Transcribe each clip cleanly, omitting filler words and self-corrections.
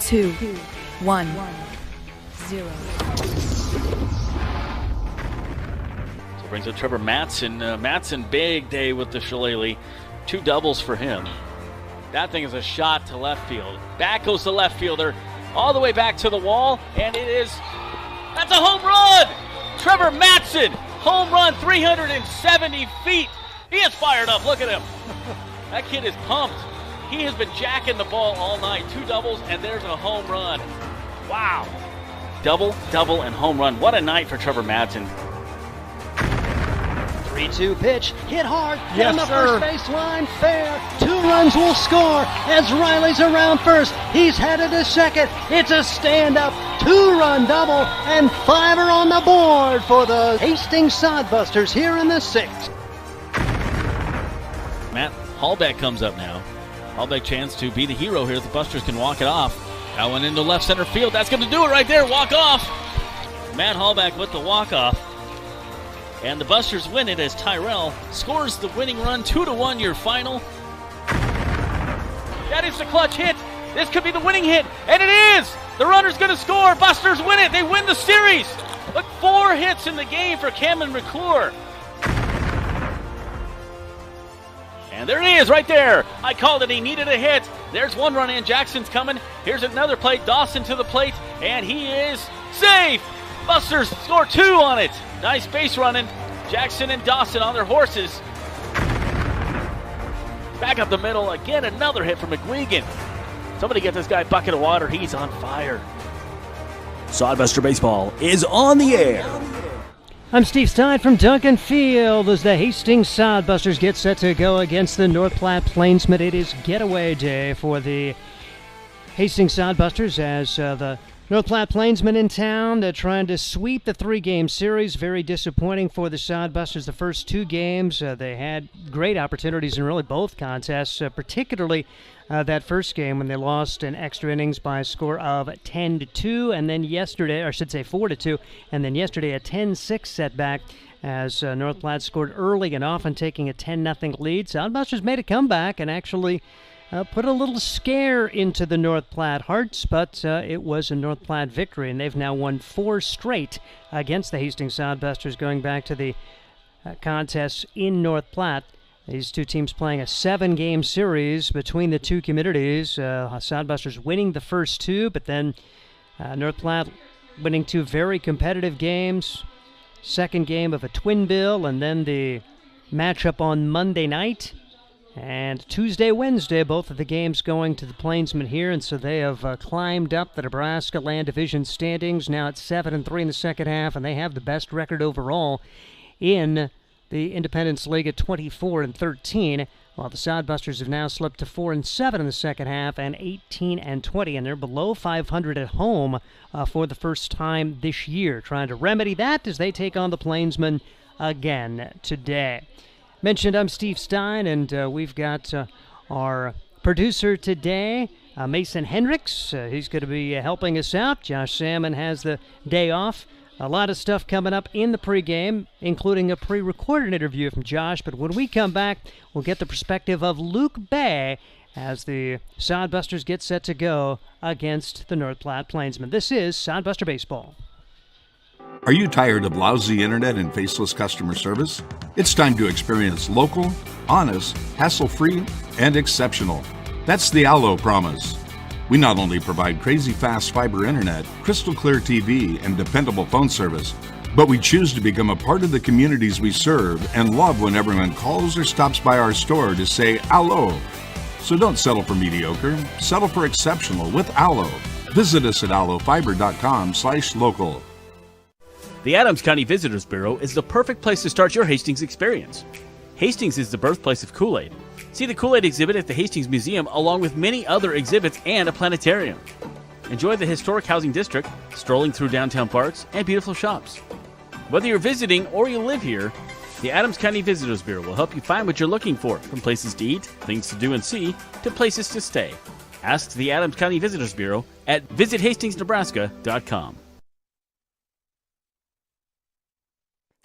2, 1, 0. So brings up Trevor Mattson. Mattson, big day with the shillelagh. 2 doubles for him. That thing is a shot to left field. Back goes the left fielder, all the way back to the wall, and that's a home run! Trevor Mattson, home run, 370 feet. He is fired up, look at him. That kid is pumped. He has been jacking the ball all night. 2 doubles, and there's a home run. Wow. Double, and home run. What a night for Trevor Mattson. 3-2 pitch, hit hard, down the first baseline, fair. 2 runs will score as Riley's around first. He's headed to second. It's a stand-up 2-run double, and 5 are on the board for the Hastings Sodbusters here in the 6th. Matt Hallbeck comes up now. Hallbeck chance to be the hero here. The Busters can walk it off. That one into left center field. That's going to do it right there. Walk off. Matt Hallbeck with the walk-off. And the Busters win it as Tyrell scores the winning run. 2-1 your final. That is the clutch hit. This could be the winning hit. And it is. The runner's going to score. Busters win it. They win the series. Look, 4 hits in the game for Cameron McClure. And there he is right there. I called it. He needed a hit. There's 1 run in. Jackson's coming. Here's another plate. Dawson to the plate. And he is safe. Busters score 2 on it. Nice base running. Jackson and Dawson on their horses. Back up the middle. Again, another hit from McGuigan. Somebody get this guy a bucket of water. He's on fire. Sodbuster Baseball is on the air. I'm Steve Stein from Duncan Field as the Hastings Sodbusters get set to go against the North Platte Plainsmen. It is getaway day for the Hastings Sodbusters as the North Platte Plainsmen in town. They're trying to sweep the 3-game series. Very disappointing for the Sodbusters. The first 2 games, they had great opportunities in really both contests, particularly that first game when they lost in extra innings by a score of 10-2, and then yesterday, or I should say 4-2, and then yesterday a 10-6 setback as North Platte scored early and often taking a 10-0 lead. Sodbusters made a comeback and actually put a little scare into the North Platte Hearts, but it was a North Platte victory, and they've now won 4 straight against the Hastings Sodbusters going back to the contests in North Platte. These 2 teams playing a 7-game series between the 2 communities. Sodbusters winning the first 2, but then North Platte winning 2 very competitive games. Second game of a twin bill, and then the matchup on Monday night. And Tuesday, Wednesday, both of the games going to the Plainsmen here, and so they have climbed up the Nebraska Land Division standings, now at 7-3 in the second half, and they have the best record overall in the Independence League at 24-13, while the Sodbusters have now slipped to 4-7 in the second half and 18-20, and they're below 500 at home for the first time this year, trying to remedy that as they take on the Plainsmen again today. Mentioned I'm Steve Stein, and we've got our producer today, Mason Hendricks. He's going to be helping us out. Josh Salmon has the day off. A lot of stuff coming up in the pregame, including a pre-recorded interview from Josh. But when we come back, we'll get the perspective of Luke Bay as the Sodbusters get set to go against the North Platte Plainsmen. This is Sodbuster Baseball. Are you tired of lousy internet and faceless customer service? It's time to experience local, honest, hassle-free, and exceptional. That's the Allo promise. We not only provide crazy fast fiber internet, crystal clear TV, and dependable phone service, but we choose to become a part of the communities we serve and love when everyone calls or stops by our store to say Allo. So don't settle for mediocre, settle for exceptional with Allo. Visit us at allofiber.com/local. The Adams County Visitors Bureau is the perfect place to start your Hastings experience. Hastings is the birthplace of Kool-Aid. See the Kool-Aid exhibit at the Hastings Museum along with many other exhibits and a planetarium. Enjoy the historic housing district, strolling through downtown parks, and beautiful shops. Whether you're visiting or you live here, the Adams County Visitors Bureau will help you find what you're looking for, from places to eat, things to do and see, to places to stay. Ask the Adams County Visitors Bureau at visithastingsnebraska.com.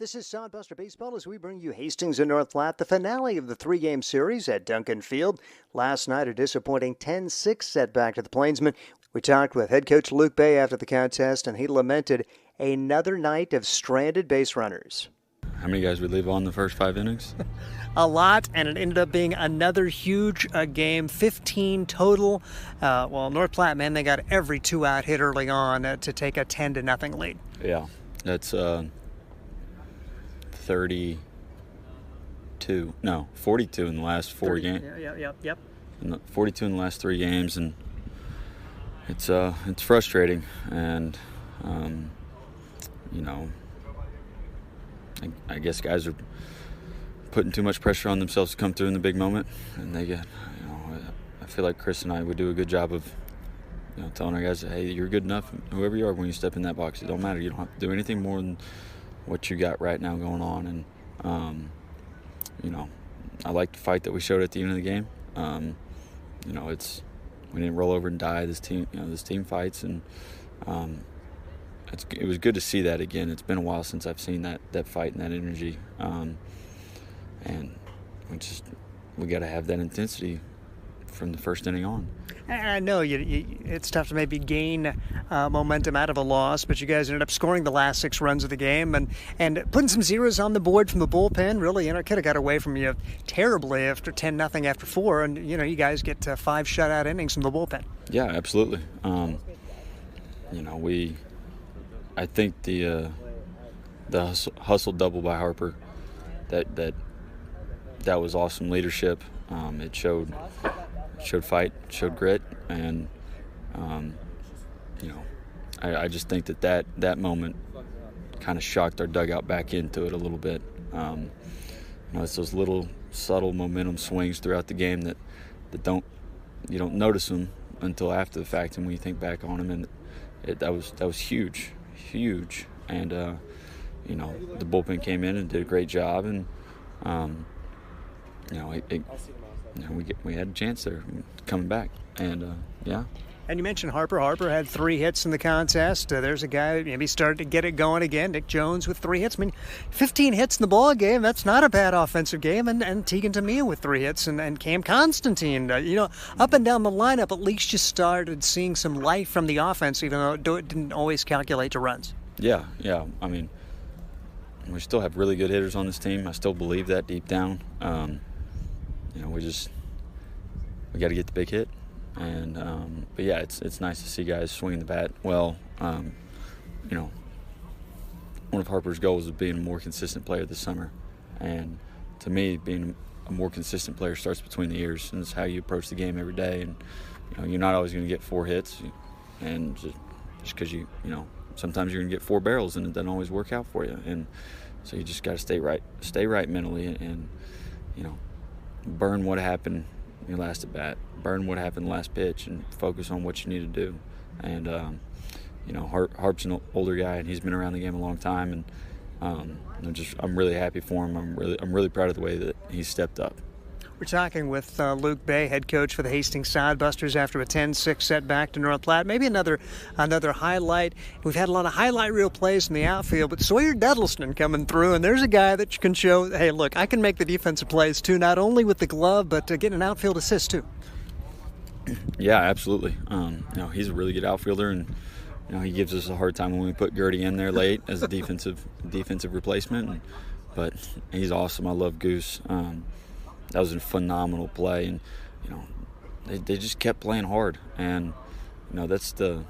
This is Sodbuster Baseball as we bring you Hastings and North Platte, the finale of the three-game series at Duncan Field. Last night, a disappointing 10-6 setback to the Plainsmen. We talked with head coach Luke Bay after the contest, and he lamented another night of stranded base runners. How many guys would leave on the first 5 innings? A lot, and it ended up being another huge game, 15 total. North Platte, man, they got every 2-out hit early on to take a 10-0 lead. Yeah, that's 42 in the last 4 games. Yep. 42 in the last 3 games, and it's frustrating, and I guess guys are putting too much pressure on themselves to come through in the big moment, and they get, I feel like Chris and I would do a good job of, telling our guys, hey, you're good enough, whoever you are, when you step in that box. It don't matter. You don't have to do anything more than what you got right now going on. And I like the fight that we showed at the end of the game. We didn't roll over and die. This team fights, and it was good to see that again. It's been a while since I've seen that fight and that energy, and we got to have that intensity from the first inning on. I know it's tough to maybe gain momentum out of a loss, but you guys ended up scoring the last 6 runs of the game and putting some zeros on the board from the bullpen. Really, could have got away from you terribly after 10-0 after 4, and you guys get 5 shutout innings from the bullpen. Yeah, absolutely. I think the hustle double by Harper, that was awesome leadership. It showed fight, showed grit, and I just think that moment kind of shocked our dugout back into it a little bit. It's those little subtle momentum swings throughout the game that you don't notice them until after the fact, and when you think back on them, and that was huge, and the bullpen came in and did a great job, and we had a chance there coming back, and yeah. And you mentioned Harper. Harper had 3 hits in the contest. There's a guy maybe started to get it going again. Nick Jones with 3 hits. 15 hits in the ball game. That's not a bad offensive game. And Tegan Tamia with 3 hits, and Cam Constantine. Up and down the lineup, at least you started seeing some life from the offense, even though it didn't always calculate to runs. Yeah. We still have really good hitters on this team. I still believe that deep down. We got to get the big hit, and but yeah, it's nice to see guys swinging the bat well. One of Harper's goals is being a more consistent player this summer, and to me, being a more consistent player starts between the ears, and it's how you approach the game every day. And you're not always going to get 4 hits, and just because sometimes you're going to get 4 barrels, and it doesn't always work out for you, and so you just got to stay right mentally, and burn what happened in your last at bat, burn what happened last pitch, and focus on what you need to do. And Harp's an older guy, and he's been around the game a long time, and I'm really happy for him. I'm really proud of the way that he stepped up. We're talking with Luke Bay, head coach for the Hastings Sodbusters after a 10-6 setback to North Platte. Maybe another highlight. We've had a lot of highlight reel plays in the outfield, but Sawyer Dedleston coming through, and there's a guy that you can show, hey, look, I can make the defensive plays too, not only with the glove, but getting an outfield assist too. Yeah, absolutely. He's a really good outfielder, and he gives us a hard time when we put Gertie in there late as a defensive replacement. But he's awesome. I love Goose. That was a phenomenal play, and they just kept playing hard, and that's a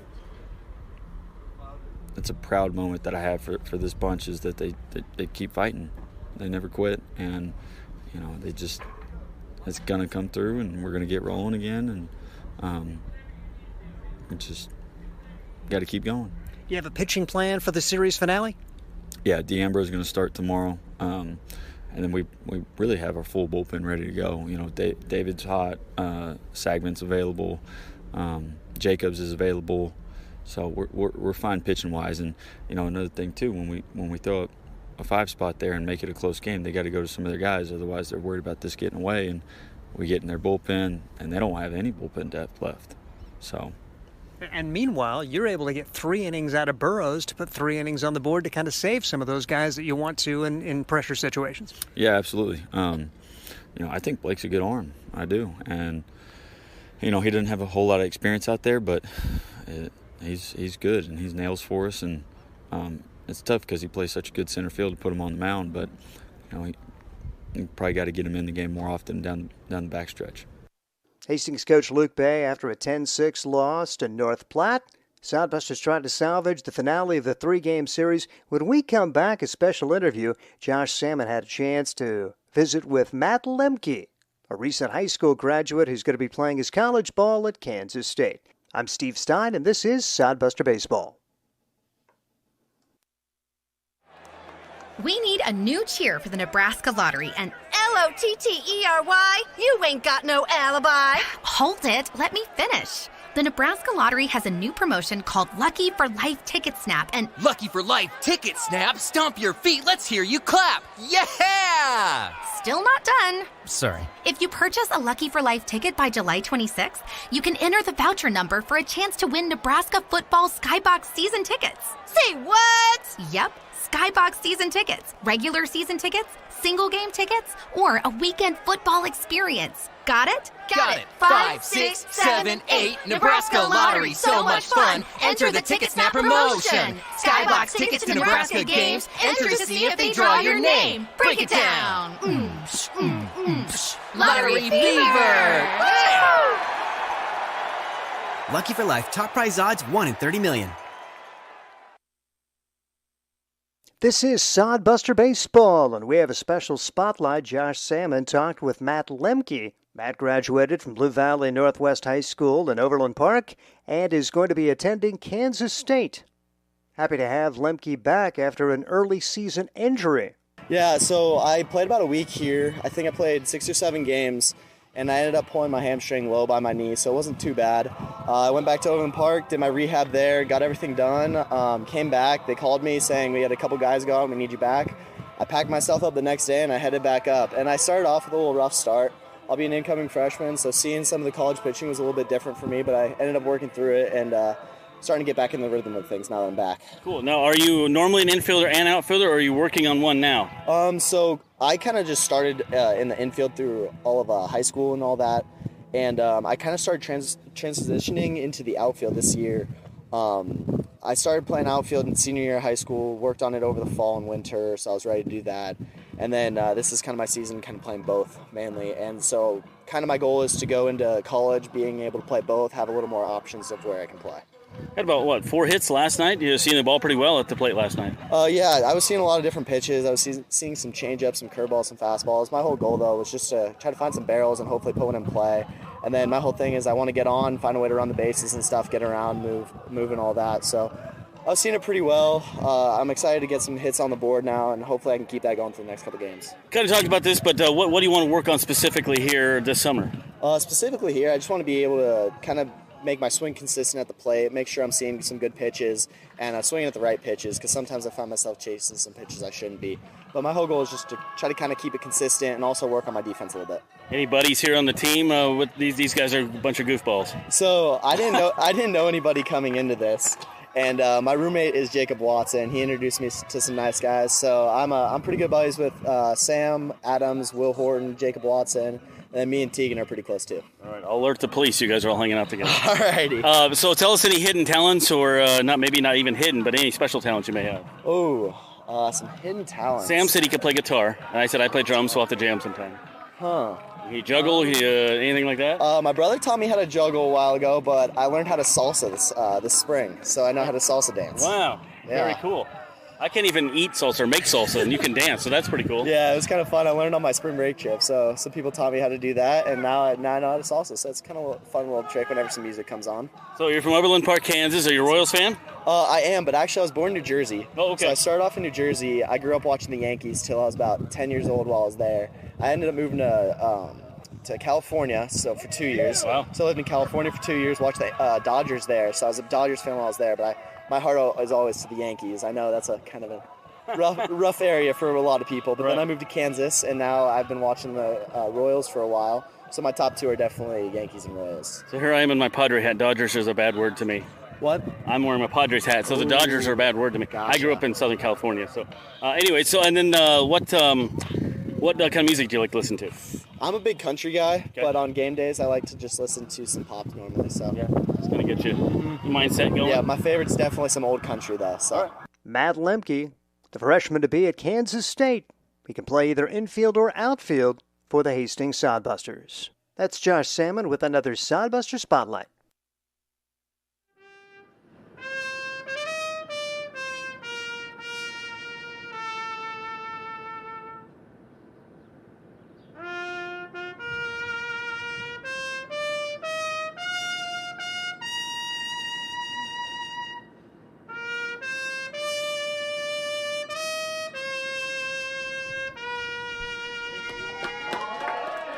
proud moment that I have for this bunch, is that they keep fighting, they never quit, and it's gonna come through, and we're gonna get rolling again, and we just got to keep going. You have a pitching plan for the series finale? Yeah, D'Ambro is going to start tomorrow. And then we really have our full bullpen ready to go. David's hot, Sagman's available, Jacobs is available, so we're fine pitching wise. And another thing too, when we throw a 5 spot there and make it a close game, they got to go to some of their guys. Otherwise, they're worried about this getting away, and we get in their bullpen, and they don't have any bullpen depth left. So And meanwhile, you're able to get 3 innings out of Burrows to put 3 innings on the board to kind of save some of those guys that you want to in pressure situations. Yeah, absolutely. I think Blake's a good arm. I do. And, he doesn't have a whole lot of experience out there, but he's good, and he nails for us. And it's tough because he plays such a good center field to put him on the mound, but, you probably got to get him in the game more often down the backstretch. Hastings coach Luke Bay after a 10-6 loss to North Platte. Sodbusters trying to salvage the finale of the 3-game series. When we come back, a special interview, Josh Salmon had a chance to visit with Matt Lemke, a recent high school graduate who's going to be playing his college ball at Kansas State. I'm Steve Stein, and this is Sodbuster Baseball. We need a new cheer for the Nebraska Lottery, and Lottery, you ain't got no alibi. Hold it, let me finish. The Nebraska Lottery has a new promotion called Lucky for Life Ticket Snap, and Lucky for Life Ticket Snap? Stomp your feet, let's hear you clap. Yeah! still not done. Sorry. If you purchase a Lucky for Life ticket by July 26th, you can enter the voucher number for a chance to win Nebraska football Skybox season tickets. Say what? Yep, Skybox season tickets, regular season tickets, single game tickets, or a weekend football experience. Got it? Got it. 5, 6, 7, 8. Nebraska Lottery, so much fun. Enter the Ticket Snap promotion. Skybox tickets to Nebraska games. Enter to see if they draw your name. Break it down. Lottery fever. Lucky for Life, top prize odds 1 in 30 million. This is Sodbuster Baseball, and we have a special spotlight. Josh Salmon talked with Matt Lemke. Matt graduated from Blue Valley Northwest High School in Overland Park and is going to be attending Kansas State. Happy to have Lemke back after an early season injury. Yeah, so I played about a week here. I think I played 6 or 7 games, and I ended up pulling my hamstring low by my knee, so it wasn't too bad. I went back to Overland Park, did my rehab there, got everything done, came back. They called me saying we had a couple guys go out, we need you back. I packed myself up the next day, and I headed back up. And I started off with a little rough start. I'll be an incoming freshman, so seeing some of the college pitching was a little bit different for me, but I ended up working through it and starting to get back in the rhythm of things now that I'm back. Cool. Now, are you normally an infielder and outfielder, or are you working on one now? So I kind of just started in the infield through all of high school and all that, and I kind of started transitioning into the outfield this year. I started playing outfield in senior year of high school, worked on it over the fall and winter, so I was ready to do that. And then this is kind of my season, kind of playing both mainly. And so kind of my goal is to go into college, being able to play both, have a little more options of where I can play. Had about, 4 hits last night? You were seeing the ball pretty well at the plate last night. Yeah, I was seeing a lot of different pitches. I was seeing some changeups, some curveballs, some fastballs. My whole goal, though, was just to try to find some barrels and hopefully put one in play. And then my whole thing is I want to get on, find a way to run the bases and stuff, get around, move and all that. So I was seeing it pretty well. I'm excited to get some hits on the board now, and hopefully I can keep that going for the next couple games. Kind of talked about this, but what do you want to work on specifically here this summer? Specifically here, I just want to be able to kind of make my swing consistent at the plate, make sure I'm seeing some good pitches and swinging at the right pitches, because sometimes I find myself chasing some pitches I shouldn't be. But my whole goal is just to try to kind of keep it consistent and also work on my defense a little bit. Any buddies here on the team? With these guys are a bunch of goofballs. So I didn't know anybody coming into this. And my roommate is Jacob Watson. He introduced me to some nice guys. So I'm pretty good buddies with Sam Adams, Will Horton, Jacob Watson, and then me and Tegan are pretty close too. All right, I'll alert the police. You guys are all hanging out together. All righty. So tell us any hidden talents, or not even hidden, but any special talents you may have. Oh, some hidden talents. Sam said he could play guitar, and I said I play drums, so we'll have to jam sometime. Huh. He juggle, anything like that? My brother taught me how to juggle a while ago, but I learned how to salsa this spring, so I know how to salsa dance. Wow, yeah. Very cool. I can't even eat salsa or make salsa, and you can dance, so that's pretty cool. Yeah, it was kind of fun. I learned on my spring break trip, so some people taught me how to do that, and now I know how to salsa, so it's kind of a fun little trick whenever some music comes on. So you're from Overland Park, Kansas. Are you a Royals fan? I am, but actually I was born in New Jersey. Oh, okay. So I started off in New Jersey. I grew up watching the Yankees till I was about 10 years old while I was there. I ended up moving to California, so for 2 years. Wow. So I lived in California for 2 years, watched the Dodgers there. So I was a Dodgers fan while I was there, but my heart is always to the Yankees. I know that's a kind of a rough area for a lot of people, but then I moved to Kansas, and now I've been watching the Royals for a while. So my top two are definitely Yankees and Royals. So here I am in my Padre hat. Dodgers is a bad word to me. What? I'm wearing my Padres hat, so the Dodgers are a bad word to me. Gotcha. I grew up in Southern California, so anyway. So and then what kind of music do you like to listen to? I'm a big country guy, but on game days I like to just listen to some pop normally. So yeah, it's gonna get you mindset going. Yeah, my favorite's definitely some old country though. So Matt Lemke, the freshman to be at Kansas State. He can play either infield or outfield for the Hastings Sodbusters. That's Josh Salmon with another Sodbuster Spotlight.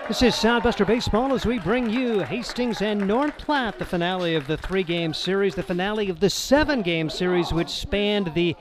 This is Sodbuster Baseball as we bring you Hastings and North Platte, the finale of the 3-game series, the finale of the 7-game series, which spanned the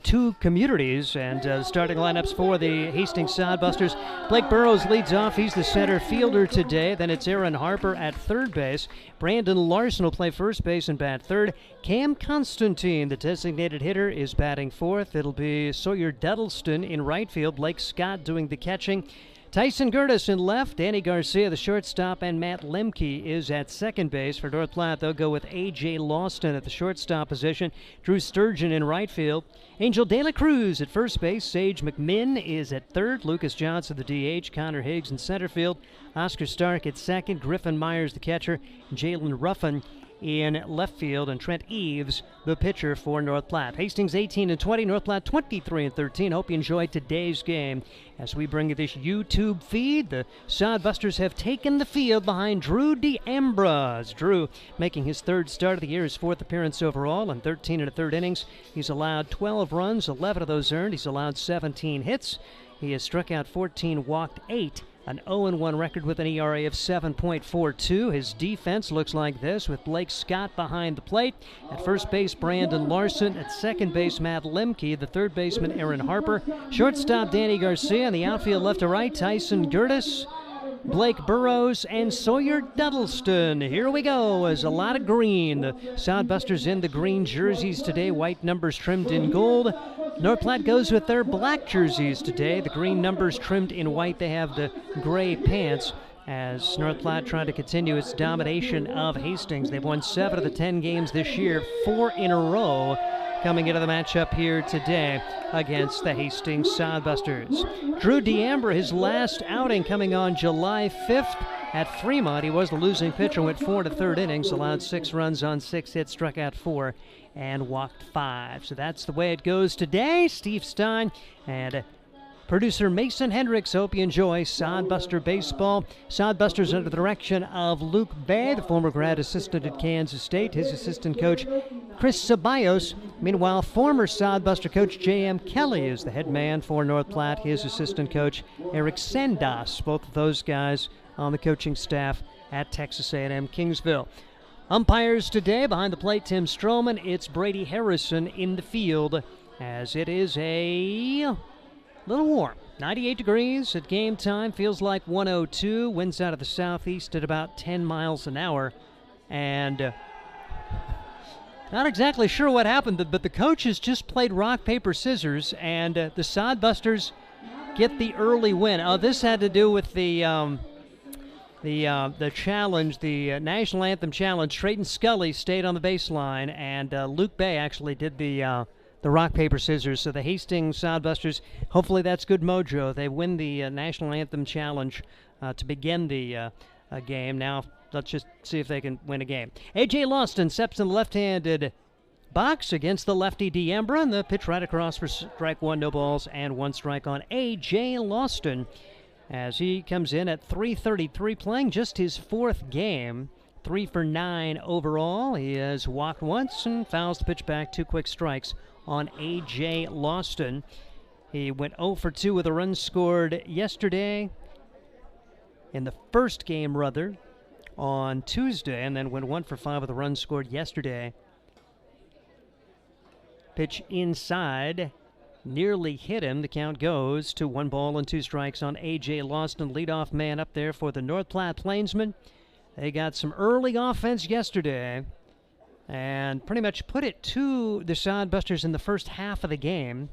two communities. And the starting lineups for the Hastings Sodbusters. Blake Burrows leads off. He's the center fielder today. Then it's Aaron Harper at third base. Brandon Larson will play first base and bat third. Cam Constantine, the designated hitter, is batting fourth. It'll be Sawyer Duddleston in right field. Blake Scott doing the catching. Tyson Gertis in left, Danny Garcia the shortstop, and Matt Lemke is at second base. For North Platte, they'll go with A.J. Lawston at the shortstop position, Drew Sturgeon in right field, Angel De La Cruz at first base, Sage McMinn is at third, Lucas Johnson the DH, Connor Higgs in center field, Oscar Stark at second, Griffin Myers the catcher, Jalen Ruffin in left field, and Trent Eves the pitcher for North Platte. Hastings 18-20, North Platte 23-13. Hope you enjoyed today's game. As we bring you this YouTube feed, the Sodbusters have taken the field behind Drew D'Ambra. Drew making his third start of the year, his fourth appearance overall, in 13 1/3 innings. He's allowed 12 runs, 11 of those earned. He's allowed 17 hits. He has struck out 14, walked 8. An 0-1 record with an ERA of 7.42. His defense looks like this, with Blake Scott behind the plate. At first base, Brandon Larson. At second base, Matt Lemke. The third baseman, Aaron Harper. Shortstop, Danny Garcia. In the outfield, left to right, Tyson Gertis, Blake Burrows, and Sawyer Duddleston. Here we go, as a lot of green. The Sodbusters in the green jerseys today, white numbers trimmed in gold. North Platte goes with their black jerseys today. The green numbers trimmed in white. They have the gray pants, as North Platte trying to continue its domination of Hastings. They've won 7 of the 10 games this year, 4 in a row, coming into the matchup here today against the Hastings Sodbusters. Drew D'Ambra, his last outing coming on July 5th at Fremont. He was the losing pitcher, went 4 1/3 innings, allowed 6 runs on 6 hits, struck out 4, and walked 5. So that's the way it goes today. Steve Stein and producer Mason Hendricks. Hope you enjoy Sodbuster Baseball. Sodbusters under the direction of Luke Bay, the former grad assistant at Kansas State. His assistant coach, Chris Ceballos. Meanwhile, former Sodbuster coach J.M. Kelly is the head man for North Platte. His assistant coach, Eric Sendas. Both of those guys on the coaching staff at Texas A&M Kingsville. Umpires today, behind the plate, Tim Stroman. It's Brady Harrison in the field, as it is a little warm. 98 degrees at game time, feels like 102. Winds out of the southeast at about 10 miles an hour. And not exactly sure what happened, but the coaches just played rock, paper, scissors, and the Sodbusters get the early win. This had to do with the challenge, the National Anthem challenge. Trayton Scully stayed on the baseline, and Luke Bay actually did the rock, paper, scissors. So the Hastings Sodbusters, hopefully that's good mojo. They win the National Anthem challenge to begin the game. Now let's just see if they can win a game. A.J. Lawston steps in the left-handed box against the lefty D'Ambra, and the pitch right across for strike 1, no balls, and 1 strike on A.J. Lawston, as he comes in at .333, playing just his 4th game. 3 for 9 overall. He has walked once and fouls the pitch back. 2 quick strikes on A.J. Lawston. He went 0 for 2 with a run scored yesterday, in the first game rather, on Tuesday, and then went 1 for 5 with a run scored yesterday. Pitch inside, nearly hit him. The count goes to 1 ball and 2 strikes on A.J. Lawson, leadoff man up there for the North Platte Plainsmen. They got some early offense yesterday and pretty much put it to the Sodbusters in the first half of the game.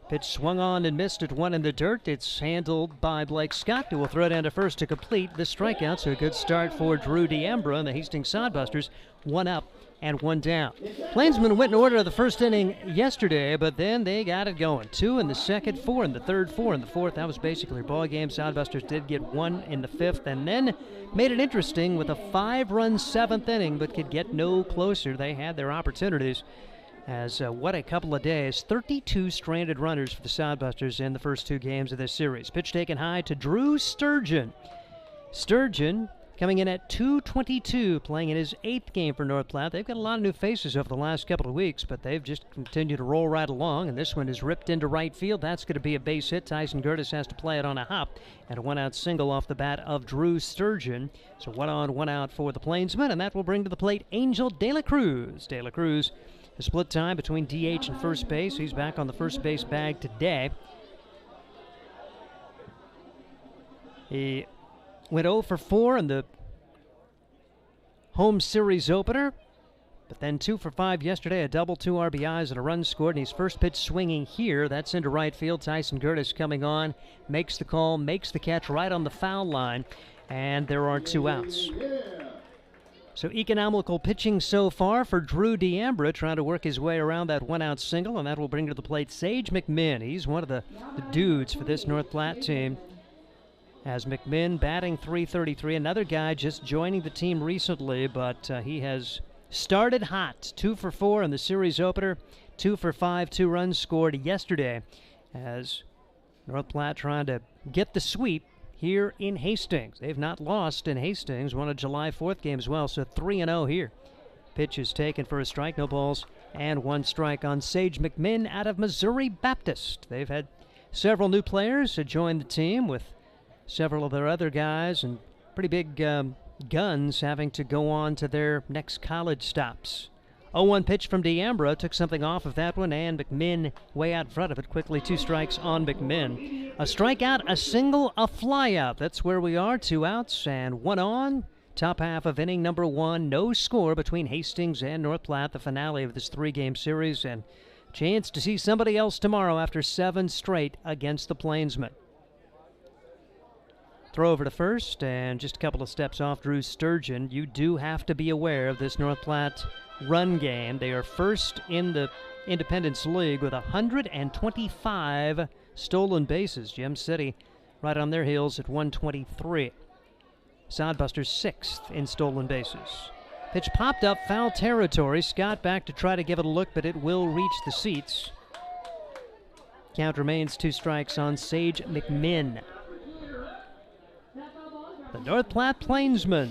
Pitch swung on and missed at 1 in the dirt. It's handled by Blake Scott, who will throw down to first to complete the strikeout. So a good start for Drew D'Ambra and the Hastings Sodbusters. 1 up and 1 down. Plainsmen went in order of the first inning yesterday, but then they got it going. 2 in the second, 4 in the third, 4 in the fourth. That was basically their ball game. Sodbusters did get 1 in the fifth and then made it interesting with a 5-run 7th inning, but could get no closer. They had their opportunities. As what a couple of days. 32 stranded runners for the Sodbusters in the first 2 games of this series. Pitch taken high to Drew Sturgeon. Sturgeon coming in at 222, playing in his 8th game for North Platte. They've got a lot of new faces over the last couple of weeks, but they've just continued to roll right along, and this one is ripped into right field. That's going to be a base hit. Tyson Gertis has to play it on a hop, and a 1-out single off the bat of Drew Sturgeon. So 1 on, 1 out for the Plainsmen, and that will bring to the plate Angel De La Cruz. De La Cruz, a split time between DH and first base. He's back on the first base bag today. He went 0 for 4 in the home series opener, but then 2 for 5 yesterday, a double, 2 RBIs, and a run scored, and he's first pitch swinging here. That's into right field. Tyson Gertis coming on, makes the call, makes the catch right on the foul line, and there are 2 outs. So economical pitching so far for Drew D'Ambra, trying to work his way around that 1-out single, and that will bring to the plate Sage McMinn. He's one of the dudes for this North Platte team. As McMinn batting .333, another guy just joining the team recently, but he has started hot. 2 for 4 in the series opener, 2 for 5, 2 runs scored yesterday, as North Platte trying to get the sweep here in Hastings. They've not lost in Hastings, won a July 4th game as well, so 3-0 here. Pitch is taken for a strike, no balls, and 1 strike on Sage McMinn out of Missouri Baptist. They've had several new players to join the team, with several of their other guys and pretty big guns having to go on to their next college stops. 0-1 pitch from D'Ambra, took something off of that one, and McMinn way out in front of it. Quickly 2 strikes on McMinn. A strikeout, a single, a flyout. That's where we are. 2 outs and 1 on. Top half of inning number 1. No score between Hastings and North Platte, the finale of this 3-game series, and chance to see somebody else tomorrow after 7 straight against the Plainsmen. Throw over to first, and just a couple of steps off Drew Sturgeon. You do have to be aware of this North Platte run game. They are first in the Independence League with 125 stolen bases. Gem City right on their heels at 123. Sodbusters 6th in stolen bases. Pitch popped up, foul territory. Scott back to try to give it a look, but it will reach the seats. Count remains 2 strikes on Sage McMinn. The North Platte Plainsmen.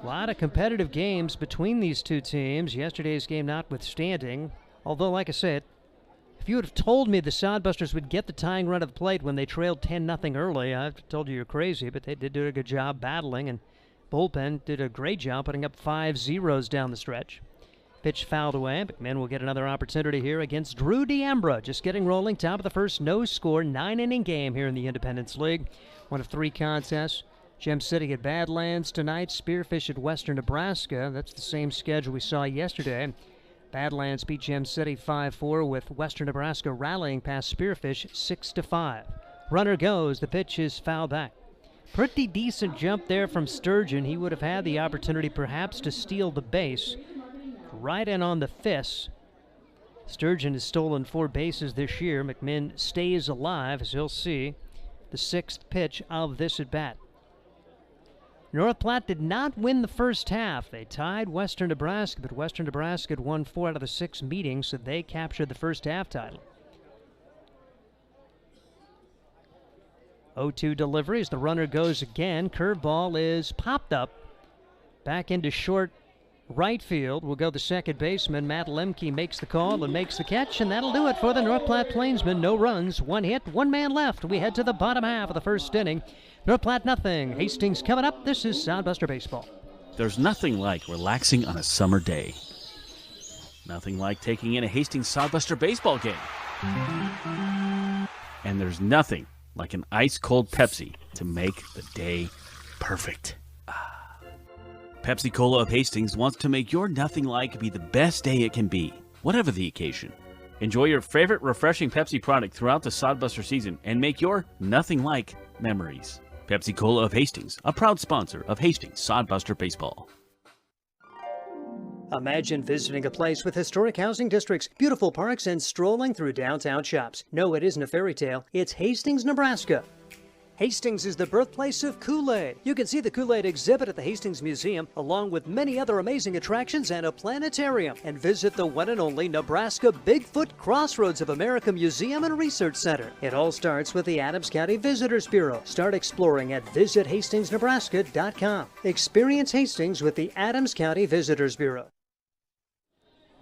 A lot of competitive games between these 2 teams, yesterday's game notwithstanding. Although, like I said, if you would have told me the Sodbusters would get the tying run at the plate when they trailed 10-0 early, I'd have told you you're crazy, but they did do a good job battling, and bullpen did a great job putting up 5 zeros down the stretch. Pitch fouled away. McMinn will get another opportunity here against Drew D'Ambra. Just getting rolling, top of the first, no score, 9-inning game here in the Independence League. One of 3 contests. Gem City at Badlands tonight, Spearfish at Western Nebraska. That's the same schedule we saw yesterday. Badlands beat Gem City 5-4 with Western Nebraska rallying past Spearfish 6-5. Runner goes, the pitch is fouled back. Pretty decent jump there from Sturgeon. He would have had the opportunity perhaps to steal the base. Right in on the fist. Sturgeon has stolen 4 bases this year. McMinn stays alive, as you'll see. The 6th pitch of this at-bat. North Platte did not win the first half. They tied Western Nebraska, but Western Nebraska had won 4 out of the 6 meetings, so they captured the first half title. 0-2 delivery as the runner goes again. Curveball is popped up. Back into short right field will go the second baseman. Matt Lemke makes the call and makes the catch, and that'll do it for the North Platte Plainsmen. No runs, 1 hit, 1 man left. We head to the bottom half of the first inning. North Platte nothing. Hastings coming up. This is Sodbuster Baseball. There's nothing like relaxing on a summer day. Nothing like taking in a Hastings Sodbuster baseball game. And there's nothing like an ice-cold Pepsi to make the day perfect. Pepsi Cola of Hastings wants to make your nothing like be the best day it can be, whatever the occasion. Enjoy your favorite refreshing Pepsi product throughout the Sodbuster season and make your nothing like memories. Pepsi Cola of Hastings, a proud sponsor of Hastings Sodbuster Baseball. Imagine visiting a place with historic housing districts, beautiful parks, and strolling through downtown shops. No, it isn't a fairy tale. It's Hastings, Nebraska. Hastings is the birthplace of Kool-Aid. You can see the Kool-Aid exhibit at the Hastings Museum, along with many other amazing attractions and a planetarium. And visit the one and only Nebraska Bigfoot Crossroads of America Museum and Research Center. It all starts with the Adams County Visitors Bureau. Start exploring at visithastingsnebraska.com. Experience Hastings with the Adams County Visitors Bureau.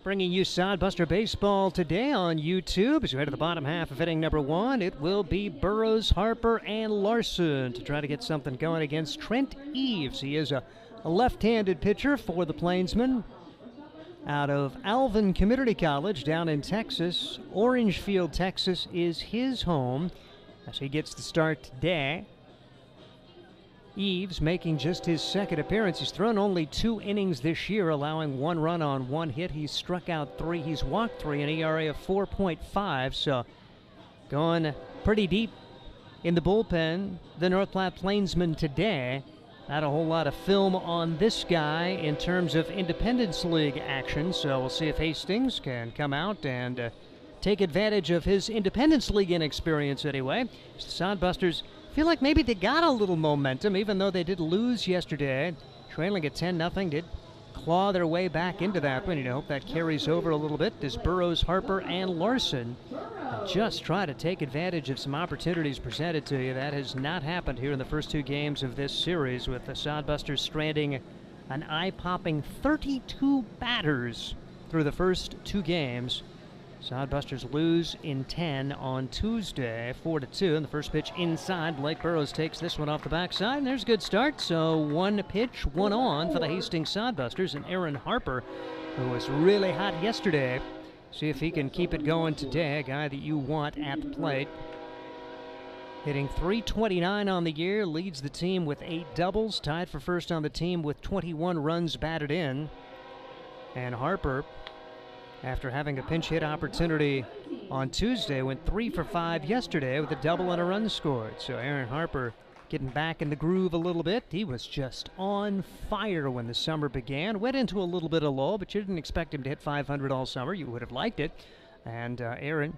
Bringing you Sodbuster Baseball today on YouTube. As we head to the bottom half of inning number 1, it will be Burrows, Harper, and Larson to try to get something going against Trent Eves. He is a left-handed pitcher for the Plainsmen out of Alvin Community College down in Texas. Orangefield, Texas is his home as he gets the start today. Eves making just his second appearance. He's thrown only 2 innings this year, allowing 1 run on 1 hit. He's struck out 3. He's walked 3, an ERA of 4.5. So going pretty deep in the bullpen. The North Platte Plainsmen today. Not a whole lot of film on this guy in terms of Independence League action. So we'll see if Hastings can come out and take advantage of his Independence League inexperience anyway. The Sodbusters feel like maybe they got a little momentum, even though they did lose yesterday. Trailing at 10-0, did claw their way back into that one. You hope that carries over a little bit as Burrows, Harper, and Larson just try to take advantage of some opportunities presented to you. That has not happened here in the first 2 games of this series, with the Sodbusters stranding an eye-popping 32 batters through the first 2 games. Sodbusters lose in 10 on Tuesday, 4-2. And the first pitch inside. Blake Burrows takes this one off the backside, and there's a good start. So 1 pitch, 1 on for the Hastings Sodbusters. And Aaron Harper, who was really hot yesterday, see if he can keep it going today. A guy that you want at the plate. Hitting .329 on the year, leads the team with 8 doubles, tied for first on the team with 21 runs batted in. And Harper, after having a pinch hit opportunity on Tuesday, went 3 for 5 yesterday with a double and a run scored. So Aaron Harper getting back in the groove a little bit. He was just on fire when the summer began. Went into a little bit of lull, but you didn't expect him to hit 500 all summer. You would have liked it. And Aaron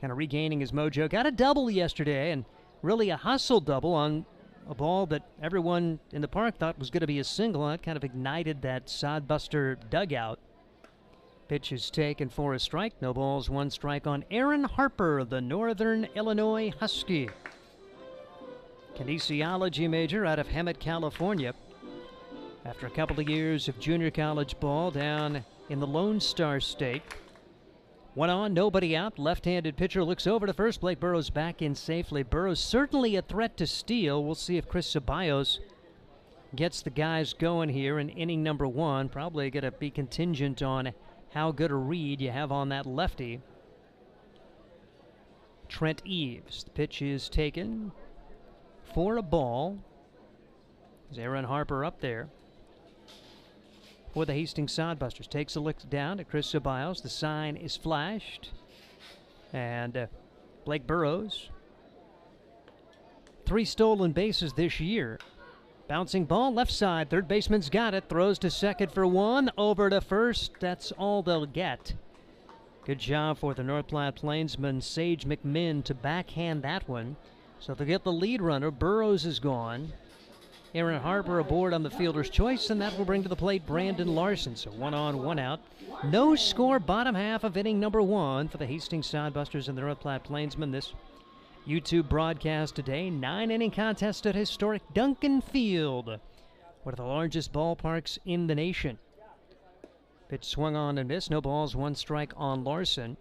kind of regaining his mojo. Got a double yesterday, and really a hustle double on a ball that everyone in the park thought was going to be a single. That kind of ignited that Sodbuster dugout. Pitch is taken for a strike. No balls, 1 strike on Aaron Harper, the Northern Illinois Husky. Kinesiology major out of Hemet, California. After a couple of years of junior college ball down in the Lone Star State. 1 on, nobody out. Left-handed pitcher looks over to first. Blake Burrows back in safely. Burrows certainly a threat to steal. We'll see if Chris Ceballos gets the guys going here in inning number 1. Probably going to be contingent on how good a read you have on that lefty. Trent Eves. The pitch is taken for a ball. There's Aaron Harper up there for the Hastings Sodbusters. Takes a look down at Chris Ceballos. The sign is flashed. And Blake Burrows. 3 stolen bases this year. Bouncing ball, left side. Third baseman's got it. Throws to second for 1. Over to first. That's all they'll get. Good job for the North Platte Plainsman, Sage McMinn, to backhand that one. So they'll get the lead runner. Burrows is gone. Aaron Harper aboard on the fielder's choice, and that will bring to the plate Brandon Larson. So 1 on, 1 out. No score, bottom half of inning number 1 for the Hastings Sodbusters and the North Platte Plainsmen. This YouTube broadcast today, 9-inning contest at historic Duncan Field, one of the largest ballparks in the nation. Pitch swung on and missed. No balls, 1 strike on Larson.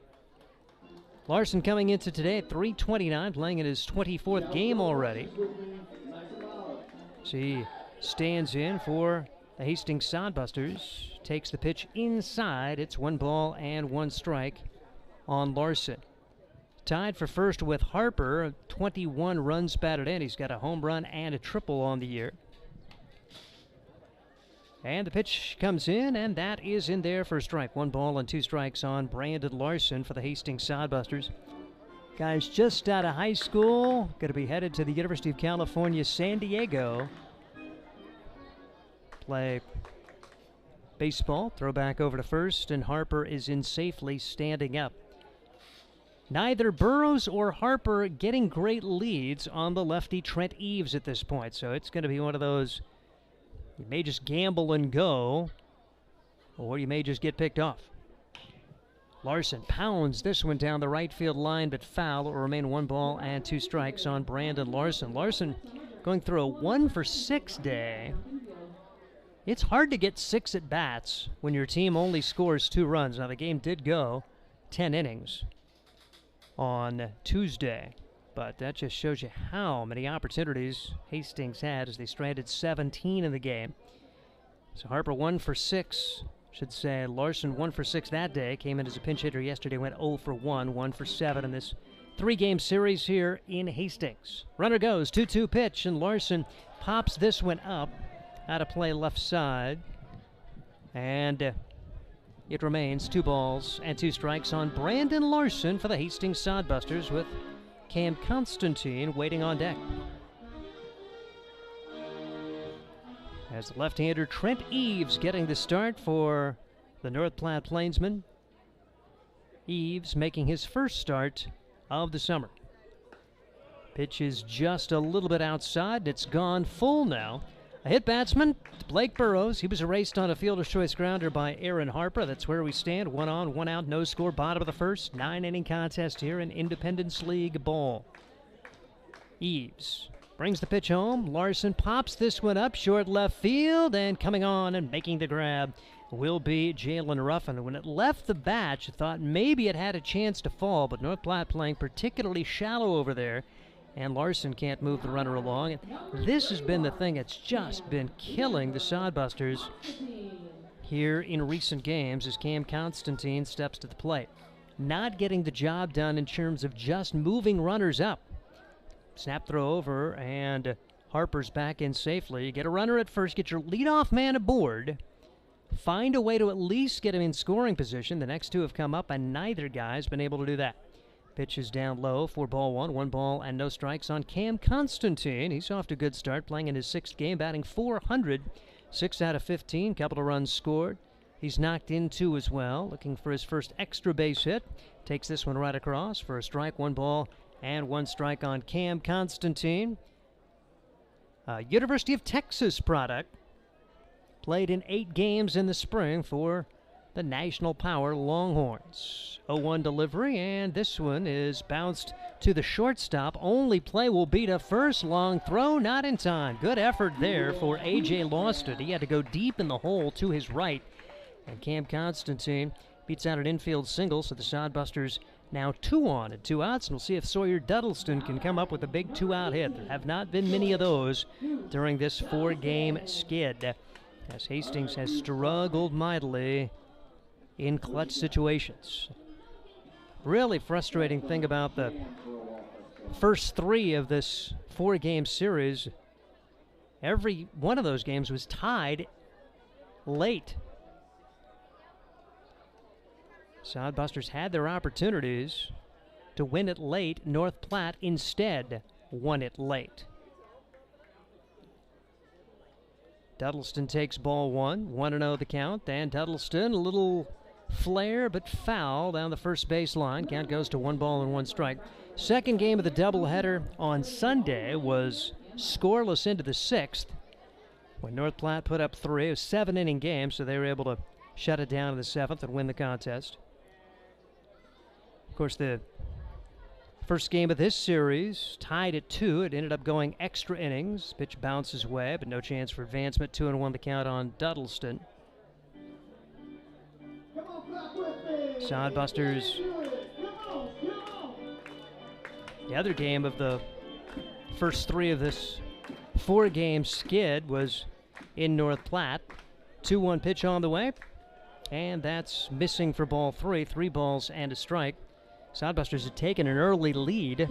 Larson coming into today at .329, playing in his 24th game already. So he stands in for The Hastings Sodbusters takes the pitch inside. It's 1 ball and 1 strike on Larson. Tied for first with Harper, 21 runs batted in. He's got a home run and a triple on the year. And the pitch comes in, and that is in there for a strike. 1 ball and 2 strikes on Brandon Larson for the Hastings Sodbusters. Guys just out of high school, going to be headed to the University of California, San Diego. Play baseball, throw back over to first, and Harper is in safely standing up. Neither Burrows or Harper getting great leads on the lefty Trent Eves at this point, so it's going to be one of those, you may just gamble and go, or you may just get picked off. Larson pounds this one down the right field line, but foul. It will remain 1 ball and 2 strikes on Brandon Larson. Larson going through a 1 for 6 day. It's hard to get 6 at-bats when your team only scores 2 runs. Now, the game did go 10 innings on Tuesday, but that just shows you how many opportunities Hastings had as they stranded 17 in the game. So Harper 1 for 6, should say. Larson 1 for 6 that day, came in as a pinch hitter yesterday, went 0 for 1, 1 for 7 in this 3-game series here in Hastings. Runner goes, 2-2 pitch, and Larson pops this one up out of play left side, and it remains 2 balls and 2 strikes on Brandon Larson for the Hastings Sodbusters, with Cam Constantine waiting on deck. As the left-hander Trent Eves getting the start for the North Platte Plainsmen. Eves making his first start of the summer. Pitch is just a little bit outside, and it's gone full now. A hit batsman, Blake Burrows. He was erased on a fielder's choice grounder by Aaron Harper. That's where we stand. 1 on, 1 out, no score, bottom of the first. 9-inning contest here in Independence League ball. Eves brings the pitch home. Larson pops this one up short left field, and coming on and making the grab will be Jalen Ruffin. When it left the bat, you thought maybe it had a chance to fall, but North Platte playing particularly shallow over there, and Larson can't move the runner along. And this has been the thing that's just been killing the Sodbusters here in recent games as Cam Constantine steps to the plate. Not getting the job done in terms of just moving runners up. Snap throw over, and Harper's back in safely. You get a runner at first, get your leadoff man aboard, find a way to at least get him in scoring position. The next 2 have come up, and neither guy's been able to do that. Pitch is down low for ball 1, 1 ball and no strikes on Cam Constantine. He's off to a good start, playing in his 6th game, batting .400, 6 out of 15, couple of runs scored. He's knocked in 2 as well, looking for his first extra base hit. Takes this one right across for a strike, 1 ball and 1 strike on Cam Constantine. University of Texas product. Played in 8 games in the spring for the National Power Longhorns. 0-1 delivery, and this one is bounced to the shortstop. Only play will be to first. Long throw, not in time. Good effort there for A.J. Lawston. He had to go deep in the hole to his right, and Cam Constantine beats out an infield single, so the Sodbusters now 2 on and 2 outs, and we'll see if Sawyer Duddleston can come up with a big 2-out hit. There have not been many of those during this 4-game skid, as Hastings has struggled mightily in clutch situations. Really frustrating thing about the first 3 of this 4-game series, every one of those games was tied late. Sodbusters had their opportunities to win it late. North Platte instead won it late. Duddleston takes ball 1, 1-0 the count, and Duddleston a little flare but foul down the first base line. Count goes to 1 ball and 1 strike. Second game of the doubleheader on Sunday was scoreless into the 6th when North Platte put up 3. It was a 7-inning game, so they were able to shut it down in the 7th and win the contest. Of course, the first game of this series tied at 2. It ended up going extra innings. Pitch bounces away, but no chance for advancement. 2-1 the count on Duddleston. Sodbusters, the other game of the first 3 of this 4-game skid was in North Platte. 2-1 pitch on the way. And that's missing for ball 3. 3 balls and a strike. Sodbusters had taken an early lead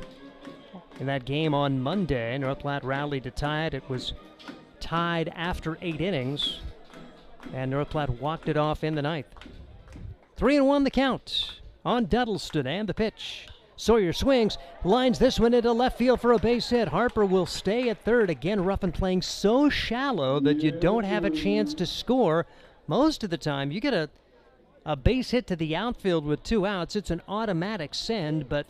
in that game on Monday. North Platte rallied to tie it. It was tied after 8 innings. And North Platte walked it off in the 9th. 3-1 the count on Duddleston and the pitch. Sawyer swings, lines this one into left field for a base hit. Harper will stay at third. Again, Ruffin playing so shallow that you don't have a chance to score. Most of the time, you get a base hit to the outfield with 2 outs. It's an automatic send, but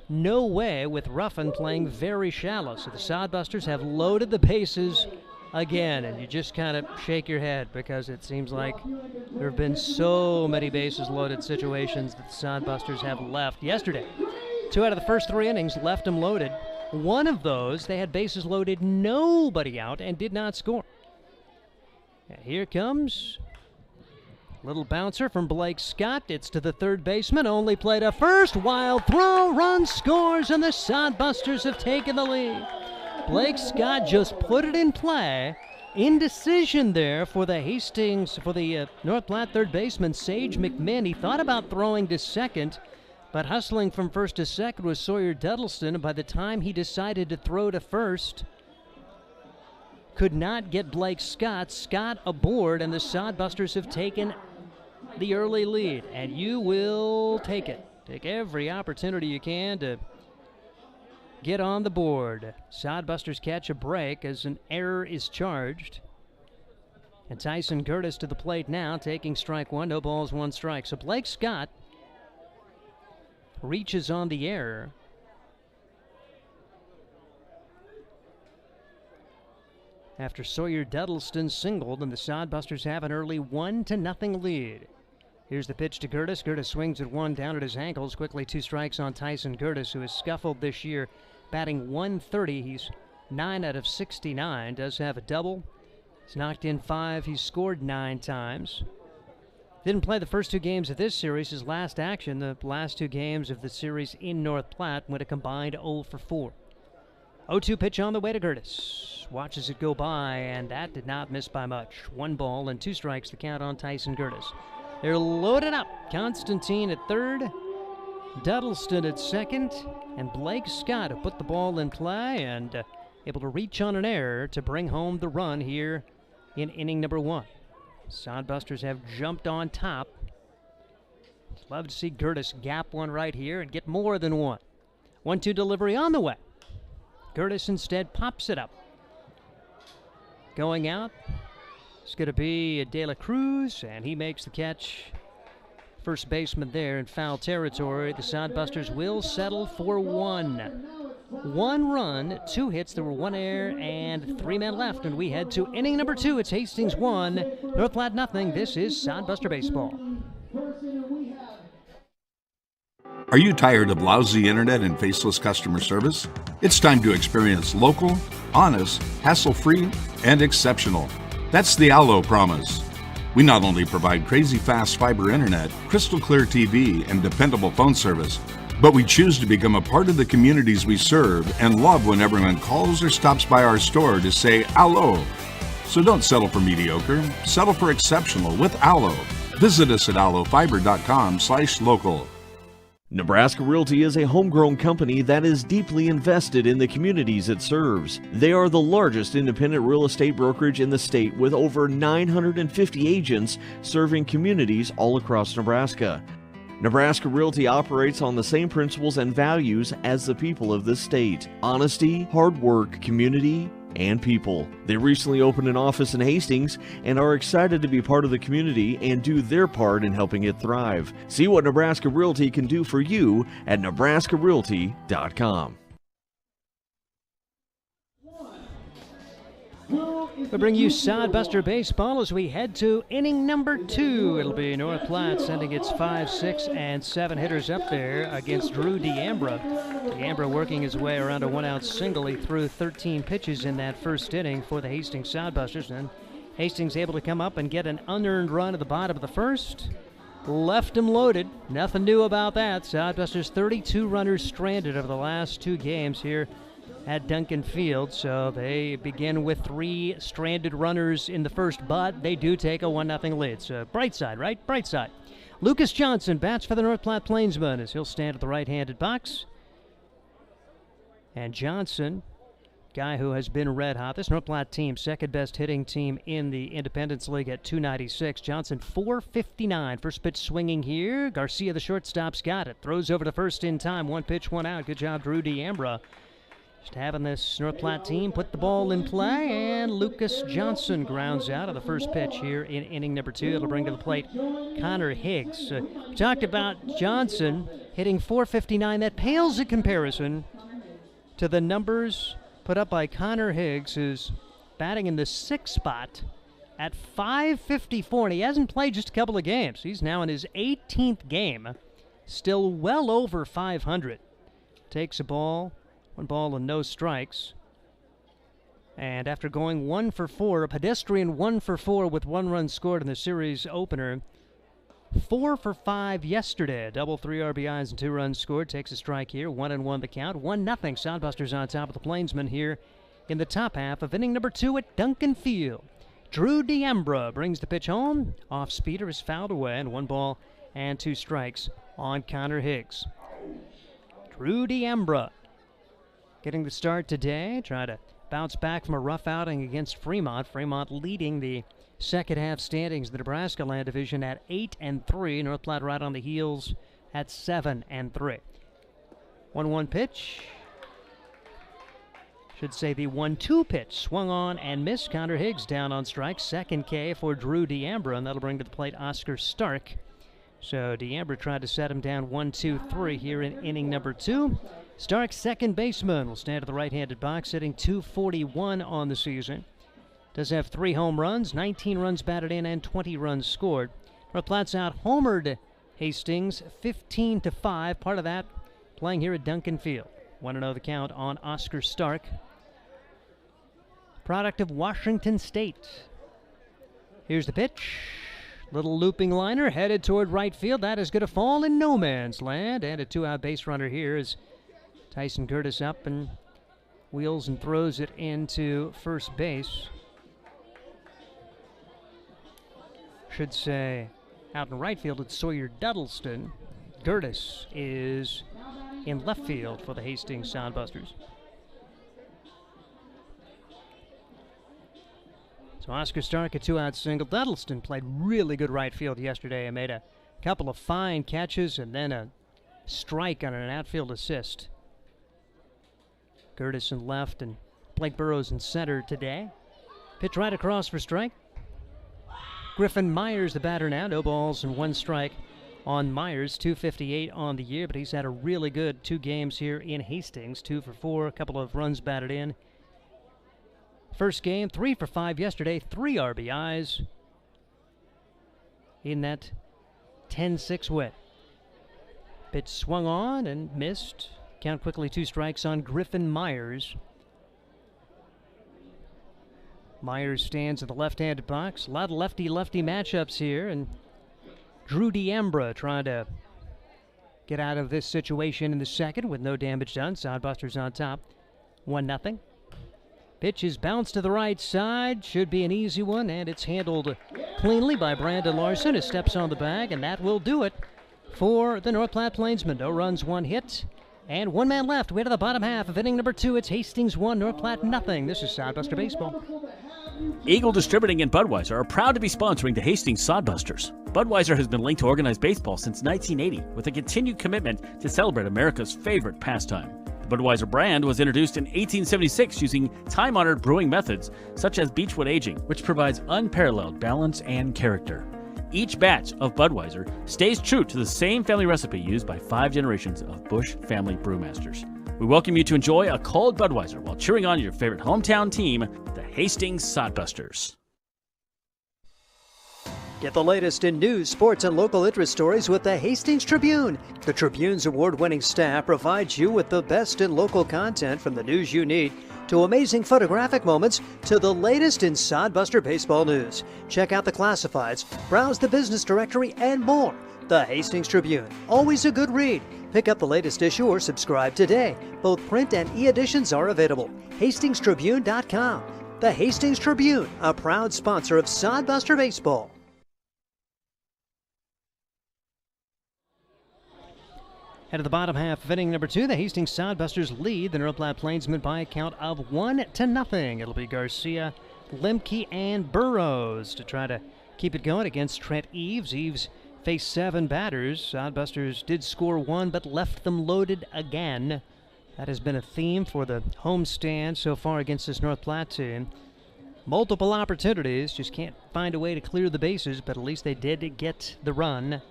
no way with Ruffin playing very shallow. So the Sodbusters have loaded the bases again, and you just kind of shake your head because it seems like there have been so many bases loaded situations that the Sodbusters have left. Yesterday, 2 out of the first 3 innings left them loaded. One of those, they had bases loaded, nobody out, and did not score. And here comes little bouncer from Blake Scott. It's to the third baseman, only play to first. Wild throw, run scores, and the Sodbusters have taken the lead. Blake Scott just put it in play. Indecision there for the North Platte third baseman, Sage McMinn. He thought about throwing to second, but hustling from first to second was Sawyer Duddleston. And by the time he decided to throw to first, could not get Blake Scott. Scott aboard, and the Sodbusters have taken the early lead. And you will take it. Take every opportunity you can to get on the board. Sodbusters catch a break as an error is charged. And Tyson Curtis to the plate now, taking strike 1. No balls, 1 strike. So Blake Scott reaches on the error. After Sawyer Duddleston singled, and the Sodbusters have an early 1-0 lead. Here's the pitch to Curtis. Curtis swings at 1 down at his ankles. Quickly 2 strikes on Tyson Curtis, who has scuffled this year, batting 130. He's 9 out of 69. Does have a double. He's knocked in 5. He's scored 9 times. Didn't play the first 2 games of this series. His last action, the last 2 games of the series in North Platte, went a combined 0 for 4. 0-2 pitch on the way to Curtis. Watches it go by, and that did not miss by much. 1 ball and 2 strikes, the count on Tyson Curtis. They're loaded up. Constantine at third, Duddleston at second, and Blake Scott, who put the ball in play and able to reach on an error to bring home the run here in inning number 1. Sodbusters have jumped on top. Love to see Curtis gap one right here and get more than 1. 1-2 delivery on the way. Curtis instead pops it up. Going out, it's going to be De La Cruz, and he makes the catch. First baseman there in foul territory. The Sodbusters will settle for 1. 1 run, 2 hits. There were 1 error and 3 men left, and we head to inning number 2. It's Hastings 1, North Platte nothing. This is Sodbuster Baseball. Are you tired of lousy internet and faceless customer service? It's time to experience local, honest, hassle-free, and exceptional. That's the Allo promise. We not only provide crazy fast fiber internet, crystal clear TV, and dependable phone service, but we choose to become a part of the communities we serve and love when everyone calls or stops by our store to say Allo. So don't settle for mediocre, settle for exceptional with Allo. Visit us at allofiber.com/local. Nebraska Realty is a homegrown company that is deeply invested in the communities it serves. They are the largest independent real estate brokerage in the state with over 950 agents serving communities all across Nebraska. Nebraska Realty operates on the same principles and values as the people of this state: honesty, hard work, community, and people. They recently opened an office in Hastings and are excited to be part of the community and do their part in helping it thrive. See what Nebraska Realty can do for you at nebraskarealty.com. We bring you Sodbuster Baseball as we head to inning number 2. It'll be North Platte sending its 5, 6, and 7 hitters up there against Drew D'Ambra. D'Ambra working his way around a 1-out single. He threw 13 pitches in that first inning for the Hastings Sodbusters. And Hastings able to come up and get an unearned run at the bottom of the first. Left him loaded. Nothing new about that. Sodbusters 32 runners stranded over the last 2 games here at Duncan Field. So they begin with 3 stranded runners in the first, but they do take a 1-0 lead. So bright side, right? Bright side. Lucas Johnson bats for the North Platte Plainsmen as he'll stand at the right-handed box. And Johnson, guy who has been red hot. This North Platte team, second best hitting team in the Independence League at .296. Johnson, .459. First pitch swinging here. Garcia, the shortstop's got it. Throws over to first in time. 1 pitch, 1 out. Good job, Drew D'Ambra. Just having this North Platte team put the ball in play, and Lucas Johnson grounds out of the first pitch here in inning number 2. It'll bring to the plate Connor Higgs. We talked about Johnson hitting .459. That pales in comparison to the numbers put up by Connor Higgs, who's batting in the 6th spot at .554, and he hasn't played just a couple of games. He's now in his 18th game, still well over 500. Takes a ball, 1 ball and no strikes. And after going 1 for 4, a pedestrian 1 for 4 with 1 run scored in the series opener, 4 for 5 yesterday. A double, 3 RBIs and 2 runs scored. Takes a strike here. 1-1 the count. 1-0. Sodbusters on top of the Plainsmen here in the top half of inning number 2 at Duncan Field. Drew D'Ambra brings the pitch home. Off speeder is fouled away, and 1 ball and 2 strikes on Connor Higgs. Drew D'Ambra getting the start today. Try to bounce back from a rough outing against Fremont. Fremont leading the second half standings in the Nebraska Land Division at 8-3. North Platte right on the heels at 7-3. 1-1 pitch. Should say the 1-2 pitch. Swung on and missed. Connor Higgs down on strike. Second K for Drew D'Ambra, and that'll bring to the plate Oscar Stark. So D'Ambra tried to set him down 1-2-3 here in inning number 2. Stark, second baseman, will stand at the right-handed box, hitting .241 on the season. Does have 3 home runs, 19 runs batted in, and 20 runs scored. North Platte's out homered Hastings 15-5. Part of that playing here at Duncan Field. 1-0 the count on Oscar Stark. Product of Washington State. Here's the pitch. Little looping liner headed toward right field. That is going to fall in no man's land. And a 2-out base runner here is Tyson Curtis up and wheels and throws it into first base. Should say out in right field it's Sawyer Duddleston. Curtis is in left field for the Hastings Sodbusters. So Oscar Stark, a 2-out single. Duddleston played really good right field yesterday and made a couple of fine catches and then a strike on an outfield assist. Curtis in left and Blake Burrows in center today. Pitch right across for strike. Griffin Myers, the batter now. No balls and 1 strike on Myers. .258 on the year, but he's had a really good 2 games here in Hastings. 2 for 4, a couple of runs batted in. First game, 3 for 5 yesterday. 3 RBIs in that 10-6 win. Pitch swung on and missed. Count quickly, 2 strikes on Griffin Myers. Myers stands in the left-handed box. A lot of lefty-lefty matchups here, and Drew D'Ambra trying to get out of this situation in the second with no damage done. Sodbusters on top, 1-0. Pitch is bounced to the right side. Should be an easy one, and it's handled cleanly by Brandon Larson, who steps on the bag, and that will do it for the North Platte Plainsmen. No runs, 1 hit. And 1 man left. Way to the bottom half of inning number 2. It's Hastings 1, North Platte nothing. This is Sodbuster Baseball. Eagle Distributing and Budweiser are proud to be sponsoring the Hastings Sodbusters. Budweiser has been linked to organized baseball since 1980 with a continued commitment to celebrate America's favorite pastime. The Budweiser brand was introduced in 1876 using time-honored brewing methods such as beechwood aging, which provides unparalleled balance and character. Each batch of Budweiser stays true to the same family recipe used by 5 generations of Busch family brewmasters. We welcome you to enjoy a cold Budweiser while cheering on your favorite hometown team, the Hastings Sodbusters. Get the latest in news, sports, and local interest stories with the Hastings Tribune. The Tribune's award-winning staff provides you with the best in local content, from the news you need to amazing photographic moments to the latest in Sodbuster baseball news. Check out the classifieds, browse the business directory, and more. The Hastings Tribune, always a good read. Pick up the latest issue or subscribe today. Both print and e-editions are available. HastingsTribune.com. The Hastings Tribune, a proud sponsor of Sodbuster Baseball. Head of the bottom half of inning number 2, the Hastings Sodbusters lead the North Platte Plainsmen by a count of 1-0. It'll be Garcia, Lemke, and Burrows to try to keep it going against Trent Eves. Eves faced 7 batters. Sodbusters did score 1 but left them loaded again. That has been a theme for the homestand so far against this North Platte team. Multiple opportunities, just can't find a way to clear the bases, but at least they did get the run.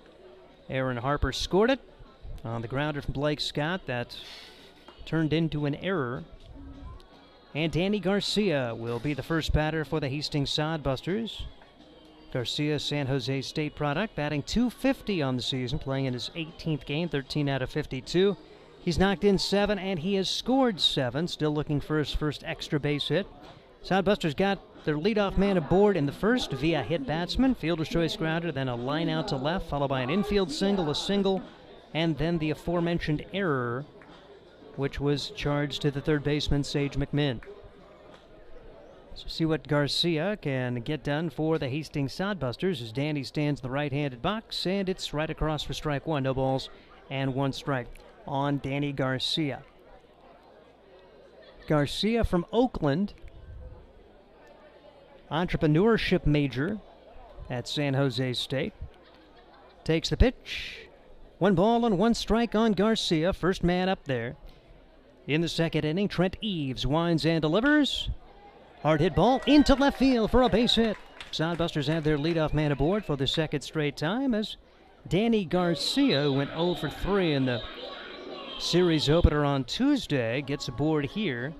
Aaron Harper scored it on the grounder from Blake Scott. That turned into an error. And Danny Garcia will be the first batter for the Hastings Sodbusters. Garcia, San Jose State product, batting .250 on the season, playing in his 18th game, 13 out of 52. He's knocked in 7, and he has scored 7, still looking for his first extra base hit. Sodbusters got their leadoff man aboard in the first via hit batsman, fielder's choice grounder, then a line out to left, followed by an infield single, a single, and then the aforementioned error, which was charged to the third baseman, Sage McMinn. So see what Garcia can get done for the Hastings Sodbusters as Danny stands in the right-handed box, and it's right across for strike 1. No balls and 1 strike on Danny Garcia. Garcia from Oakland, entrepreneurship major at San Jose State, takes the pitch. 1 ball and 1 strike on Garcia, first man up there. In the second inning, Trent Eves winds and delivers. Hard hit ball into left field for a base hit. Sodbusters have their leadoff man aboard for the second straight time as Danny Garcia, who went 0 for 3 in the series opener on Tuesday, gets aboard here.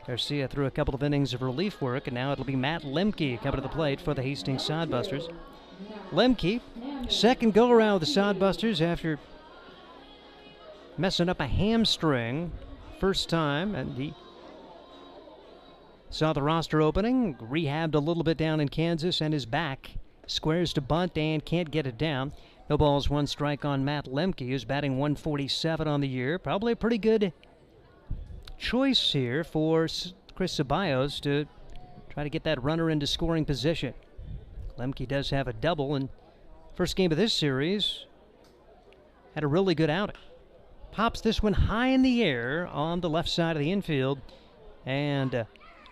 Garcia threw a couple of innings of relief work, and now it'll be Matt Lemke coming to the plate for the Hastings Sodbusters. Lemke, second go-around with the Sodbusters after messing up a hamstring first time, and he saw the roster opening, rehabbed a little bit down in Kansas, and is back. Squares to bunt and can't get it down. No balls, 1 strike on Matt Lemke, who's batting 147 on the year. Probably a pretty good choice here for Chris Ceballos to try to get that runner into scoring position. Lemke does have a double, and first game of this series had a really good outing. Pops this one high in the air on the left side of the infield, and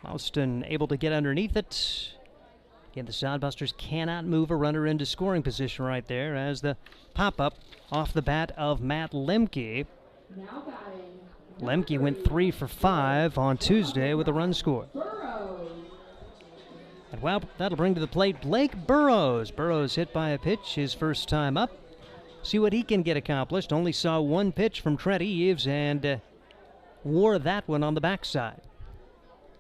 Austin able to get underneath it. Again, the Sodbusters cannot move a runner into scoring position right there as the pop-up off the bat of Matt Lemke. Lemke went 3 for 5 on Tuesday with a run score. And well, that'll bring to the plate Blake Burrows. Burrows hit by a pitch his first time up. See what he can get accomplished. Only saw 1 pitch from Trent Eves and wore that one on the backside.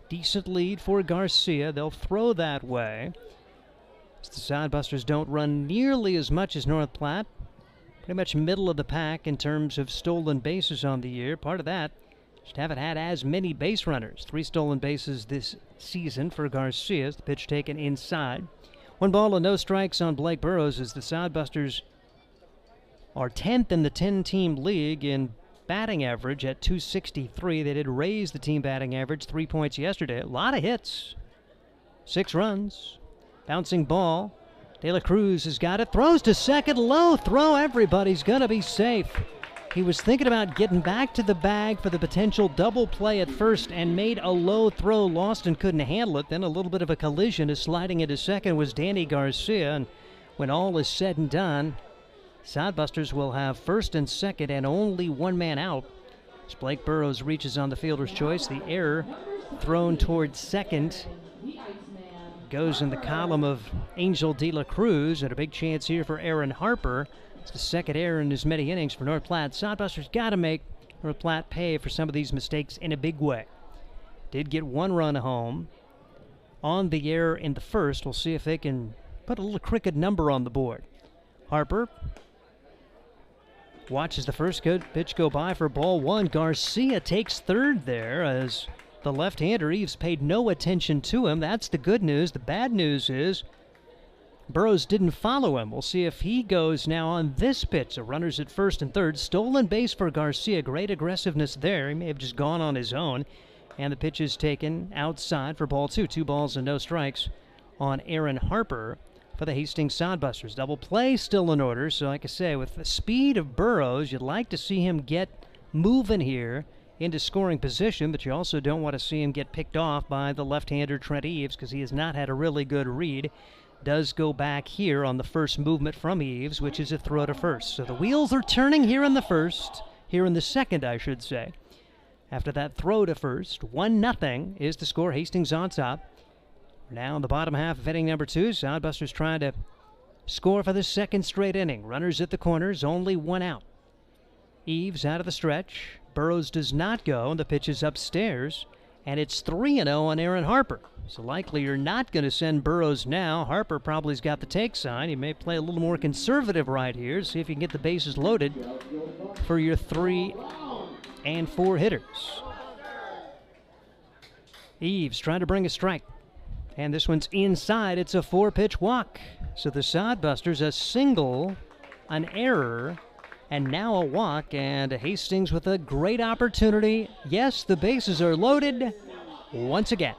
Decent lead for Garcia. They'll throw that way. The Sodbusters don't run nearly as much as North Platte. Pretty much middle of the pack in terms of stolen bases on the year. Part of that, just haven't had as many base runners. 3 stolen bases this season for Garcia. The pitch taken inside. 1 ball and no strikes on Blake Burrows as the Sodbusters are 10th in the 10-team league in batting average at .263. They did raise the team batting average 3 points yesterday. A lot of hits. 6 runs. Bouncing ball. De La Cruz has got it. Throws to second. Low throw. Everybody's going to be safe. He was thinking about getting back to the bag for the potential double play at first and made a low throw. Lost and couldn't handle it. Then a little bit of a collision as sliding into second was Danny Garcia. And when all is said and done, Sodbusters will have first and second and only 1 man out. As Blake Burrows reaches on the fielder's choice, the error thrown towards second goes in the column of Angel De La Cruz, and a big chance here for Aaron Harper. It's the second error in as many innings for North Platte. Sodbusters got to make North Platte pay for some of these mistakes in a big way. Did get 1 run home on the error in the first. We'll see if they can put a little crooked number on the board. Harper watches the first good pitch go by for ball 1. Garcia takes third there as the left-hander Eves paid no attention to him. That's the good news. The bad news is Burrows didn't follow him. We'll see if he goes now on this pitch. So runners at first and third. Stolen base for Garcia. Great aggressiveness there. He may have just gone on his own. And the pitch is taken outside for ball two. 2 balls and no strikes on Aaron Harper for the Hastings Sodbusters. Double play still in order. So like I say, with the speed of Burrows, you'd like to see him get moving here into scoring position, but you also don't want to see him get picked off by the left-hander Trent Eves because he has not had a really good read. Does go back here on the first movement from Eves, which is a throw to first. So the wheels are turning here in the second, I should say. After that throw to first, 1-0 is the score. Hastings on top. Now in the bottom half of inning number 2, Sodbusters trying to score for the second straight inning. Runners at the corners, only 1 out. Eves out of the stretch. Burrows does not go, and the pitch is upstairs. And it's 3-0 on Aaron Harper. So likely you're not going to send Burrows now. Harper probably's got the take sign. You may play a little more conservative right here. See if you can get the bases loaded for your 3 and 4 hitters. Eves trying to bring a strike. And this one's inside. It's a 4-pitch walk. So the Sodbusters, a single, an error, and now a walk. And Hastings with a great opportunity. Yes, the bases are loaded once again.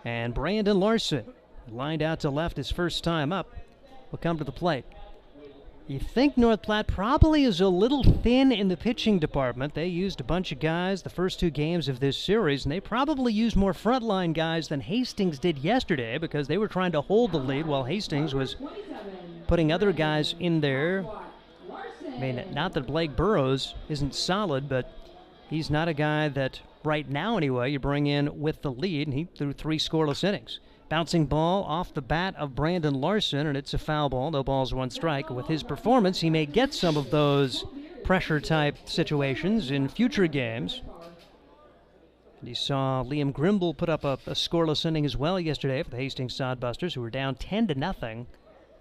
And Brandon Larson, lined out to left his first time up, will come to the plate. You think North Platte probably is a little thin in the pitching department. They used a bunch of guys the first 2 games of this series, and they probably used more frontline guys than Hastings did yesterday because they were trying to hold the lead while Hastings was putting other guys in there. I mean, not that Blake Burrows isn't solid, but he's not a guy that, right now anyway, you bring in with the lead, and he threw 3 scoreless innings. Bouncing ball off the bat of Brandon Larson, and it's a foul ball. No balls, 1 strike. With his performance, he may get some of those pressure-type situations in future games. And you saw Liam Grimble put up a scoreless inning as well yesterday for the Hastings Sodbusters, who were down 10-0.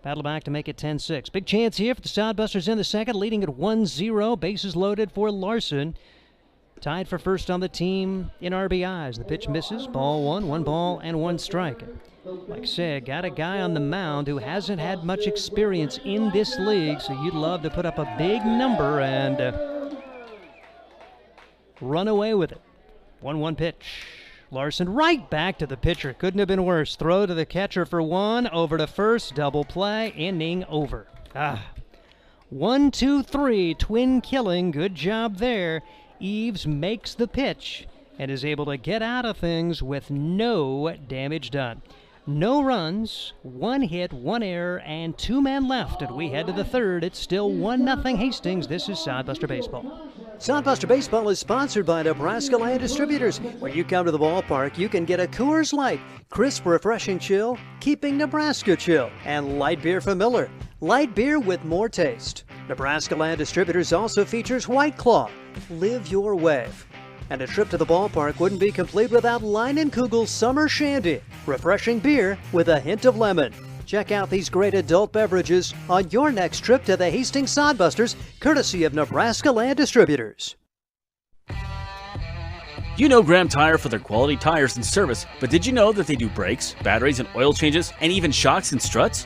Battle back to make it 10-6. Big chance here for the Sodbusters in the second, leading at 1-0. Bases loaded for Larson. Tied for first on the team in RBIs. The pitch misses. Ball 1, 1 ball, and 1 strike. Like I said, got a guy on the mound who hasn't had much experience in this league, so you'd love to put up a big number and run away with it. 1-1 pitch. Larson right back to the pitcher. Couldn't have been worse. Throw to the catcher for 1. Over to first. Double play. Inning over. 1, 2, 3. Twin killing. Good job there. Eves makes the pitch and is able to get out of things with no damage done. No runs, 1 hit, 1 error, and 2 men left. And we head to the third. It's still 1-0 Hastings. This is Sodbuster Baseball. Sodbuster Baseball is sponsored by Nebraska Land Distributors. When you come to the ballpark, you can get a Coors Light, crisp, refreshing chill, keeping Nebraska chill, and light beer from Miller. Light beer with more taste. Nebraska Land Distributors also features White Claw. Live your wave. And a trip to the ballpark wouldn't be complete without Leinenkugel's Summer Shandy, refreshing beer with a hint of lemon. Check out these great adult beverages on your next trip to the Hastings Sodbusters, courtesy of Nebraska Land Distributors. You know Graham Tire for their quality tires and service, but did you know that they do brakes, batteries, and oil changes, and even shocks and struts?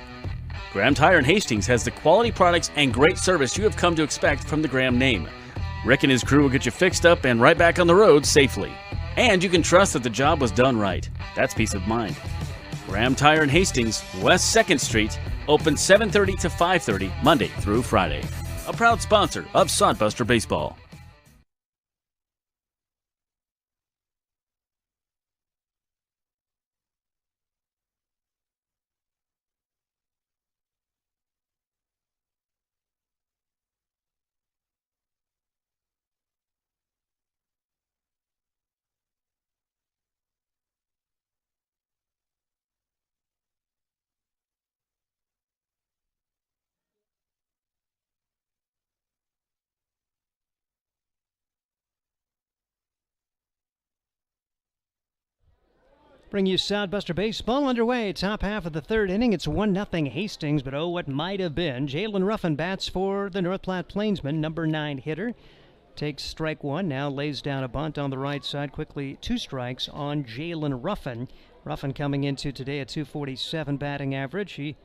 Graham Tire in Hastings has the quality products and great service you have come to expect from the Graham name. Rick and his crew will get you fixed up and right back on the road safely. And you can trust that the job was done right. That's peace of mind. Graham Tire in Hastings, West 2nd Street, open 7:30 to 5:30, Monday through Friday. A proud sponsor of Sodbuster Baseball. Bring you Sodbuster Baseball underway. Top half of the third inning. It's 1-0 Hastings, but oh, what might have been. Jalen Ruffin bats for the North Platte Plainsman, number 9 hitter. Takes strike 1, now lays down a bunt on the right side. Quickly 2 strikes on Jalen Ruffin. Ruffin coming into today at 247 batting average. He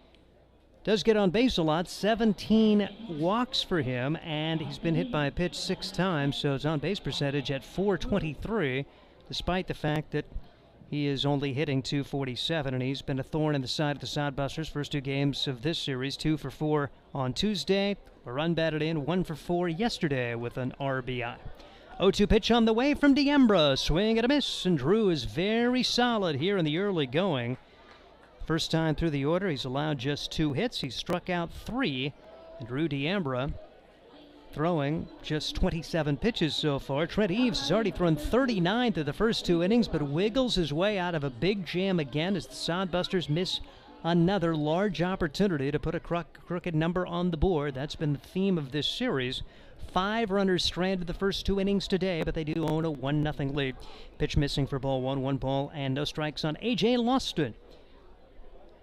does get on base a lot, 17 walks for him, and he's been hit by a pitch 6 times, so his on-base percentage at .423, despite the fact that he is only hitting .247, and he's been a thorn in the side of the Sodbusters. First 2 games of this series, 2 for 4 on Tuesday, a run batted in, 1 for 4 yesterday with an RBI. 0-2 pitch on the way from Diembra, swing and a miss, and Drew is very solid here in the early going. First time through the order, he's allowed just 2 hits. He's struck out 3, and Drew Diembra throwing just 27 pitches so far. Trent Eves has already thrown 39 through the first 2 innings, but wiggles his way out of a big jam again as the Sodbusters miss another large opportunity to put a crooked number on the board. That's been the theme of this series. 5 runners stranded the first 2 innings today, but they do own a 1-0 lead. Pitch missing for ball 1, 1 ball, and no strikes on A.J. Loston.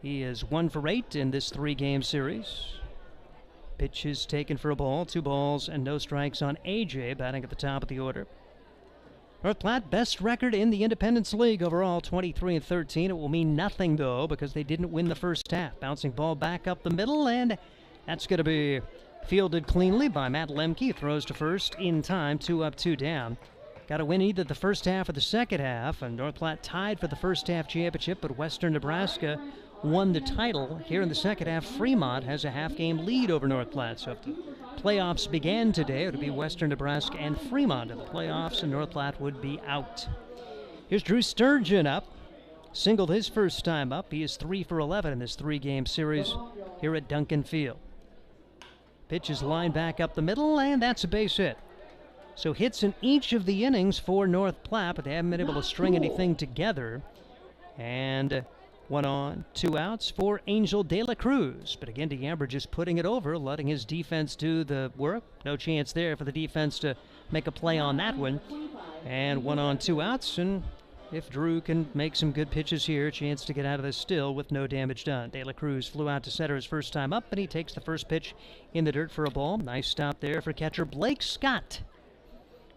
He is 1 for 8 in this 3-game series. Pitch is taken for a ball, 2 balls, and no strikes on A.J., batting at the top of the order. North Platte, best record in the Independence League overall, 23-13. It will mean nothing, though, because they didn't win the first half. Bouncing ball back up the middle, and that's going to be fielded cleanly by Matt Lemke. Throws to first in time, 2 up, 2 down. Got to win either the first half or the second half, and North Platte tied for the first half championship, but Western Nebraska won the title. Here in the second half, Fremont has a half-game lead over North Platte. So if the playoffs began today, it would be Western Nebraska and Fremont in the playoffs, and North Platte would be out. Here's Drew Sturgeon up. Singled his first time up. He is 3 for 11 in this 3-game series here at Duncan Field. Pitch is lined back up the middle, and that's a base hit. So hits in each of the innings for North Platte, but they haven't been able to string anything together. And 1 on, 2 outs for Angel De La Cruz. But again, Diembra just putting it over, letting his defense do the work. No chance there for the defense to make a play on that one. And 1 on, 2 outs. And if Drew can make some good pitches here, a chance to get out of this still with no damage done. De La Cruz flew out to center his first time up, and he takes the first pitch in the dirt for a ball. Nice stop there for catcher Blake Scott.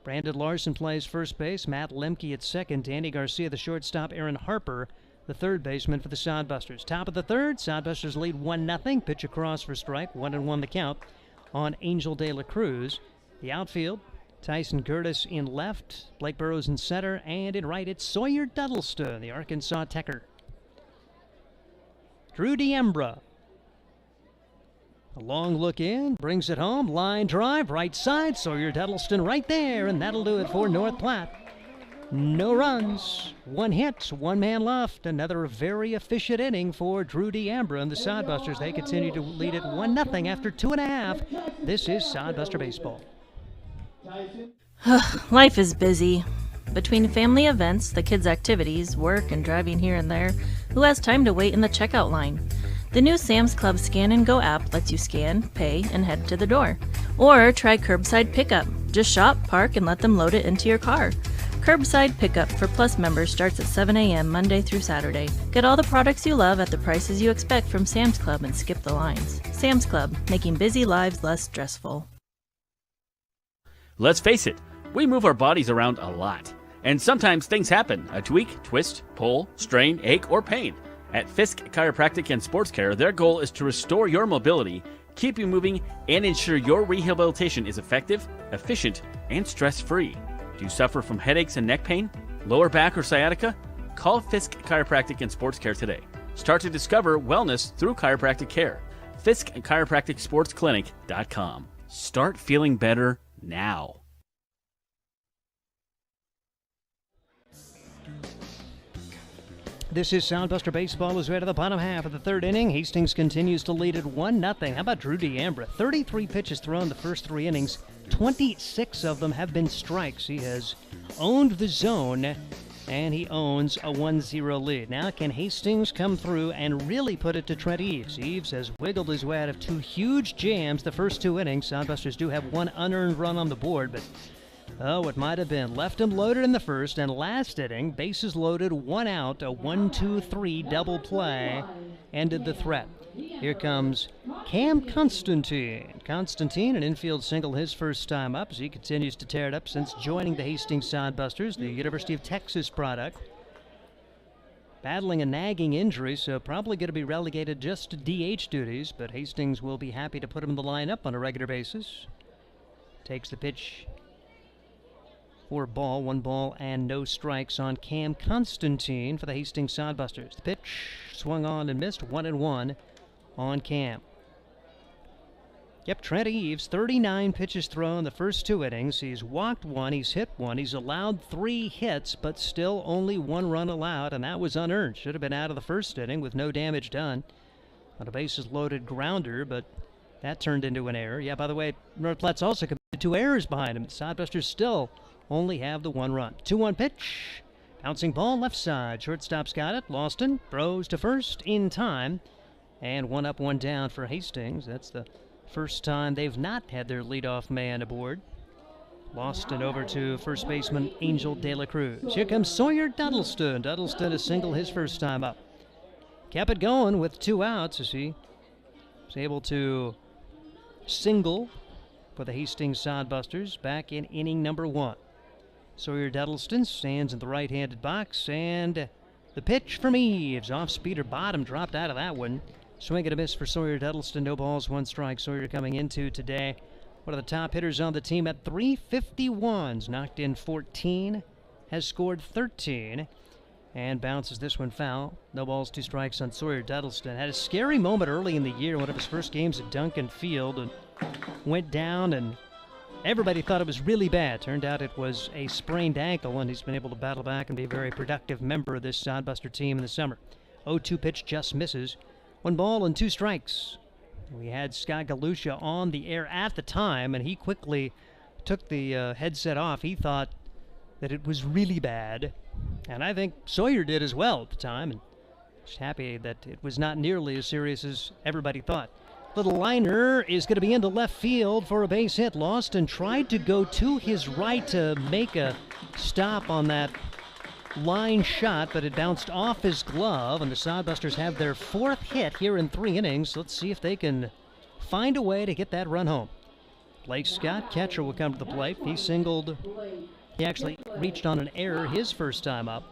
Brandon Larson plays first base. Matt Lemke at second. Danny Garcia, the shortstop. Aaron Harper, the third baseman for the Sodbusters. Top of the third, Sodbusters lead 1-0. Pitch across for strike, 1-1 the count on Angel De La Cruz. The outfield, Tyson Curtis in left, Blake Burrows in center, and in right it's Sawyer Duddleston, the Arkansas Tecker. Drew Diembra. A long look in, brings it home, line drive, right side, Sawyer Duddleston right there, and that'll do it for North Platte. No runs, 1 hit, 1 man left. Another very efficient inning for Drew Diembra and the Sodbusters. They continue to lead it 1-0 after 2.5. This is Sodbuster Baseball. Life is busy. Between family events, the kids' activities, work, and driving here and there, who has time to wait in the checkout line? The new Sam's Club Scan and Go app lets you scan, pay, and head to the door. Or try curbside pickup. Just shop, park, and let them load it into your car. Curbside pickup for Plus members starts at 7 a.m. Monday through Saturday. Get all the products you love at the prices you expect from Sam's Club and skip the lines. Sam's Club, making busy lives less stressful. Let's face it, we move our bodies around a lot. And sometimes things happen. A tweak, twist, pull, strain, ache, or pain. At Fisk Chiropractic and Sports Care, their goal is to restore your mobility, keep you moving, and ensure your rehabilitation is effective, efficient, and stress-free. Do you suffer from headaches and neck pain, lower back or sciatica? Call Fisk Chiropractic and Sports Care today. Start to discover wellness through chiropractic care. Fisk Chiropractic Sports Clinic.com. Start feeling better now. This is Sodbuster Baseball as we're to the bottom half of the third inning. Hastings continues to lead at 1-0. How about Drew Diembra? 33 pitches thrown the first 3 innings. 26 of them have been strikes. He has owned the zone, and he owns a 1-0 lead. Now can Hastings come through and really put it to Trent Eves? Eves has wiggled his way out of 2 huge jams the first 2 innings. Sodbusters do have 1 unearned run on the board, but it might have been. Left him loaded in the first, and last inning, bases loaded, 1 out, a 1-2-3 double play ended the threat. Here comes Cam Constantine. Constantine, an infield single his first time up as he continues to tear it up since joining the Hastings Sodbusters, the University of Texas product. battling a nagging injury, so probably going to be relegated just to DH duties, but Hastings will be happy to put him in the lineup on a regular basis. Takes the pitch for a ball, 1 ball and no strikes on Cam Constantine for the Hastings Sodbusters. The pitch swung on and missed, 1-1 on Cam. Yep, Trent Eves, 39 pitches thrown the first 2 innings. He's walked 1, he's hit 1, he's allowed 3 hits, but still only 1 run allowed, and that was unearned. Should have been out of the first inning with no damage done on a bases-loaded grounder, but that turned into an error. Yeah, by the way, North Platte's also committed 2 errors behind him. The Sodbusters still only have the 1 run. 2-1 pitch. Bouncing ball left side. Shortstop's got it. Lawston throws to first in time. And 1 up, 1 down for Hastings. That's the first time they've not had their leadoff man aboard. Lawston over to first baseman Angel De La Cruz. Here comes Sawyer Duddleston. Duddleston a single his first time up. Kept it going with 2 outs as he was able to single for the Hastings Sodbusters back in inning number 1. Sawyer Duddleston stands in the right-handed box, and the pitch from Eves. Off-speeder bottom dropped out of that one. Swing and a miss for Sawyer Duddleston. No balls, 1 strike. Sawyer coming into today one of the top hitters on the team at 351s. Knocked in 14, has scored 13, and bounces this one foul. No balls, 2 strikes on Sawyer Duddleston. Had a scary moment early in the year, one of his first games at Duncan Field, and went down, and everybody thought it was really bad. Turned out it was a sprained ankle, and he's been able to battle back and be a very productive member of this Sodbuster team in the summer. 0-2 pitch just misses. 1 ball and 2 strikes. We had Scott Galusha on the air at the time, and he quickly took the headset off. He thought that it was really bad, and I think Sawyer did as well at the time, and just happy that it was not nearly as serious as everybody thought. Little liner is going to be into left field for a base hit. Lost and tried to go to his right to make a stop on that line shot, but it bounced off his glove, and the Sodbusters have their 4th hit here in 3 innings. Let's see if they can find a way to get that run home. Blake Scott, catcher, will come to the plate. He singled. He actually reached on an error his first time up.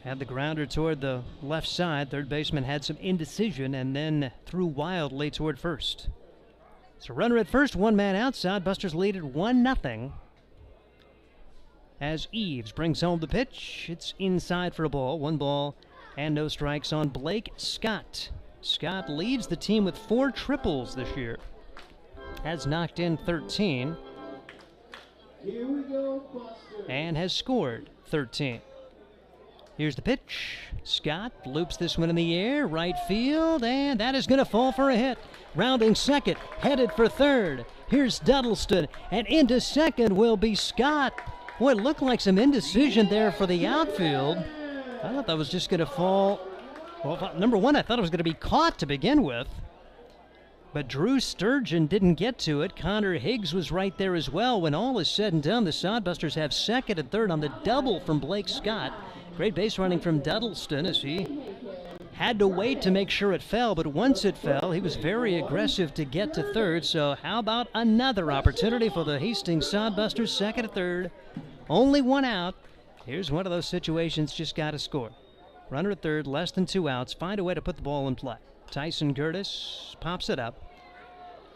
Had the grounder toward the left side. Third baseman had some indecision and then threw wildly toward first. So runner at first, 1 man out. Sodbusters lead at 1-0. As Eves brings home the pitch, it's inside for a ball. 1 ball and no strikes on Blake Scott. Scott leads the team with 4 triples this year. Has knocked in 13. Here we go, and has scored 13. Here's the pitch. Scott loops this one in the air, right field, and that is going to fall for a hit. Rounding second, headed for third. Here's Duddleston, and into second will be Scott. Boy, it looked like some indecision there for the outfield. I thought that was just going to fall. Well, number one, I thought it was going to be caught to begin with. But Drew Sturgeon didn't get to it. Connor Higgs was right there as well. When all is said and done, the Sodbusters have second and third on the double from Blake Scott. Great base running from Duddleston as he had to wait to make sure it fell, but once it fell, he was very aggressive to get to third. So how about another opportunity for the Hastings Sodbusters, second and third. Only 1 out. Here's one of those situations, just got to score. Runner at third, less than 2 outs. Find a way to put the ball in play. Tyson Curtis pops it up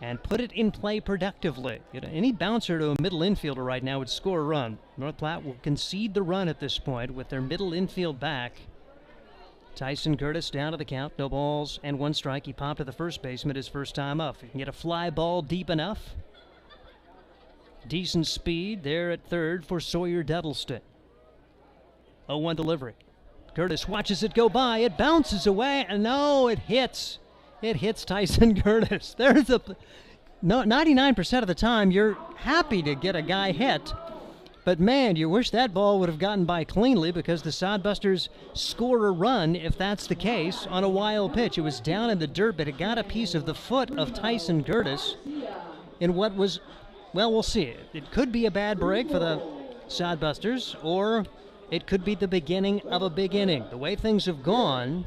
and put it in play productively. Any bouncer to a middle infielder right now would score a run. North Platte will concede the run at this point with their middle infield back. Tyson Curtis down to the count, no balls and 1 strike. He popped to the first baseman his first time up. He can get a fly ball deep enough. Decent speed there at third for Sawyer Duddleston. 0-1 delivery. Curtis watches it go by. It bounces away, and no, it hits. It hits Tyson Curtis. There's a 99% of the time you're happy to get a guy hit, but man, you wish that ball would have gotten by cleanly because the Sodbusters score a run if that's the case on a wild pitch. It was down in the dirt, but it got a piece of the foot of Tyson Curtis in what was, well, we'll see. It could be a bad break for the Sodbusters, or it could be the beginning of a big inning. The way things have gone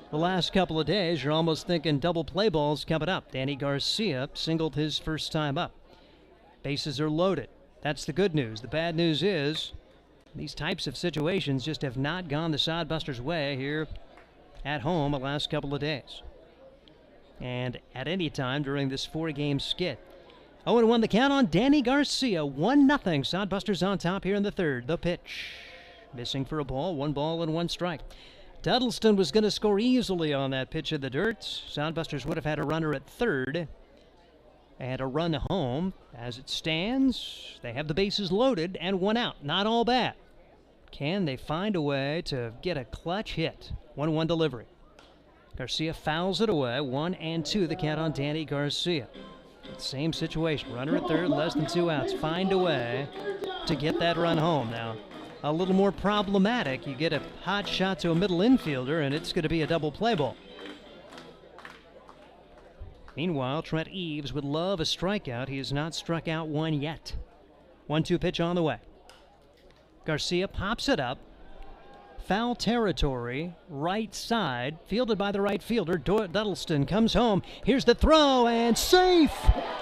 the last couple of days, you're almost thinking double play balls coming up. Danny Garcia singled his first time up. Bases are loaded. That's the good news. The bad news is These types of situations just have not gone the Sodbusters' way here at home the last couple of days. And at any time during this 4-game skit. 0-1 the count on Danny Garcia. 1-0. Sodbusters on top here in the third. The pitch. Missing for a ball. 1 ball and 1 strike. Duddleston was going to score easily on that pitch in the dirt. Sodbusters would have had a runner at third and a run home. As it stands, they have the bases loaded and 1 out. Not all bad. Can they find a way to get a clutch hit? 1-1 delivery. Garcia fouls it away. 1-2 the count on Danny Garcia. Same situation. Runner at third, less than 2 outs. Find a way to get that run home. Now, a little more problematic. You get a hot shot to a middle infielder, and it's going to be a double play ball. Meanwhile, Trent Eves would love a strikeout. He has not struck out 1 yet. 1-2 pitch on the way. Garcia pops it up. Foul territory, right side, fielded by the right fielder. Duddleston comes home. Here's the throw, and safe!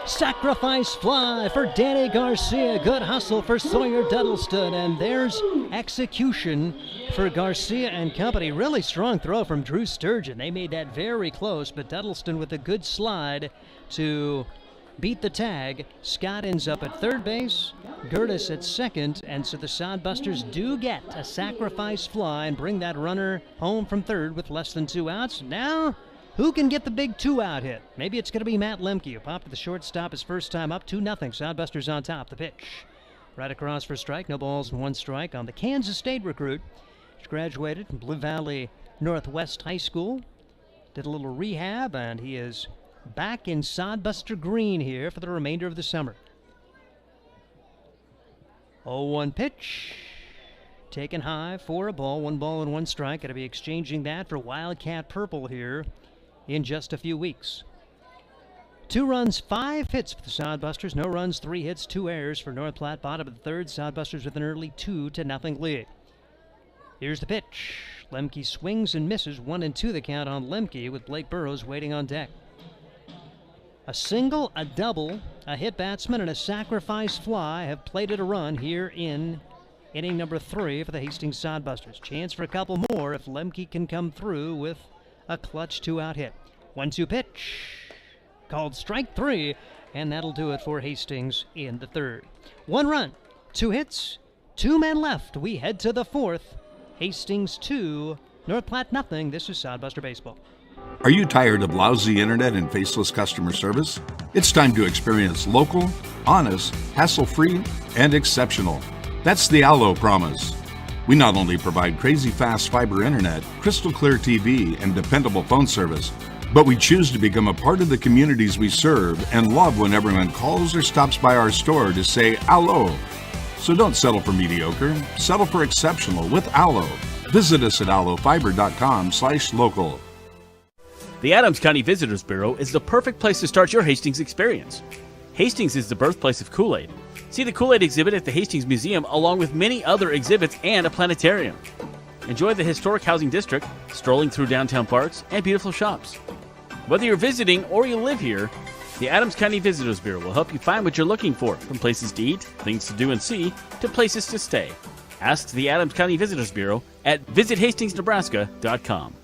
Sacrifice fly for Danny Garcia. Good hustle for Sawyer Duddleston, and there's execution for Garcia and company. Really strong throw from Drew Sturgeon. They made that very close, but Duddleston with a good slide to beat the tag. Scott ends up at third base, Gertis at second, and so the Sodbusters do get a sacrifice fly and bring that runner home from third with less than 2 outs. Now, who can get the big 2-out hit? Maybe it's going to be Matt Lemke, who popped to the shortstop his first time up. 2-0. Sodbusters on top. The pitch. Right across for strike. No balls and 1 strike on the Kansas State recruit. He graduated from Blue Valley Northwest High School. Did a little rehab, and he is back in Sodbuster green here for the remainder of the summer. 0-1 pitch. Taken high for a ball. 1 ball and 1 strike. Going to be exchanging that for Wildcat Purple here in just a few weeks. 2 runs, 5 hits for the Sodbusters. No runs, 3 hits, 2 errors for North Platte. Bottom of the third. Sodbusters with an early 2-0 lead. Here's the pitch. Lemke swings and misses. 1-2 the count on Lemke with Blake Burrows waiting on deck. A single, a double, a hit batsman, and a sacrifice fly have plated a run here in inning number 3 for the Hastings Sodbusters. Chance for a couple more if Lemke can come through with a clutch 2-out hit. 1-2 pitch. Called strike 3, and that'll do it for Hastings in the third. 1 run, 2 hits, 2 men left. We head to the fourth. Hastings 2, North Platte nothing. This is Sodbuster Baseball. Are you tired of lousy internet and faceless customer service? It's time to experience local, honest, hassle-free, and exceptional. That's the Allo promise. We not only provide crazy fast fiber internet, crystal clear TV, and dependable phone service, but we choose to become a part of the communities we serve and love when everyone calls or stops by our store to say Allo. So don't settle for mediocre, settle for exceptional with Allo. Visit us at allofiber.com/local. The Adams County Visitors Bureau is the perfect place to start your Hastings experience. Hastings is the birthplace of Kool-Aid. See the Kool-Aid exhibit at the Hastings Museum along with many other exhibits and a planetarium. Enjoy the historic housing district, strolling through downtown parks, and beautiful shops. Whether you're visiting or you live here, the Adams County Visitors Bureau will help you find what you're looking for, from places to eat, things to do and see, to places to stay. Ask the Adams County Visitors Bureau at visithastingsnebraska.com.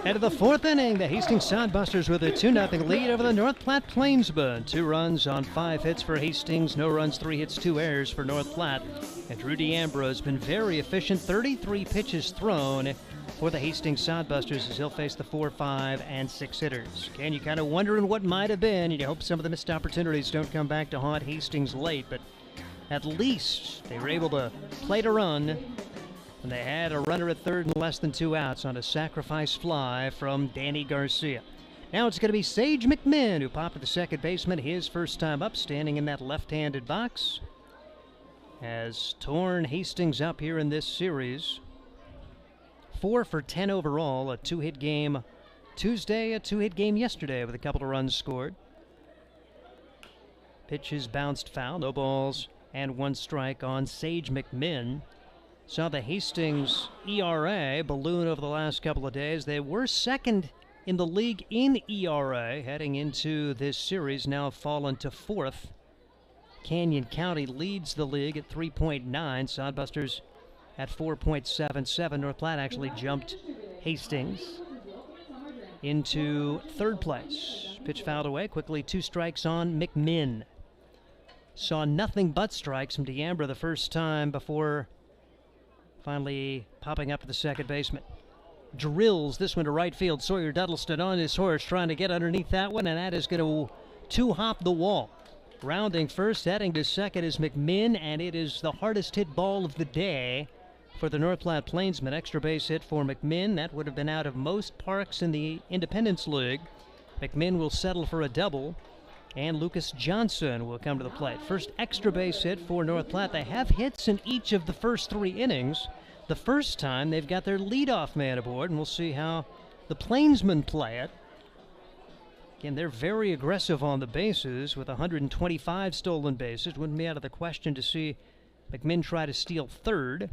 Head of the fourth inning, the Hastings Sodbusters with a 2-0 lead over the North Platte Plainsmen. 2 runs on 5 hits for Hastings, no runs, 3 hits, 2 errors for North Platte. And Drew DeAmbro has been very efficient, 33 pitches thrown for the Hastings Sodbusters as he'll face the 4, 5, and 6 hitters. Again, you kind of wondering what might have been, and you hope some of the missed opportunities don't come back to haunt Hastings late, but at least they were able to plate a run. And they had a runner at third and less than 2 outs on a sacrifice fly from Danny Garcia. Now it's going to be Sage McMinn who popped to the second baseman, his first time up, standing in that left-handed box. Has torn Hastings up here in this series. 4 for 10 overall, a 2-hit game Tuesday, a 2-hit game yesterday with a couple of runs scored. Pitches bounced foul, no balls and 1 strike on Sage McMinn. Saw the Hastings ERA balloon over the last couple of days. They were second in the league in ERA heading into this series, now fallen to 4th. Canyon County leads the league at 3.9. Sodbusters at 4.77. North Platte actually jumped Hastings into third place. Pitch fouled away. Quickly 2 strikes on McMinn. Saw nothing but strikes from D'Ambra the first time before finally popping up to the second baseman. Drills this one to right field. Sawyer Duddleston on his horse trying to get underneath that one, and that is going to two-hop the wall. Rounding first, heading to second is McMinn, and it is the hardest hit ball of the day for the North Platte Plainsmen. Extra base hit for McMinn. That would have been out of most parks in the Independence League. McMinn will settle for a double, and Lucas Johnson will come to the plate. First extra base hit for North Platte. They have hits in each of the first 3 innings. The first time they've got their leadoff man aboard, and we'll see how the Plainsmen play it. Again, they're very aggressive on the bases with 125 stolen bases. Wouldn't be out of the question to see McMinn try to steal third.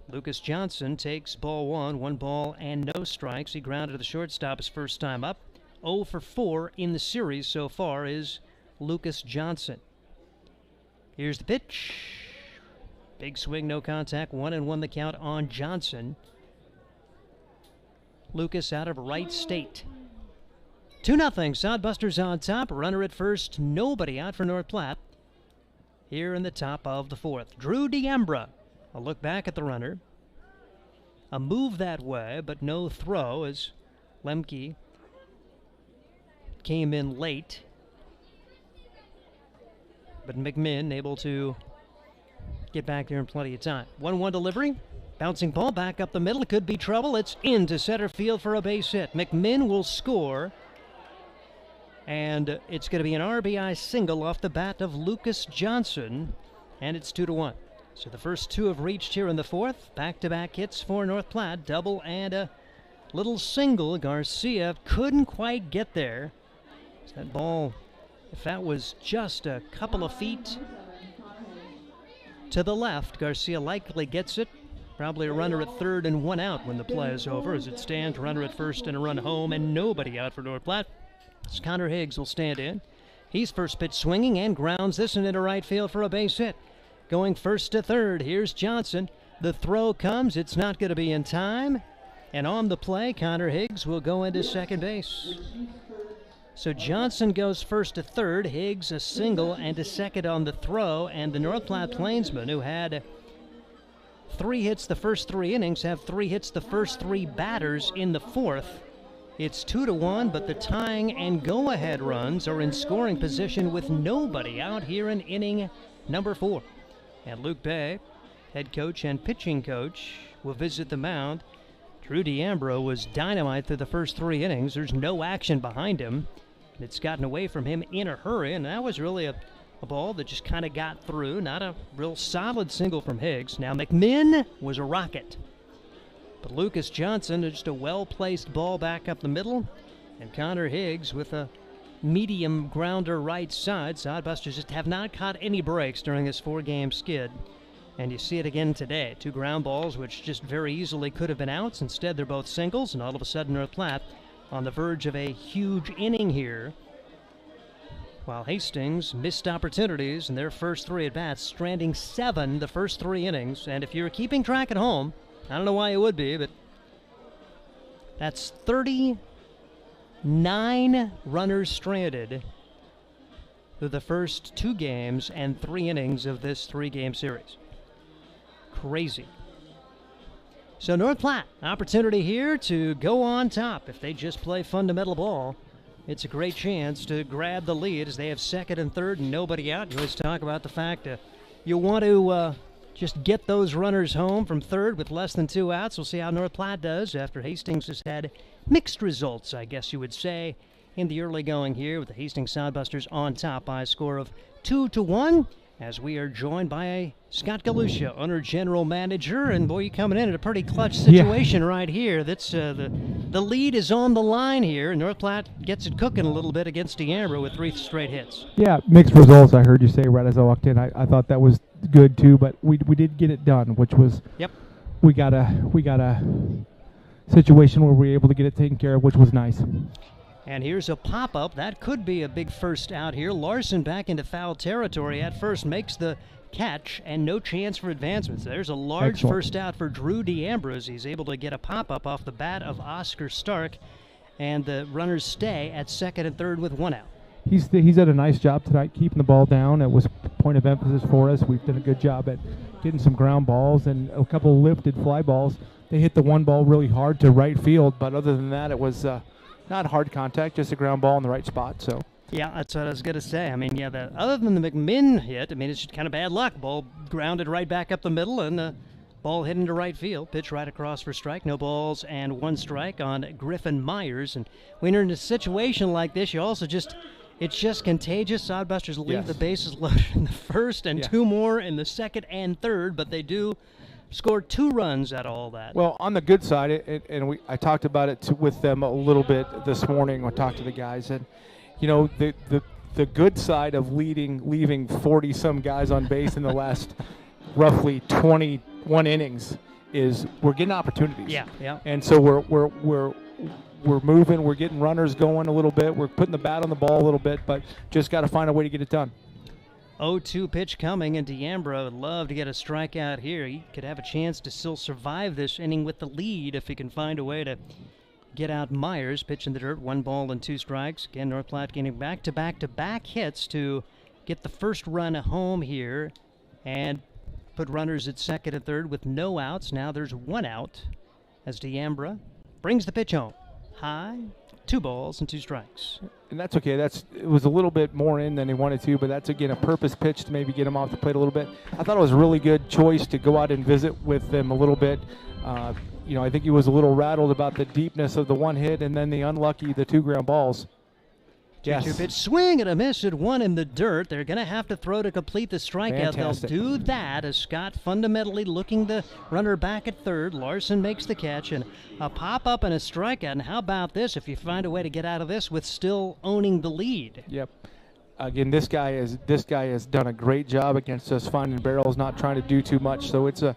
Lucas Johnson takes ball 1, 1 ball and no strikes. He grounded to the shortstop his first time up. 0 for 4 in the series so far is Lucas Johnson. Here's the pitch. Big swing, no contact, 1-1 the count on Johnson. Lucas out of Wright State. 2-0, Sodbusters on top. Runner at first, nobody out for North Platte. Here in the top of the 4th. Drew D'Ambra. A look back at the runner. A move that way, but no throw as Lemke came in late. But McMinn able to get back there in plenty of time. 1-1 delivery. Bouncing ball back up the middle. Could be trouble. It's into center field for a base hit. McMinn will score. And it's going to be an RBI single off the bat of Lucas Johnson. And it's 2-1. So the first 2 have reached here in the 4th. Back-to-back hits for North Platte. Double and a little single. Garcia couldn't quite get there. So that ball, if that was just a couple of feet to the left, Garcia likely gets it. Probably a runner at third and 1 out when the play is over. As it stands, runner at first and a run home and nobody out for North Platte. So Connor Higgs will stand in. He's first pitch swinging and grounds this one into right field for a base hit. Going first to third, here's Johnson. The throw comes, it's not going to be in time. And on the play, Connor Higgs will go into second base. So Johnson goes first to third, Higgs a single and a second on the throw, and the North Platte Plainsmen, who had 3 hits the first 3 innings, have 3 hits the first 3 batters in the 4th. It's 2-1, but the tying and go-ahead runs are in scoring position with nobody out here in inning number 4. And Luke Bay, head coach and pitching coach, will visit the mound. Drew D'Ambra was dynamite through the first 3 innings. There's no action behind him. It's gotten away from him in a hurry, and that was really a ball that just kind of got through. Not a real solid single from Higgs. Now McMinn was a rocket. But Lucas Johnson, just a well-placed ball back up the middle. And Connor Higgs with a medium grounder right side. Sodbusters just have not caught any breaks during this 4-game skid. And you see it again today. 2 ground balls, which just very easily could have been outs. Instead, they're both singles, and all of a sudden North Platte on the verge of a huge inning here. While Hastings missed opportunities in their first 3 at-bats, stranding 7 the first 3 innings. And if you're keeping track at home, I don't know why you would be, but that's 39 runners stranded through the first 2 games and 3 innings of this 3-game series. Crazy. So North Platte, opportunity here to go on top. If they just play fundamental ball, it's a great chance to grab the lead as they have second and third and nobody out. You always talk about the fact you want to just get those runners home from third with less than 2 outs. We'll see how North Platte does after Hastings has had mixed results, I guess you would say, in the early going here, with the Hastings Sodbusters on top by a score of 2-1, as we are joined by Scott Galusha, owner general manager, and boy, you coming in at a pretty clutch situation right here. That's the lead is on the line here. North Platte gets it cooking a little bit against D'Ambra with 3 straight hits. Yeah, mixed results. I heard you say right as I walked in. I thought that was good too, but we did get it done, which was we got a situation where we were able to get it taken care of, which was nice. And here's a pop-up. That could be a big first out here. Larson back into foul territory at first, makes the catch, and no chance for advancements. There's a large first out for Drew DeAmbrose. He's able to get a pop-up off the bat of Oscar Stark, and the runners stay at second and third with one out. He's done a nice job tonight keeping the ball down. It was a point of emphasis for us. We've done a good job at getting some ground balls and a couple lifted fly balls. They hit the one ball really hard to right field, but other than that, it was not hard contact, just a ground ball in the right spot. So. Yeah, that's what I was going to say. I mean, yeah, other than the McMinn hit, I mean, it's just kind of bad luck. Ball grounded right back up the middle, and ball hit into right field. Pitch right across for strike. No balls and one strike on Griffin Myers. And when you're in a situation like this, you also it's just contagious. Sodbusters leave the bases loaded in the first and two more in the second and third, but they do score 2 runs out of all that. Well, on the good side, I talked about it with them a little bit this morning. I talked to the guys, and you know, the good side of leaving 40-some guys on base in the last roughly 21 innings is we're getting opportunities. Yeah. And so we're moving, we're getting runners going a little bit, we're putting the bat on the ball a little bit, but just got to find a way to get it done. 0-2 pitch coming, and DeAmbro would love to get a strikeout here. He could have a chance to still survive this inning with the lead if he can find a way to get out Myers. Pitch in the dirt, 1 ball and 2 strikes. Again, North Platte getting back-to-back hits to get the first run home here and put runners at second and third with no outs. Now there's 1 out as DeAmbra brings the pitch home. High, 2 balls and 2 strikes. And that's okay. It was a little bit more in than he wanted to, but that's, again, a purpose pitch to maybe get him off the plate a little bit. I thought it was a really good choice to go out and visit with them a little bit. You know, I think he was a little rattled about the deepness of the 1 hit and then the 2 ground balls. 2-2 pitch, swing and a miss at 1 in the dirt. They're going to have to throw to complete the strikeout. Fantastic. They'll do that as Scott fundamentally looking the runner back at third. Larson makes the catch, and a pop-up and a strikeout. And how about this if you find a way to get out of this with still owning the lead? Yep. Again, this guy has done a great job against us, finding barrels, not trying to do too much. So it's a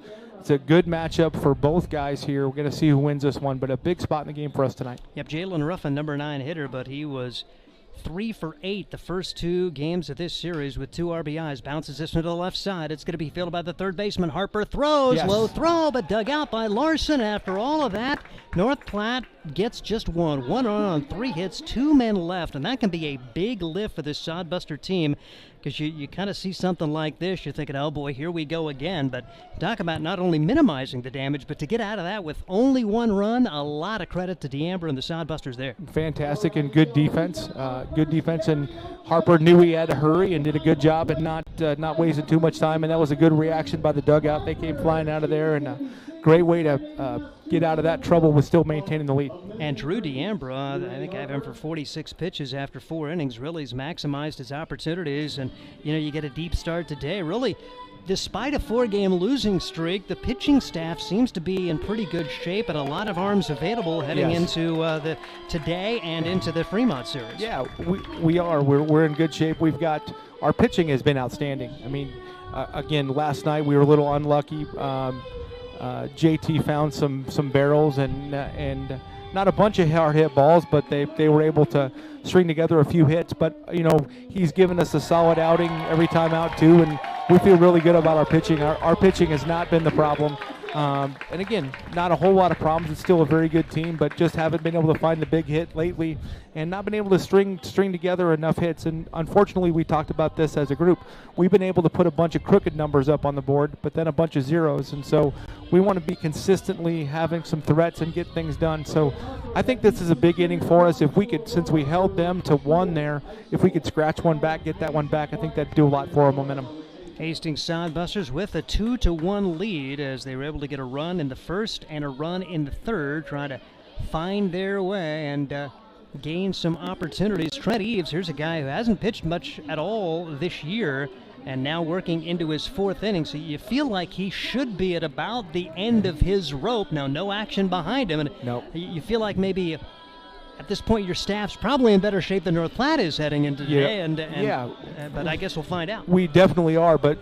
good matchup for both guys here. We're going to see who wins this one, but a big spot in the game for us tonight. Yep, Jalen Ruffin, number 9 hitter, but he was 3 for 8 the first 2 games of this series with 2 RBIs. Bounces this into the left side. It's going to be fielded by the third baseman. Harper throws. Yes. Low throw, but dug out by Larson. After all of that, North Platte gets just 1 run on 3 hits, 2 men left, and that can be a big lift for this Sodbuster team because you kind of see something like this. You're thinking, oh boy, here we go again. But talk about not only minimizing the damage, but to get out of that with only 1 run, a lot of credit to DeAmber and the Sodbusters there. Fantastic and good defense. Good defense, and Harper knew he had to hurry and did a good job at not wasting too much time, and that was a good reaction by the dugout. They came flying out of there, and a great way to get out of that trouble with still maintaining the lead. And Drew DeAmbra, I think I have him for 46 pitches after 4 innings, really has maximized his opportunities, and you get a deep start today. Really, despite a 4-game losing streak, the pitching staff seems to be in pretty good shape and a lot of arms available heading into the today and into the Fremont series. Yeah, we are. We're in good shape. Our pitching has been outstanding. I mean, again, last night we were a little unlucky. JT found some barrels and not a bunch of hard hit balls, but they were able to string together a few hits. But he's given us a solid outing every time out too, and we feel really good about our pitching. Our pitching has not been the problem. And again, not a whole lot of problems. It's still a very good team, but just haven't been able to find the big hit lately and not been able to string together enough hits. And unfortunately, we talked about this as a group. We've been able to put a bunch of crooked numbers up on the board, but then a bunch of zeros. And so we want to be consistently having some threats and get things done. So I think this is a big inning for us. If we could, since we held them to 1 there, if we could scratch one back, get that one back, I think that'd do a lot for our momentum. Hastings Sodbusters with a 2-1 lead as they were able to get a run in the first and a run in the third, trying to find their way and gain some opportunities. Trent Eves, here's a guy who hasn't pitched much at all this year and now working into his 4th inning, so you feel like he should be at about the end of his rope. Now, no action behind him, and nope. You feel like maybe at this point, your staff's probably in better shape than North Platte is heading into today. But I guess we'll find out. We definitely are, but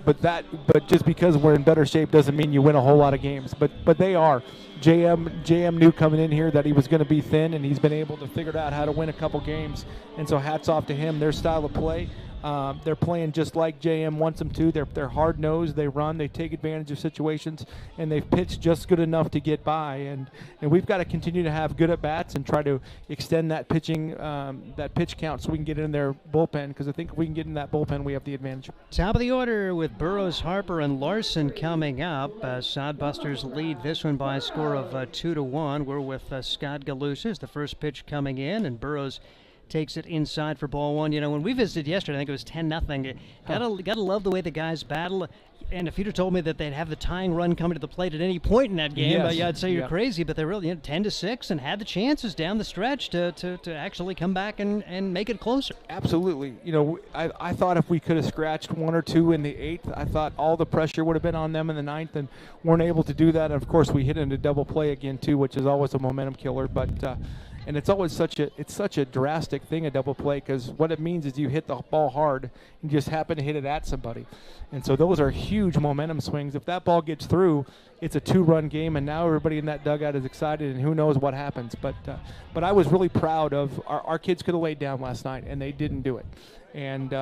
just because we're in better shape doesn't mean you win a whole lot of games. But they are. JM knew coming in here that he was going to be thin, and he's been able to figure out how to win a couple games. And so hats off to him. Their style of play, they're playing just like JM wants them to. They're hard-nosed. They run. They take advantage of situations, and they've pitched just good enough to get by. And we've got to continue to have good at-bats and try to extend that pitching, that pitch count so we can get in their bullpen, because I think if we can get in that bullpen, we have the advantage. Top of the order with Burrows, Harper, and Larson coming up. Sodbusters lead this one by a score of 2-1. We're with Scott Galusas. The first pitch coming in, and Burrows takes it inside for ball one. You know, when we visited yesterday, I think it was 10-0. Gotta love the way the guys battle. And if you'd have told me that they'd have the tying run coming to the plate at any point in that game, I'd say you're crazy. But they're really 10-6 and had the chances down the stretch to actually come back and make it closer. Absolutely. You know, I thought if we could have scratched one or two in the eighth, I thought all the pressure would have been on them in the ninth, and weren't able to do that. And of course, we hit into double play again too, which is always a momentum killer. But and it's always such a drastic thing, a double play, because what it means is you hit the ball hard and just happen to hit it at somebody. And so those are huge momentum swings. If that ball gets through, it's a 2-run game, and now everybody in that dugout is excited, and who knows what happens. But I was really proud of our kids. Could have laid down last night, and they didn't do it. And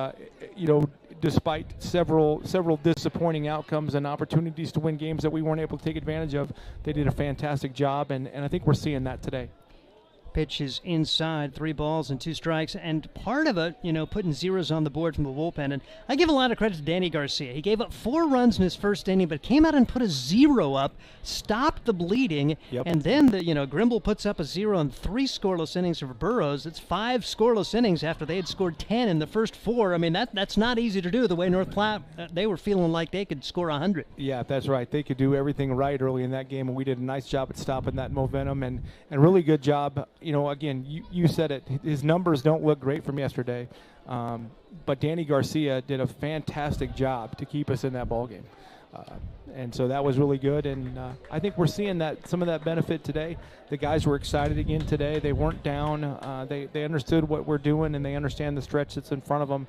you know, despite several disappointing outcomes and opportunities to win games that we weren't able to take advantage of, they did a fantastic job, and I think we're seeing that today. Pitch is inside, 3 balls and 2 strikes, and part of it, you know, putting zeros on the board from the bullpen. And I give a lot of credit to Danny Garcia. He gave up 4 runs in his first inning, but came out and put a 0 up, stopped the bleeding, and then Grimble puts up a 0 on 3 scoreless innings for Burrows. It's 5 scoreless innings after they had scored 10 in the first 4. I mean, that's not easy to do. The way North Platte, they were feeling like they could score 100. Yeah, that's right. They could do everything right early in that game, and we did a nice job at stopping that momentum, and really good job. You know, again, you said it. His numbers don't look great from yesterday, but Danny Garcia did a fantastic job to keep us in that ball game, and so that was really good. And I think we're seeing some of that benefit today. The guys were excited again today. They weren't down. They understood what we're doing, and they understand the stretch that's in front of them,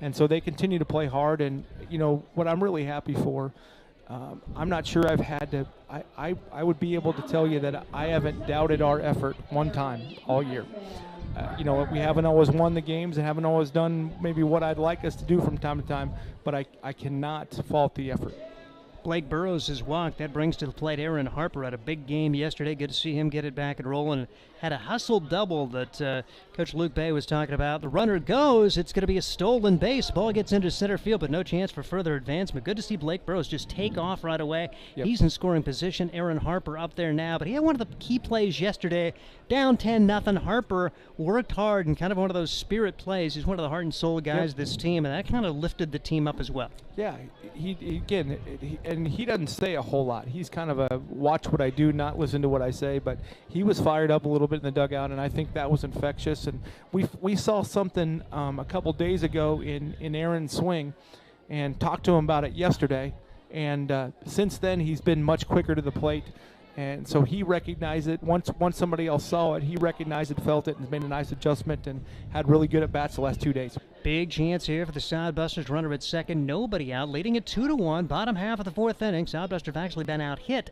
and so they continue to play hard. And you know what I'm really happy for. I'm not sure I've had to. I would be able to tell you that I haven't doubted our effort one time all year. You know, we haven't always won the games and haven't always done maybe what I'd like us to do from time to time, but I cannot fault the effort. Blake Burrows has walked. That brings to the plate Aaron Harper. Had a big game yesterday. Good to see him get it back and rolling. Had a hustle double that Coach Luke Bay was talking about. The runner goes. It's going to be a stolen base. Ball gets into center field, but no chance for further advancement. Good to see Blake Burrows just take off right away. Yep. He's in scoring position. Aaron Harper up there now, but he had one of the key plays yesterday. Down 10-0. Harper worked hard and kind of one of those spirit plays. He's one of the heart and soul guys of this team, and that kind of lifted the team up as well. Yeah, he doesn't say a whole lot. He's kind of a watch what I do, not listen to what I say, but he was fired up a little bit in the dugout, and I think that was infectious. And we saw something a couple days ago in Aaron's swing and talked to him about it yesterday, and since then he's been much quicker to the plate. And so he recognized it. Once somebody else saw it, he recognized it, felt it, and made a nice adjustment and had really good at-bats the last 2 days. Big chance here for the Sodbusters. Runner at second, nobody out, leading it 2-1. Bottom half of the 4th inning. Sodbusters have actually been out hit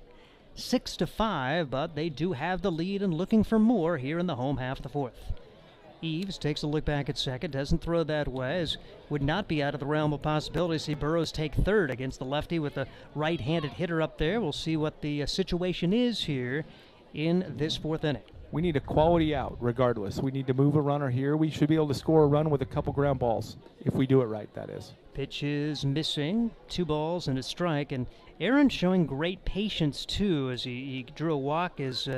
6-5, but they do have the lead and looking for more here in the home half of the 4th. Eves takes a look back at second, doesn't throw that way, as would not be out of the realm of possibility. See Burrows take third against the lefty with a right-handed hitter up there. We'll see what the situation is here in this 4th inning. We need a quality out regardless. We need to move a runner here. We should be able to score a run with a couple ground balls if we do it right, that is. Pitch is missing, 2 balls and a strike, and Aaron showing great patience too as he drew a walk his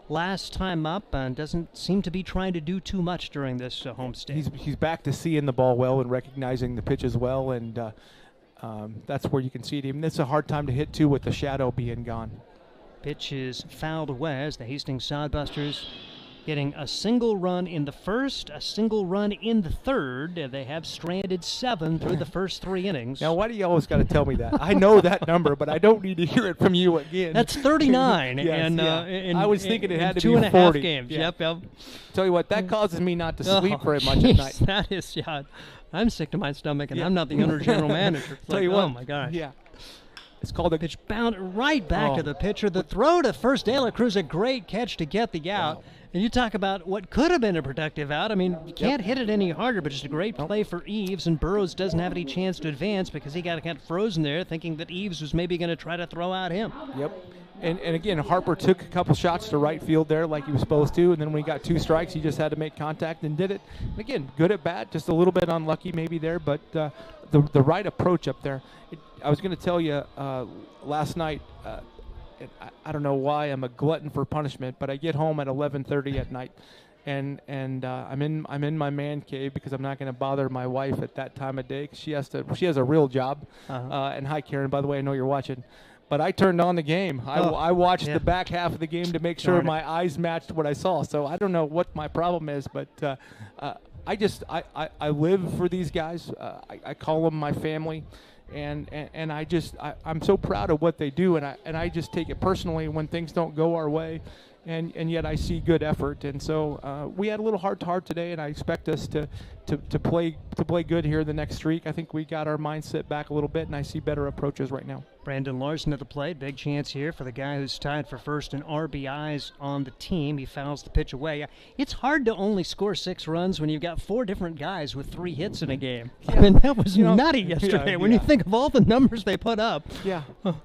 last time up and doesn't seem to be trying to do too much during this homestand. He's back to seeing the ball well and recognizing the pitch as well, and that's where you can see it. Even it's a hard time to hit too with the shadow being gone. Pitch is fouled away as the Hastings Sodbusters getting a single run in the first, a single run in the third. They have stranded 7 through the first 3 innings. Now, why do you always got to tell me that? I know that number, but I don't need to hear it from you again. That's 39. Yes, and I was thinking it had to be 2.5 40. Games. Yeah. Yep. Tell you what, that causes me not to sleep very much at night. That is, yeah. I'm sick to my stomach, and I'm not the owner general manager. Tell you what, oh my gosh. Yeah. It's called a pitch bound right back to the pitcher. The throw to first, De La Cruz, a great catch to get the out. Wow. And you talk about what could have been a productive out. I mean, you can't hit it any harder, but just a great play for Eves, and Burrows doesn't have any chance to advance because he got frozen there, thinking that Eves was maybe going to try to throw out him. Yep. And again, Harper took a couple shots to right field there like he was supposed to, and then when he got 2 strikes, he just had to make contact and did it. And again, good at bat, just a little bit unlucky maybe there, but the right approach up there. I was going to tell you last night, I don't know why I'm a glutton for punishment, but I get home at 11:30 at night, and I'm in my man cave because I'm not going to bother my wife at that time of day. 'Cause she has a real job. And hi, Karen, by the way, I know you're watching. But I turned on the game. I watched the back half of the game to make sure my eyes matched what I saw. So I don't know what my problem is, but I live for these guys. I call them my family. And I'm so proud of what they do, and I just take it personally when things don't go our way, and yet I see good effort. And so we had a little heart-to-heart today, and I expect us to play good here the next streak. I think we got our mindset back a little bit, and I see better approaches right now. Brandon Larson at the plate. Big chance here for the guy who's tied for first in RBIs on the team. He fouls the pitch away. It's hard to only score 6 runs when you've got 4 different guys with 3 hits in a game. I mean, that was nutty yesterday when you think of all the numbers they put up. Yeah.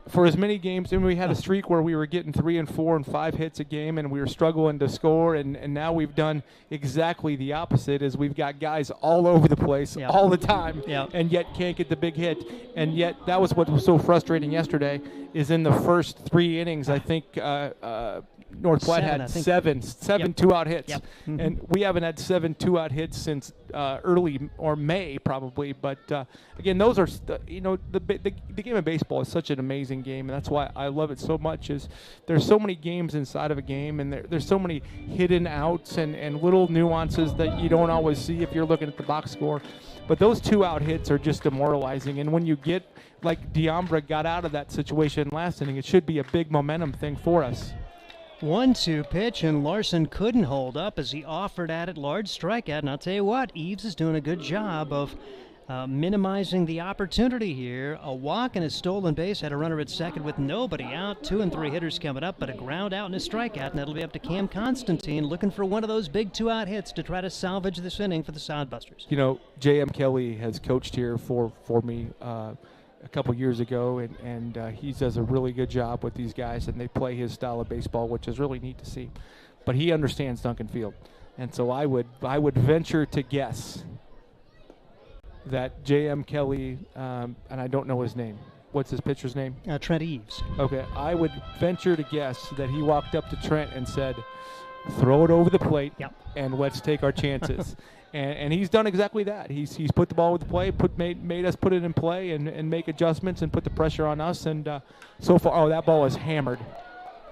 For as many games, and we had a streak where we were getting 3 and 4 and 5 hits a game, and we were struggling to score, and now we've done exactly the opposite, is we've got guys all over the place all the time, and yet can't get the big hit. And yet that was what was so frustrating yesterday, is in the first 3 innings, I think North Platte had 7 2-out hits. And we haven't had 7 2-out hits since early or May probably. But again, those are the game of baseball is such an amazing game, and that's why I love it so much. Is there's so many games inside of a game, and there's so many hidden outs and little nuances that you don't always see if you're looking at the box score. But those 2-out hits are just demoralizing, and when you get like Diambra got out of that situation last inning, it should be a big momentum thing for us. 1-2 pitch, and Larson couldn't hold up as he offered at it. Large strikeout, and I'll tell you what, Eves is doing a good job of minimizing the opportunity here. A walk and a stolen base, had a runner at second with nobody out. 2 and 3 hitters coming up, but a ground out and a strikeout, and it'll be up to Cam Constantine looking for one of those big 2-out hits to try to salvage this inning for the Sodbusters. You know, J.M. Kelly has coached here for me a couple years ago, and he does a really good job with these guys, and they play his style of baseball, which is really neat to see. But he understands Duncan Field, and so I would venture to guess that J.M. Kelly, and I don't know his name. What's his pitcher's name? Trent Eves. Okay, I would venture to guess that he walked up to Trent and said, "Throw it over the plate, and let's take our chances." And he's done exactly that. He's put the ball with the play, made us put it in play and make adjustments and put the pressure on us. And so far, that ball is hammered.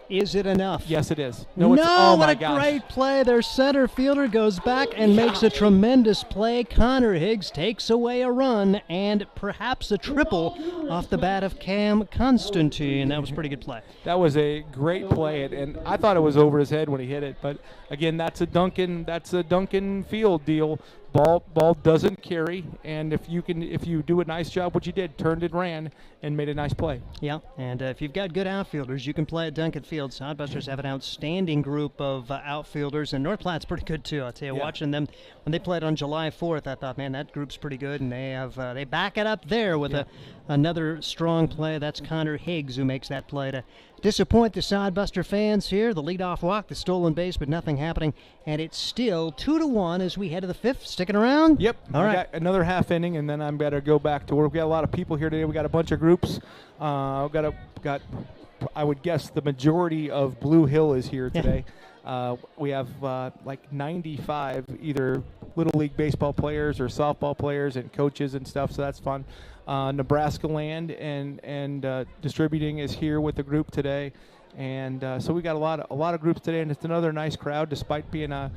Is it enough? Yes, it is. What a great play. Their center fielder goes back and makes a tremendous play. Connor Higgs takes away a run and perhaps a triple off the bat of Cam Constantine. That was a pretty good play. That was a great play, and I thought it was over his head when he hit it. But again, that's a Duncan Field deal. Ball doesn't carry, and if you do a nice job, what you did, turned and ran and made a nice play. Yeah, and if you've got good outfielders, you can play at Duncan Field. Sodbusters have an outstanding group of outfielders, and North Platte's pretty good too. I'll tell you, watching them when they played on July 4th, I thought, man, that group's pretty good, and they back it up there with another strong play. That's Connor Higgs who makes that play to disappoint the Sodbuster fans here. The leadoff walk, the stolen base, but nothing happening, and it's still 2-1 as we head to the 5th. Sticking around? Yep. All right. Got another half inning, and then I'm going to go back to work. We got a lot of people here today. We got a bunch of groups. Got I would guess the majority of Blue Hill is here today. We have like 95 either Little League baseball players or softball players and coaches and stuff, so that's fun. Nebraska Land and Distributing is here with the group today. And so we got a lot of groups today, and it's another nice crowd despite being a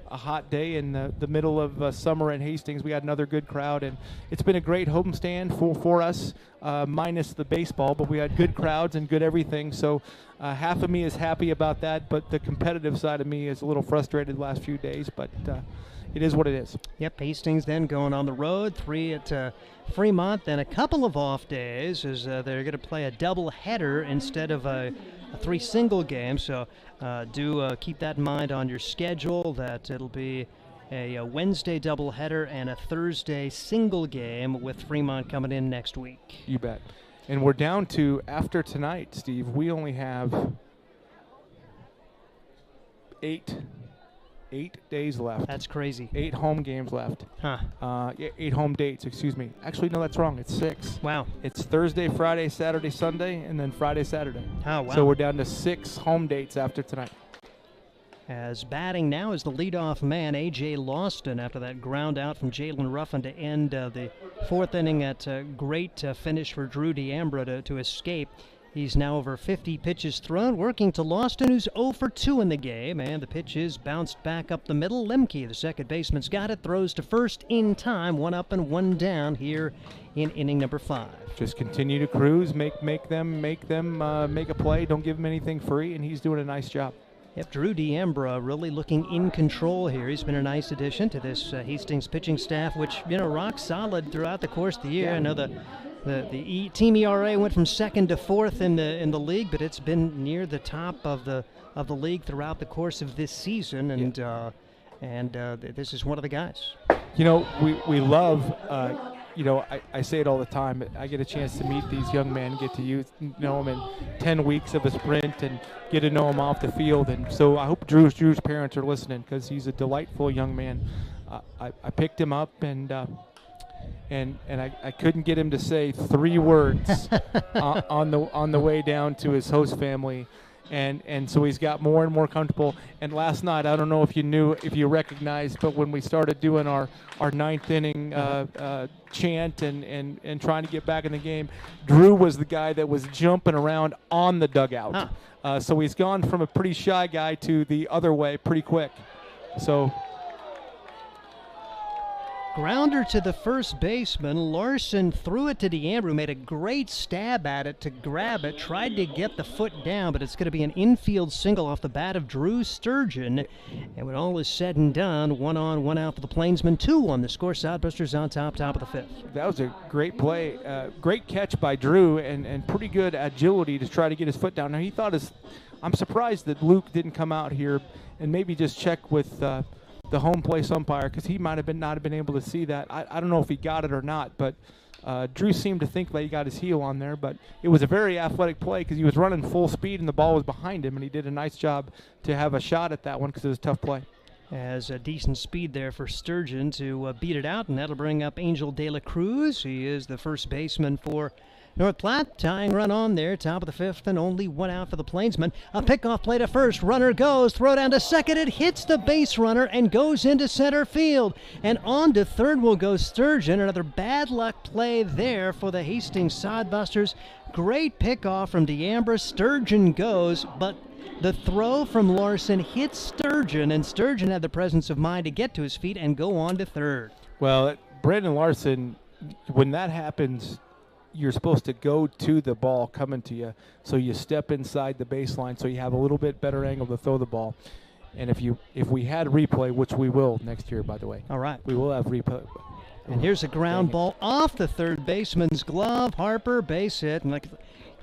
hot day in the middle of summer in Hastings. We got another good crowd, and it's been a great homestand for us, minus the baseball, but we had good crowds and good everything. So half of me is happy about that, but the competitive side of me is a little frustrated the last few days, but it is what it is. Yep, Hastings then going on the road, 3 at Fremont, then a couple of off days as they're going to play a double header instead of a 3 single game. So do keep that in mind on your schedule, that it'll be a Wednesday double header and a Thursday single game with Fremont coming in next week. You bet. And we're down to, after tonight, Steve, we only have 8 days left. That's crazy. 8 home games left. Huh. 8 home dates, excuse me. Actually, no, that's wrong. It's 6. Wow. It's Thursday, Friday, Saturday, Sunday, and then Friday, Saturday. Oh, wow. So we're down to 6 home dates after tonight. As batting now is the leadoff man, A.J. Lawston, after that ground out from Jalen Ruffin to end the 4th inning at a great finish for Drew D'Ambra to escape. He's now over 50 pitches thrown, working to Lawston, who's 0 for 2 in the game, and the pitch is bounced back up the middle. Lemke, the second baseman's got it, throws to first in time, 1 up and 1 down here in inning number 5. Just continue to cruise, make them make a play. Don't give them anything free, and he's doing a nice job. Yep, Drew D'Ambra really looking in control here. He's been a nice addition to this Hastings pitching staff, which, rock solid throughout the course of the year. I know the team ERA went from 2nd to 4th in the league, but it's been near the top of the league throughout the course of this season, and this is one of the guys. We love. I say it all the time, but I get a chance to meet these young men, get to know them in 10 weeks of a sprint and get to know them off the field. And so I hope Drew's parents are listening, because he's a delightful young man. I picked him up and I couldn't get him to say 3 words on the way down to his host family. And so he's got more and more comfortable. And last night, I don't know if you recognized, but when we started doing our 9th inning chant and trying to get back in the game, Drew was the guy that was jumping around on the dugout. So he's gone from a pretty shy guy to the other way pretty quick. So grounder to the first baseman. Larson threw it to D'Ambra, who made a great stab at it to grab it, tried to get the foot down, but it's going to be an infield single off the bat of Drew Sturgeon. And when all is said and done, 1 on, 1 out for the Plainsmen, 2 on the score. Sodbusters on top of the 5th. That was a great play. Great catch by Drew, and pretty good agility to try to get his foot down. Now, I'm surprised that Luke didn't come out here and maybe just check with the home place umpire, because he might have not have been able to see that. I don't know if he got it or not, but Drew seemed to think that he got his heel on there. But it was a very athletic play, because he was running full speed and the ball was behind him, and he did a nice job to have a shot at that one, because it was a tough play. Has a decent speed there for Sturgeon to beat it out, and that'll bring up Angel De La Cruz. He is the first baseman for North Platte. Tying run on there, top of the 5th, and only 1 out for the Plainsmen. A pickoff play to first. Runner goes, throw down to second. It hits the base runner and goes into center field. And on to third will go Sturgeon. Another bad luck play there for the Hastings Sodbusters. Great pickoff from D'Ambra. Sturgeon goes, but the throw from Larson hits Sturgeon, and Sturgeon had the presence of mind to get to his feet and go on to third. Well, Brandon Larson, when that happens, you're supposed to go to the ball coming to you, so you step inside the baseline so you have a little bit better angle to throw the ball. And if we had replay, which we will next year, by the way. All right. We will have replay. And here's a ground ball off the third baseman's glove. Harper, base hit. And like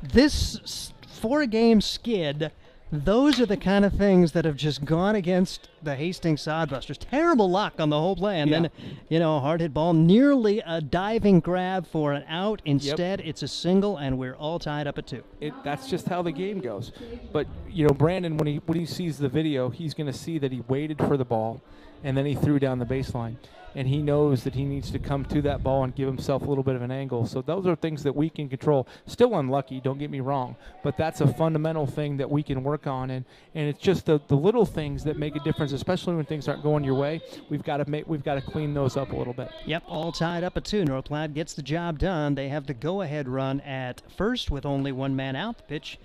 this 4-game skid, those are the kind of things that have just gone against the Hastings Sodbusters. Terrible luck on the whole play. And then, a hard hit ball, nearly a diving grab for an out. Instead, it's a single, and we're all tied up at 2. That's just how the game goes. But, Brandon, when he sees the video, he's going to see that he waited for the ball, and then he threw down the baseline. And he knows that he needs to come to that ball and give himself a little bit of an angle. So those are things that we can control. Still unlucky, don't get me wrong, but that's a fundamental thing that we can work on. And it's just the little things that make a difference, especially when things aren't going your way. We've got to clean those up a little bit. Yep, all tied up at 2. North Platte gets the job done. They have the go-ahead run at first with only 1 man out. The pitch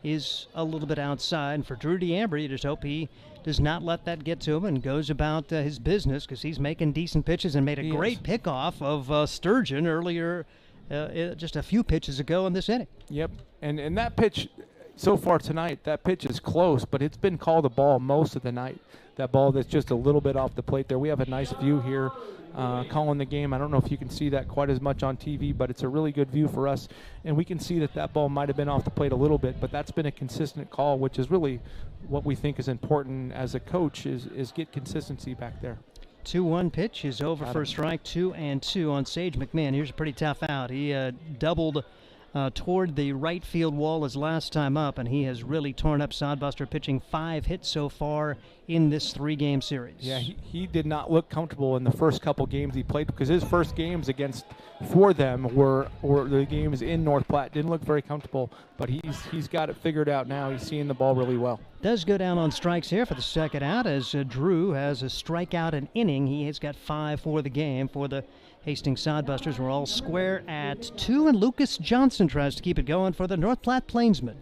is a little bit outside. And for Drew DeAmber, you just hope he does not let that get to him and goes about his business, because he's making decent pitches and made a great pickoff of Sturgeon earlier, just a few pitches ago in this inning. Yep, and that pitch so far tonight, that pitch is close, but it's been called a ball most of the night. That ball that's just a little bit off the plate there. We have a nice view here calling the game. I don't know if you can see that quite as much on TV, but it's a really good view for us. And we can see that ball might have been off the plate a little bit, but that's been a consistent call, which is really what we think is important as a coach, is get consistency back there. 2-1 pitch is over for a strike. 2-2 on Sage McMahon. Here's a pretty tough out. He doubled toward the right field wall his last time up, and he has really torn up Sodbuster, pitching 5 hits so far in this 3-game series. Yeah, he did not look comfortable in the first couple games he played, because his first games for them were the games in North Platte. Didn't look very comfortable, but he's got it figured out now. He's seeing the ball really well. Does go down on strikes here for the second out, as Drew has a strikeout an inning. He has got 5 for the game for the Hastings Sodbusters. We're all square at 2, and Lucas Johnson tries to keep it going for the North Platte Plainsmen.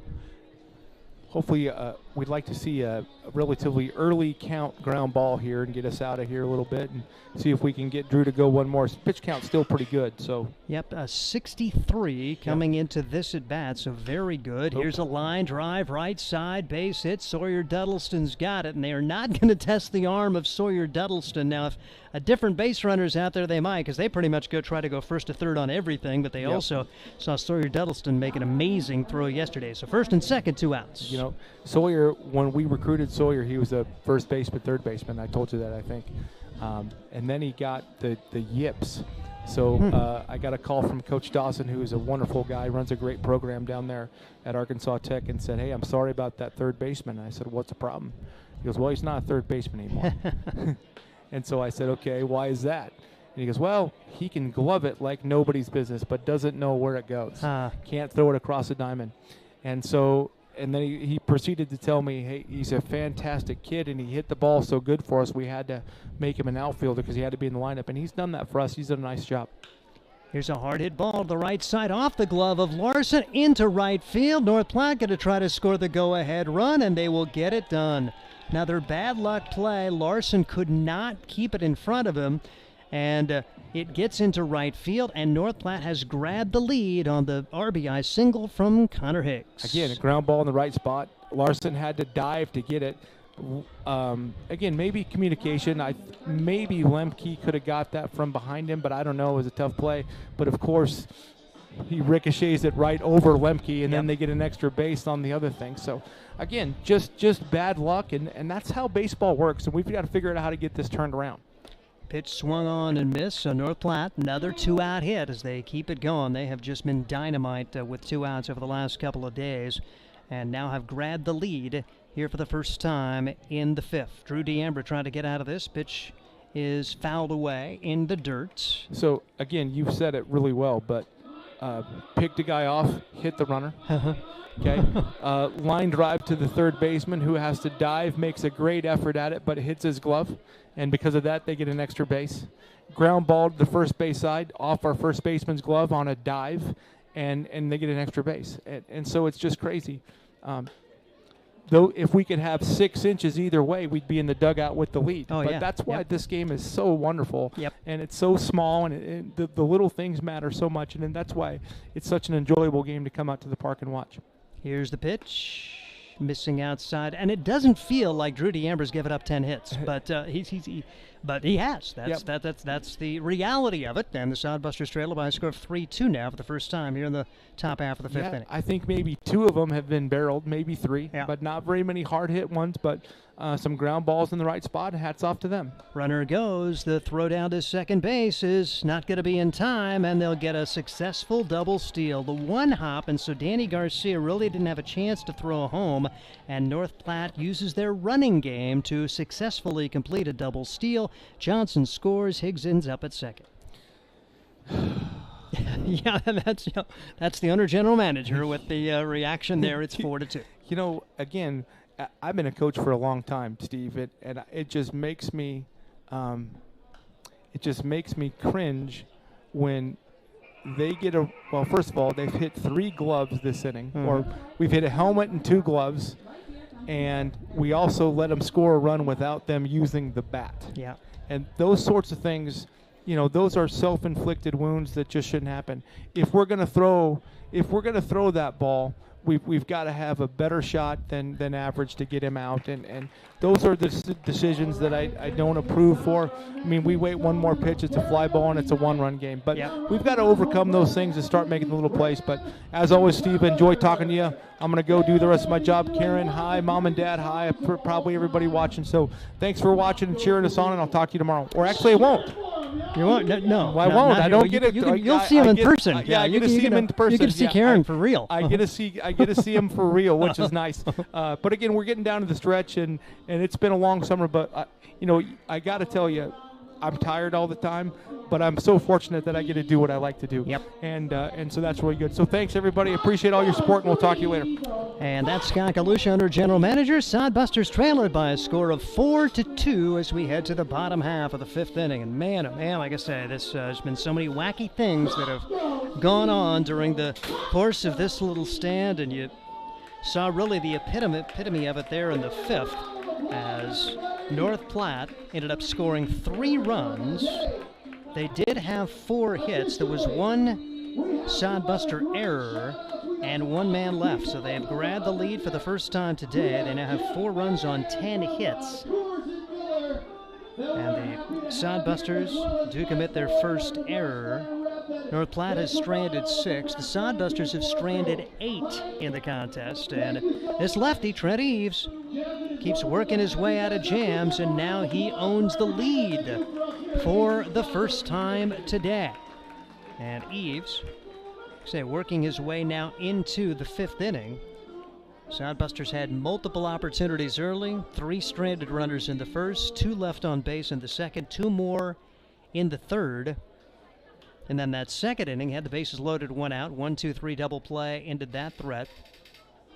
Hopefully, we'd like to see a relatively early count ground ball here and get us out of here a little bit and see if we can get Drew to go one more. Pitch count's still pretty good, so. Yep, a 63 coming into this at bat, so very good. Here's a line drive, right side, base hit. Sawyer Duddleston's got it, and they are not going to test the arm of Sawyer Duddleston. Now, if a different base runner's out there, they might, because they pretty much try to go first to third on everything, but they also saw Sawyer Duddleston make an amazing throw yesterday. So first and second, 2 outs. You know, Sawyer, when we recruited Sawyer, he was a first baseman, third baseman. I told you that, I think. And then he got the yips. So I got a call from Coach Dawson, who is a wonderful guy, runs a great program down there at Arkansas Tech, and said, "Hey, I'm sorry about that third baseman." And I said, "What's the problem?" He goes, "Well, he's not a third baseman anymore." And so I said, "Okay, why is that?" And he goes, "Well, he can glove it like nobody's business, but doesn't know where it goes. Can't throw it across a diamond." And then he proceeded to tell me, hey, he's a fantastic kid, and he hit the ball so good for us, we had to make him an outfielder because he had to be in the lineup. And he's done that for us. He's done a nice job. Here's a hard hit ball to the right side, off the glove of Larson, into right field. North Platte going to try to score the go-ahead run, and they will get it done. Another bad luck play. Larson could not keep it in front of him, and it gets into right field, and North Platte has grabbed the lead on the RBI single from Connor Hicks. Again, a ground ball in the right spot. Larson had to dive to get it. Again, maybe communication. Maybe Lemke could have got that from behind him, but I don't know. It was a tough play. But, of course, he ricochets it right over Lemke, and then they get an extra base on the other thing. So, again, just bad luck, and that's how baseball works, and we've got to figure out how to get this turned around. Pitch swung on and missed, so North Platte, another 2-out hit as they keep it going. They have just been dynamite with 2 outs over the last couple of days, and now have grabbed the lead here for the first time in the 5th. Drew DeAmber trying to get out of this. Pitch is fouled away in the dirt. So, again, you've said it really well, but picked a guy off, hit the runner. Okay, line drive to the third baseman, who has to dive, makes a great effort at it, but it hits his glove, and because of that, they get an extra base. Ground ball to the first base side, off our first baseman's glove on a dive, and they get an extra base. And so it's just crazy. Though if we could have 6 inches either way, we'd be in the dugout with the lead. But that's why this game is so wonderful, and it's so small, and the little things matter so much, and that's why it's such an enjoyable game to come out to the park and watch. Here's the pitch, missing outside, and it doesn't feel like Drew DeAmber's given up 10 hits, but he has. That's the reality of it. And the Sodbusters trail by a score of 3-2 now for the first time here in the top half of the 5th inning. I think maybe 2 of them have been barreled, maybe 3, but not very many hard hit ones. But some ground balls in the right spot. Hats off to them. Runner goes. The throw down to second base is not going to be in time, and they'll get a successful double steal. The one hop, and so Danny Garcia really didn't have a chance to throw home, and North Platte uses their running game to successfully complete a double steal. Johnson scores. Higgs ends up at second. Yeah, that's the owner general manager with the reaction there. It's 4-2. You know, again, I've been a coach for a long time, Steve, and it just makes me cringe when they get first of all, they've hit 3 gloves this inning, or we've hit a helmet and 2 gloves, and we also let them score a run without them using the bat. Yeah. And those sorts of things, those are self-inflicted wounds that just shouldn't happen. If we're going to throw that ball, we've got to have a better shot than average to get him out, and those are the decisions that I don't approve for. I mean, we wait one more pitch, it's a fly ball, and it's a 1-run game. But we've got to overcome those things and start making the little plays. But as always, Steve, enjoy talking to you. I'm going to go do the rest of my job. Karen, hi. Mom and Dad, hi. Probably everybody watching. So thanks for watching and cheering us on, and I'll talk to you tomorrow. Or actually, I won't. You won't? No. Well, I won't. I don't get it. You'll see him in person. Yeah, I get to see him in person. You get to see Karen for real. I get to see him for real, which is nice. But again, we're getting down to the stretch, and it's been a long summer. But I got to tell you, I'm tired all the time, but I'm so fortunate that I get to do what I like to do. Yep. And so that's really good. So thanks, everybody. Appreciate all your support, and we'll talk to you later. And that's Scott Galusha, under general manager. Sodbusters trailing by a score of 4-2 as we head to the bottom half of the 5th inning. And man, oh man, like I say, there's been so many wacky things that have gone on during the course of this little stand, and you saw really the epitome of it there in the 5th, as North Platte ended up scoring 3 runs. They did have 4 hits. There was 1 Sodbuster error and 1 man left. So they have grabbed the lead for the first time today. They now have 4 runs on 10 hits. And the Sodbusters do commit their first error. North Platte has stranded 6. The Sodbusters have stranded 8 in the contest. And this lefty, Trent Eves, keeps working his way out of jams, and now he owns the lead for the first time today. And Eves, working his way now into the 5th inning. Sodbusters had multiple opportunities early, 3 stranded runners in the first, 2 left on base in the second, 2 more in the third. And then that second inning had the bases loaded, 1 out, 1-2-3 double play, ended that threat.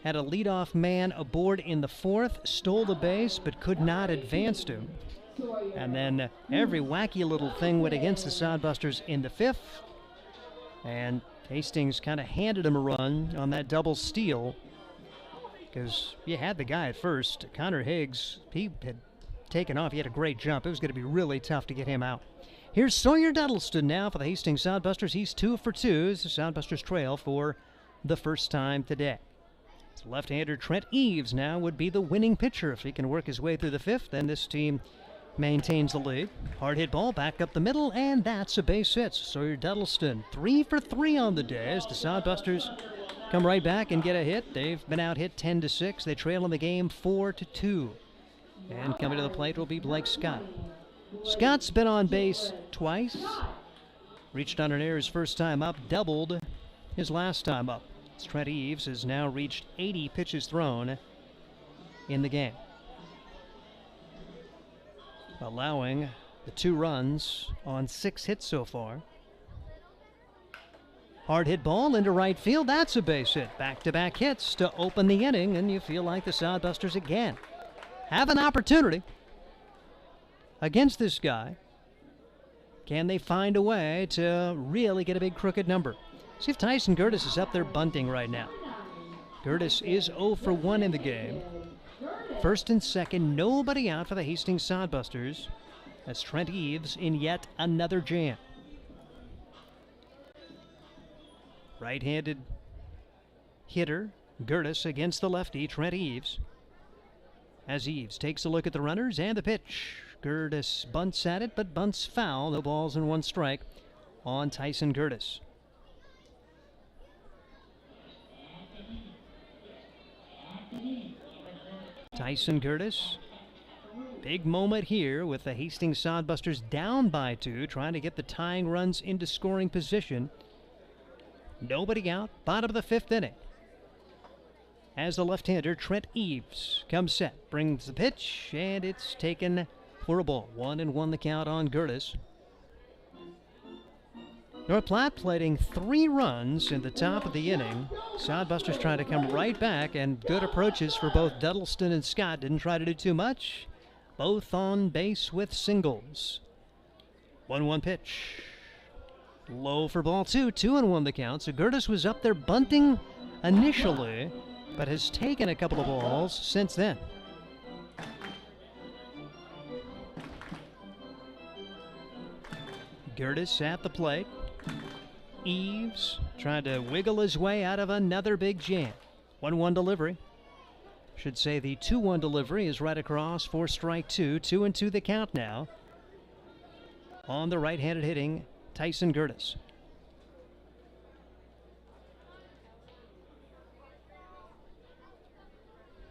Had a leadoff man aboard in the 4th, stole the base, but could not advance to. And then every wacky little thing went against the Sodbusters in the 5th. And Hastings kind of handed him a run on that double steal, because you had the guy at first. Connor Higgs, he had taken off. He had a great jump. It was going to be really tough to get him out. Here's Sawyer Duddleston now for the Hastings Sodbusters. He's 2 for 2 as the Sodbusters trail for the first time today. Left-hander Trent Eves now would be the winning pitcher. If he can work his way through the 5th, then this team maintains the lead. Hard hit ball back up the middle, and that's a base hit. Sawyer Duddleston 3 for 3 on the day as the Sodbusters come right back and get a hit. They've been out hit 10-6. They trail in the game 4-2. And coming to the plate will be Blake Scott. Scott's been on base twice. Reached on an error his first time up, doubled his last time up. Trent Eves has now reached 80 pitches thrown in the game, allowing the 2 runs on 6 hits so far. Hard hit ball into right field. That's a base hit. Back-to-back hits to open the inning, and you feel like the Sodbusters again have an opportunity against this guy. Can they find a way to really get a big crooked number? See if Tyson Curtis is up there bunting right now. Curtis is 0 for 1 in the game. First and second, nobody out for the Hastings Sodbusters. That's Trent Eves in yet another jam. Right-handed hitter, Curtis against the lefty, Trent Eves. As Eves takes a look at the runners and the pitch. Curtis bunts at it, but bunts foul. No balls and 1 strike on Tyson Curtis. Tyson Curtis, big moment here with the Hastings Sodbusters down by 2, trying to get the tying runs into scoring position. Nobody out, bottom of the 5th inning. As the left-hander, Trent Eves comes set, brings the pitch, and it's taken for a ball. 1-1 the count on Curtis. North Platte plating 3 runs in the top of the inning. Sodbusters trying to come right back, and good approaches for both Duddleston and Scott. Didn't try to do too much. Both on base with singles. 1-1 pitch. Low for ball 2, 2-1 the count. So Gertis was up there bunting initially, but has taken a couple of balls since then. Gertis at the plate. Eves trying to wiggle his way out of another big jam. 1-1 delivery. Should say the 2-1 delivery is right across for strike 2. 2-2 the count now. On the right-handed hitting Tyson Gertis.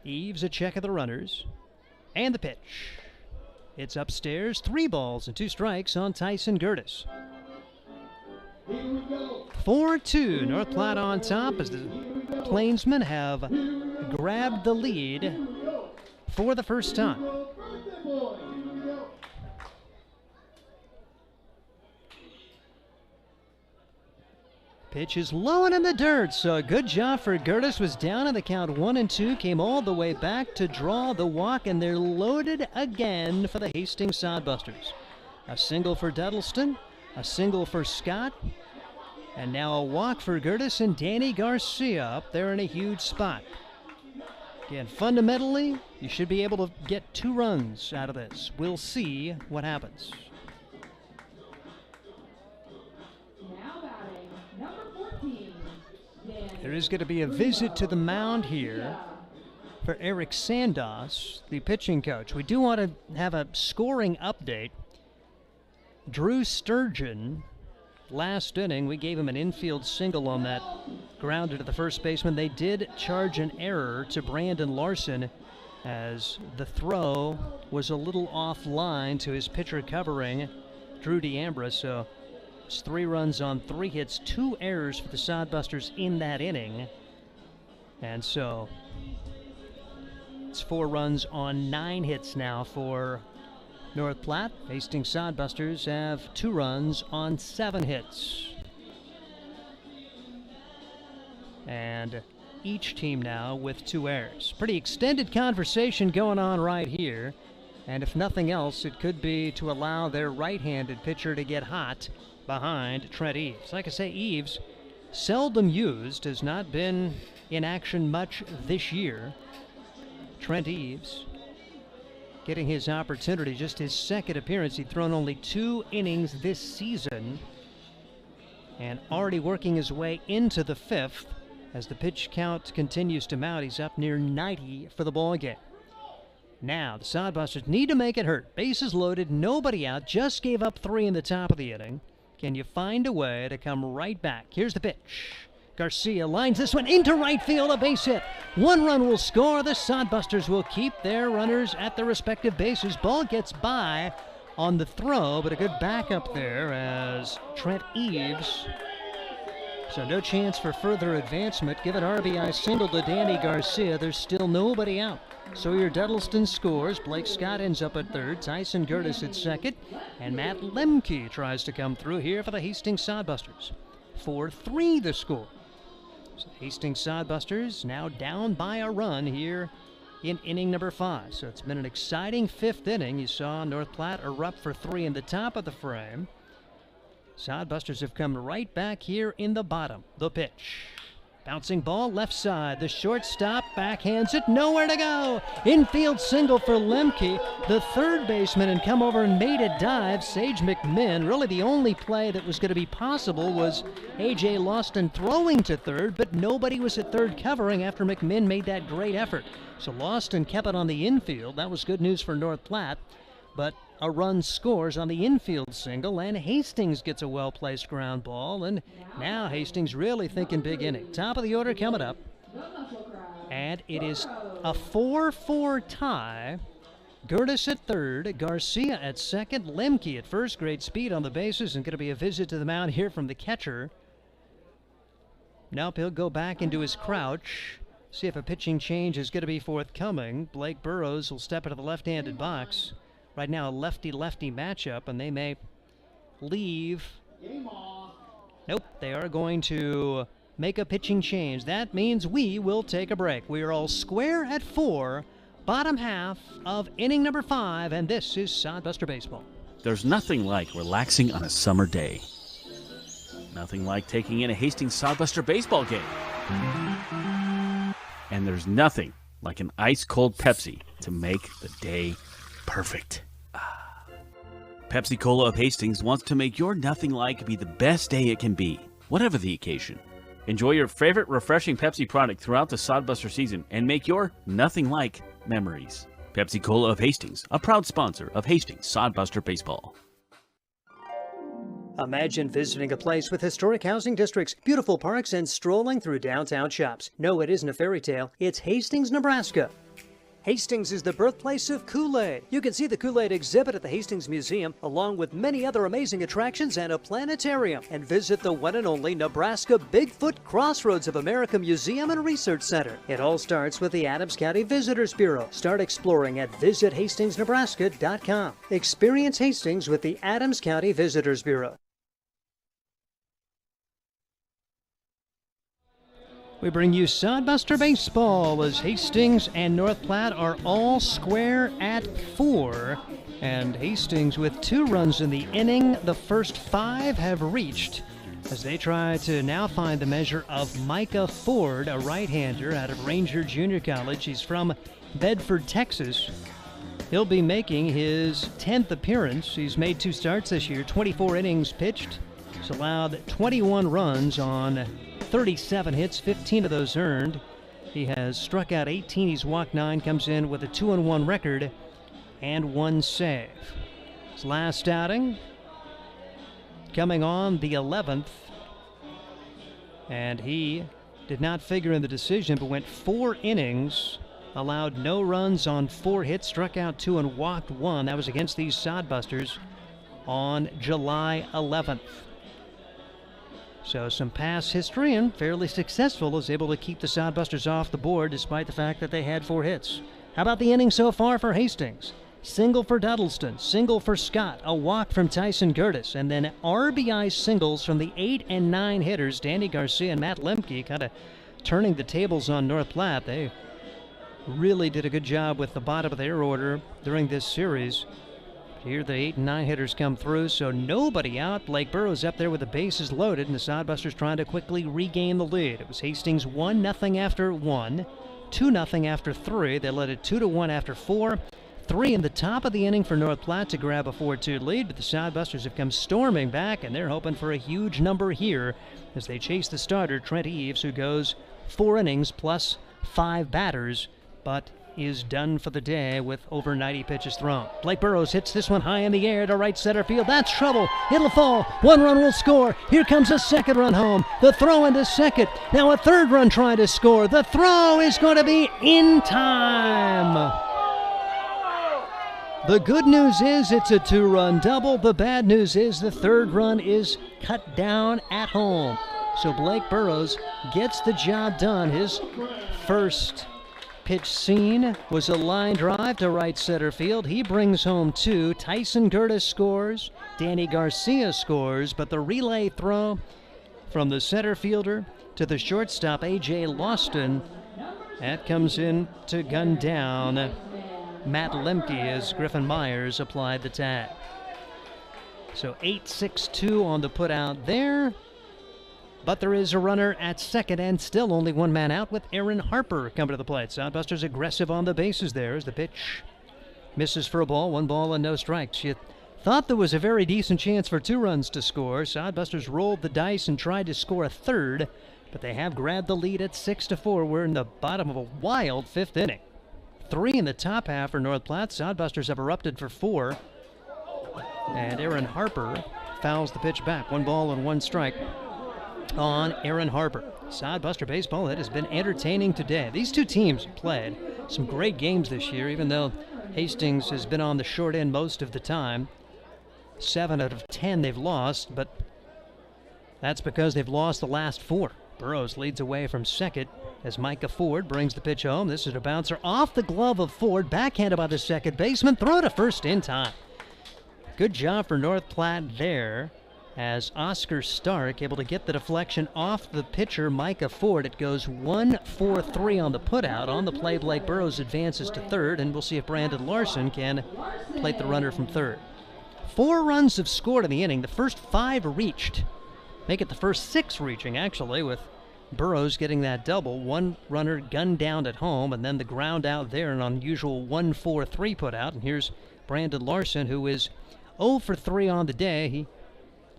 Eves a check of the runners. And the pitch. It's upstairs. 3 balls and 2 strikes on Tyson Gertis. 4-2. North Platte on top as the Plainsmen have grabbed the lead for the first time. Pitch is low and in the dirt, so a good job for Gertis. Was down in the count 1-2, came all the way back to draw the walk, and they're loaded again for the Hastings Sodbusters. A single for Duddleston, a single for Scott, and now a walk for Gertis and Danny Garcia up there in a huge spot. Again, fundamentally, you should be able to get 2 runs out of this. We'll see what happens. There is going to be a visit to the mound here for Eric Sandos, the pitching coach. We do want to have a scoring update. Drew Sturgeon, last inning, we gave him an infield single on that grounder to the first baseman. They did charge an error to Brandon Larson as the throw was a little offline to his pitcher covering, Drew D'Ambra. So it's 3 runs on 3 hits, 2 errors for the Sodbusters in that inning. And so it's 4 runs on 9 hits now for North Platte. Hastings Sodbusters have 2 runs on 7 hits. And each team now with 2 errors. Pretty extended conversation going on right here. And if nothing else, it could be to allow their right-handed pitcher to get hot behind Trent Eves. Like I say, Eves, seldom used, has not been in action much this year. Trent Eves getting his opportunity, just his second appearance. He'd thrown only 2 innings this season and already working his way into the 5th as the pitch count continues to mount. He's up near 90 for the ball game. Now the Sodbusters need to make it hurt. Bases loaded, nobody out, just gave up 3 in the top of the inning. Can you find a way to come right back? Here's the pitch. Garcia lines this one into right field, a base hit. 1 run will score. The Sodbusters will keep their runners at their respective bases. Ball gets by on the throw, but a good backup there as Trent Eves. So no chance for further advancement. Give an RBI single to Danny Garcia. There's still nobody out. Sawyer Duddleston scores. Blake Scott ends up at 3rd. Tyson Gertis at 2nd. And Matt Lemke tries to come through here for the Hastings Sodbusters. 4-3 the score. So Hastings Sodbusters now down by a run here in inning number 5. So it's been an exciting 5th inning. You saw North Platte erupt for 3 in the top of the frame. Sodbusters have come right back here in the bottom. The pitch. Bouncing ball left side. The shortstop backhands it. Nowhere to go. Infield single for Lemke. The third baseman and come over and made a dive. Sage McMinn. Really the only play that was going to be possible was A.J. Lawston throwing to 3rd, but nobody was at 3rd covering after McMinn made that great effort. So Lawston kept it on the infield. That was good news for North Platte. But a run scores on the infield single, and Hastings gets a well-placed ground ball, and now Hastings really thinking big inning. Top of the order coming up, and it is a 4-4 tie. Gertis at 3rd, Garcia at 2nd, Lemke at 1st. Great speed on the bases, and going to be a visit to the mound here from the catcher. Now he'll go back into his crouch, see if a pitching change is going to be forthcoming. Blake Burrows will step into the left-handed box. Right now, a lefty-lefty matchup, and they may leave. Nope, they are going to make a pitching change. That means we will take a break. We are all square at 4, bottom half of inning number 5, and this is Sodbuster Baseball. There's nothing like relaxing on a summer day. nothing like taking in a Hastings Sodbuster baseball game. And there's nothing like an ice-cold Pepsi to make the day perfect. Pepsi Cola of Hastings wants to make your nothing like be the best day it can be, whatever the occasion. Enjoy your favorite refreshing Pepsi product throughout the Sodbuster season and make your nothing like memories. Pepsi Cola of Hastings, a proud sponsor of Hastings Sodbuster Baseball. Imagine visiting a place with historic housing districts, beautiful parks, and strolling through downtown shops. No, it isn't a fairy tale. It's Hastings, Nebraska. Hastings is the birthplace of Kool-Aid. You can see the Kool-Aid exhibit at the Hastings Museum, along with many other amazing attractions and a planetarium. And visit the one and only Nebraska Bigfoot Crossroads of America Museum and Research Center. It all starts with the Adams County Visitors Bureau. Start exploring at visithastings.nebraska.com. Experience Hastings with the Adams County Visitors Bureau. We bring you Sodbuster Baseball as Hastings and North Platte are all square at 4. And Hastings with 2 runs in the inning. The first 5 have reached as they try to now find the measure of Micah Ford, a right-hander out of Ranger Junior College. He's from Bedford, Texas. He'll be making his 10th appearance. He's made 2 starts this year, 24 innings pitched. He's allowed 21 runs on 37 hits, 15 of those earned. He has struck out 18, he's walked 9, comes in with a 2-1 record and 1 save. His last outing coming on the 11th, and he did not figure in the decision, but went 4 innings, allowed no runs on 4 hits, struck out 2 and walked 1. That was against these Sodbusters on July 11th. So some past history and fairly successful, is able to keep the Sodbusters off the board despite the fact that they had 4 hits. How about the inning so far for Hastings? Single for Duddleston, single for Scott, a walk from Tyson Curtis, and then RBI singles from the 8 and 9 hitters, Danny Garcia and Matt Lemke, kind of turning the tables on North Platte. They really did a good job with the bottom of their order during this series. Here the 8 and 9 hitters come through, so nobody out. Blake Burrows up there with the bases loaded, and the Sodbusters trying to quickly regain the lead. It was Hastings 1-0 after 1, 2-0 after 3. They led it 2-1 after 4. 3 in the top of the inning for North Platte to grab a 4-2 lead, but the Sodbusters have come storming back, and they're hoping for a huge number here as they chase the starter, Trent Eves, who goes 4 innings plus 5 batters, but is done for the day with over 90 pitches thrown. Blake Burrows hits this one high in the air to right center field. That's trouble. It'll fall. 1 run will score. Here comes a 2nd run home. The throw into second. Now a 3rd run trying to score. The throw is going to be in time. The good news is it's a 2-run double. The bad news is the 3rd run is cut down at home. So Blake Burrows gets the job done. His first pitch seen was a line drive to right center field. He brings home 2. Tyson Curtis scores. Danny Garcia scores, but the relay throw from the center fielder to the shortstop, A.J. Lawston, that comes in to gun down Matt Lemke as Griffin Myers applied the tag. So 8-6-2 on the put out there. But there is a runner at second and still only 1 man out with Aaron Harper coming to the plate. Sodbusters aggressive on the bases there as the pitch misses for a ball. 1 ball and no strikes. You thought there was a very decent chance for 2 runs to score. Sodbusters rolled the dice and tried to score a 3rd, but they have grabbed the lead at 6-4. We're in the bottom of a wild 5th inning. 3 in the top half for North Platte. Sodbusters have erupted for 4. And Aaron Harper fouls the pitch back. 1 ball and 1 strike on Aaron Harper. Sodbuster baseball, that has been entertaining today. These 2 teams played some great games this year, even though Hastings has been on the short end most of the time. 7 out of 10 they've lost, but that's because they've lost the last 4. Burrows leads away from second as Micah Ford brings the pitch home. This is a bouncer off the glove of Ford, backhanded by the second baseman, throw to first in time. Good job for North Platte there, as Oscar Stark able to get the deflection off the pitcher, Micah Ford. It goes 1-4-3 on the putout. On the play, Blake Burrows advances to 3rd, and we'll see if Brandon Larson can plate the runner from 3rd. 4 runs have scored in the inning. The first 5 reached. make it the first 6 reaching, actually, with Burrows getting that double. One runner gunned down at home, and then the ground out there, an unusual 1-4-3 put out. And here's Brandon Larson, who is 0 for 3 on the day. He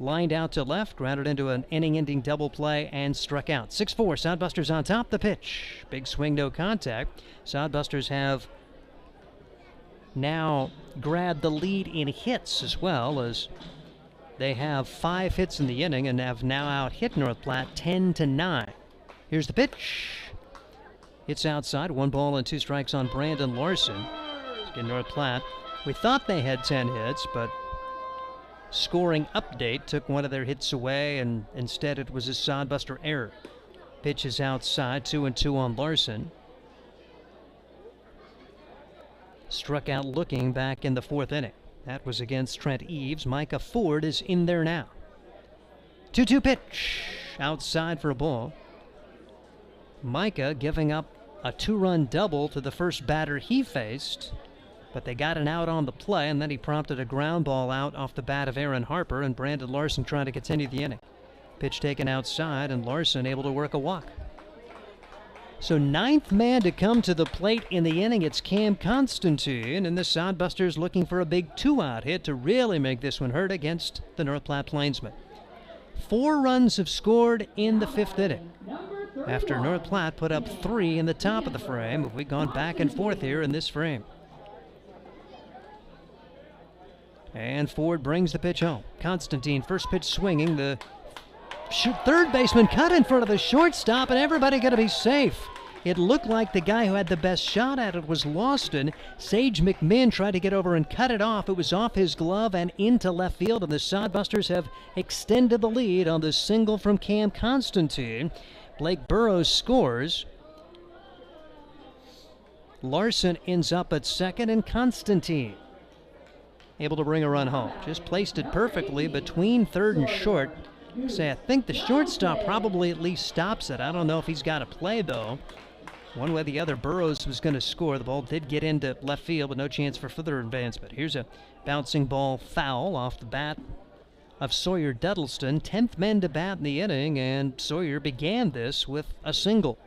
lined out to left, grounded into an inning-ending double play, and struck out. 6-4, Sodbusters on top. The pitch. Big swing, no contact. Sodbusters have now grabbed the lead in hits as well, as they have 5 hits in the inning and have now out-hit North Platte 10-9. Here's the pitch. It's outside. 1 ball and 2 strikes on Brandon Larson. Again, North Platte, we thought they had 10 hits, but scoring update took one of their hits away, and instead it was a Sodbuster error. Pitch is outside. 2-2 on Larson. Struck out looking back in the 4th inning. That was against Trent Eves. Micah Ford is in there now. 2-2 pitch. Outside for a ball. Micah giving up a 2-run double to the first batter he faced, but they got an out on the play, and then he prompted a ground ball out off the bat of Aaron Harper, and Brandon Larson trying to continue the inning. Pitch taken outside, and Larson able to work a walk. So 9th man to come to the plate in the inning, it's Cam Constantine, and the Sodbusters looking for a big 2-out hit to really make this one hurt against the North Platte Plainsmen. 4 runs have scored in the 5th inning, after North Platte put up 3 in the top of the frame. We've gone back and forth here in this frame. And Ford brings the pitch home. Constantine, first pitch swinging. The third baseman cut in front of the shortstop, and everybody got to be safe. It looked like the guy who had the best shot at it was Lawston. Sage McMinn tried to get over and cut it off. It was off his glove and into left field, and the Sodbusters have extended the lead on the single from Cam Constantine. Blake Burrows scores. Larson ends up at second, and Constantine able to bring a run home. Just placed it perfectly between third and short. I think the shortstop probably at least stops it. I don't know if he's got a play, though. One way or the other, Burrows was going to score. The ball did get into left field, but no chance for further advancement. Here's a bouncing ball foul off the bat of Sawyer Duddleston. 10th man to bat in the inning, and Sawyer began this with a single.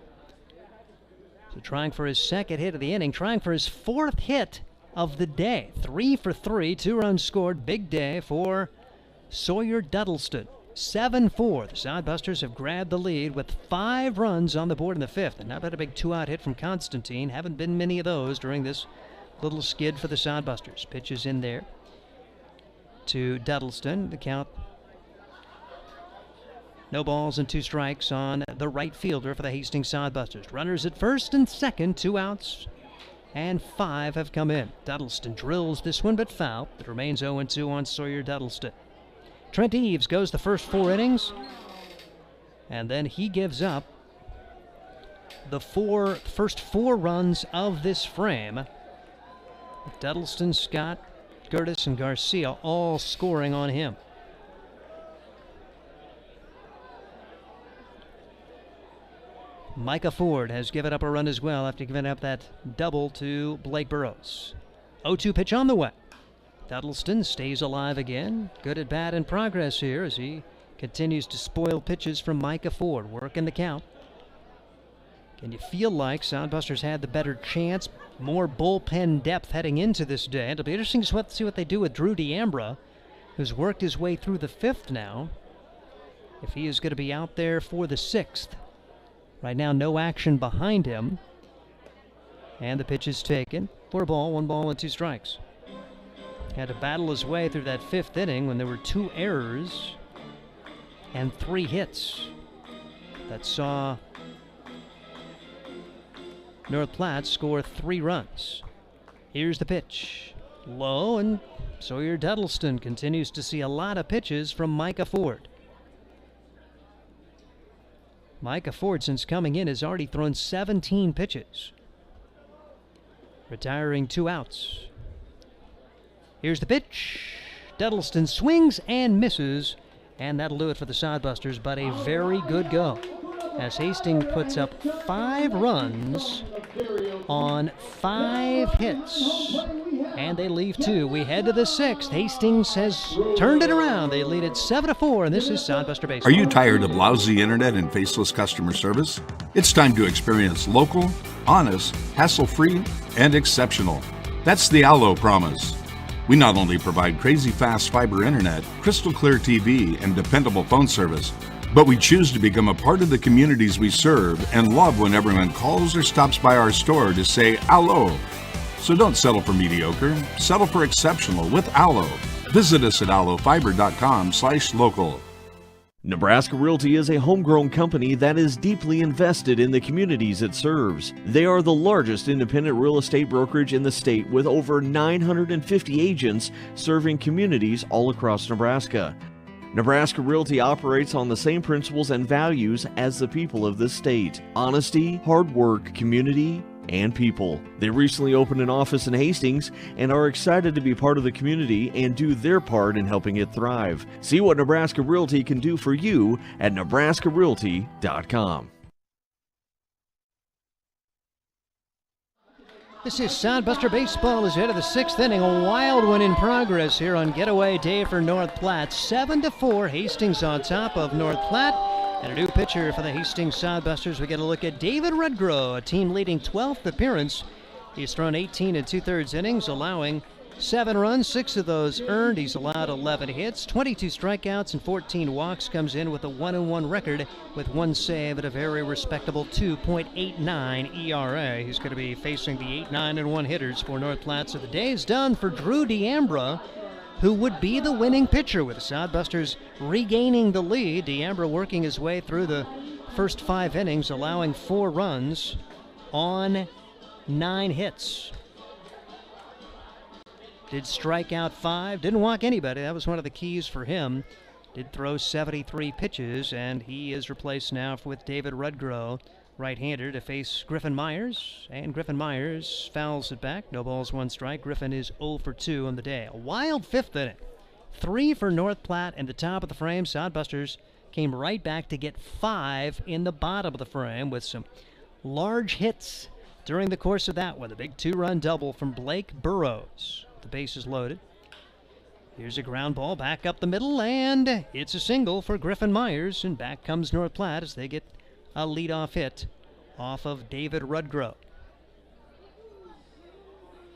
So trying for his 2nd hit of the inning, trying for his 4th hit of the day. 3 for 3, 2 runs scored. Big day for Sawyer Duddleston. 7-4. The Sodbusters have grabbed the lead with 5 runs on the board in the 5th. And how about a big 2-out hit from Constantine? Haven't been many of those during this little skid for the Sodbusters. Pitches in there to Duddleston. The count, no balls and 2 strikes on the right fielder for the Hastings Sodbusters. Runners at first and second, 2 outs, and 5 have come in. Duddleston drills this one, but foul. It remains 0-2 on Sawyer Duddleston. Trent Eves goes the first 4 innings, and then he gives up the first 4 runs of this frame. Duddleston, Scott, Curtis, and Garcia all scoring on him. Micah Ford has given up a run as well after giving up that double to Blake Burrows. 0-2 pitch on the way. Duddleston stays alive again. Good at bat in progress here as he continues to spoil pitches from Micah Ford. Working the count. Can you feel like Sodbusters had the better chance? More bullpen depth heading into this day. It'll be interesting to see what they do with Drew D'Ambra, who's worked his way through the 5th now. If he is going to be out there for the 6th. Right now, no action behind him. And the pitch is taken for a ball, 1 ball and 2 strikes. Had to battle his way through that 5th inning when there were 2 errors and 3 hits that saw North Platte score 3 runs. Here's the pitch. Low, and Sawyer Duddleston continues to see a lot of pitches from Micah Ford. Micah Ford, since coming in, has already thrown 17 pitches, retiring 2 outs. Here's the pitch. Duddleston swings and misses, and that'll do it for the Sodbusters, but a very good go as Hastings puts up 5 runs on 5 hits. and they leave 2. We head to the 6th. Hastings has turned it around. They lead it 7-4, and this is Sodbuster Baseball. Are you tired of lousy internet and faceless customer service? It's time to experience local, honest, hassle-free, and exceptional. That's the Allo promise. We not only provide crazy fast fiber internet, crystal clear TV, and dependable phone service, but we choose to become a part of the communities we serve and love when everyone calls or stops by our store to say Allo. So don't settle for mediocre, settle for exceptional with Allo. Visit us at allofiber.com/local. Nebraska Realty is a homegrown company that is deeply invested in the communities it serves. They are the largest independent real estate brokerage in the state with over 950 agents serving communities all across Nebraska. Nebraska Realty operates on the same principles and values as the people of this state: honesty, hard work, community, and people. They recently opened an office in Hastings and are excited to be part of the community and do their part in helping it thrive. See what Nebraska Realty can do for you at nebraskarealty.com. This is Sodbuster Baseball is ahead of the 6th inning. A wild one in progress here on Getaway Day for North Platte. 7-4, Hastings on top of North Platte. And a new pitcher for the Hastings Sodbusters. We get a look at David Rudgrow, a team leading 12th appearance. He's thrown 18 2/3 innings, allowing 7 runs, 6 of those earned. He's allowed 11 hits, 22 strikeouts, and 14 walks. Comes in with a 1-1 record with 1 save at a very respectable 2.89 ERA. He's going to be facing the 8, 9, and 1 hitters for North Platte. So the day's done for Drew D'Ambra, who would be the winning pitcher with the Sodbusters regaining the lead. D'Ambra working his way through the first 5 innings, allowing 4 runs on 9 hits. Did strike out 5, didn't walk anybody. That was one of the keys for him. Did throw 73 pitches, and he is replaced now with David Rudgrow, right-hander, to face Griffin Myers. And Griffin Myers fouls it back. No balls, 1 strike. Griffin is 0 for 2 on the day. A wild 5th inning. 3 for North Platte and the top of the frame. Sodbusters came right back to get 5 in the bottom of the frame with some large hits during the course of that one. A big 2-run double from Blake Burrows. The bases loaded. Here's a ground ball back up the middle, and it's a single for Griffin Myers, and back comes North Platte as they get a leadoff hit off of David Rudgrow.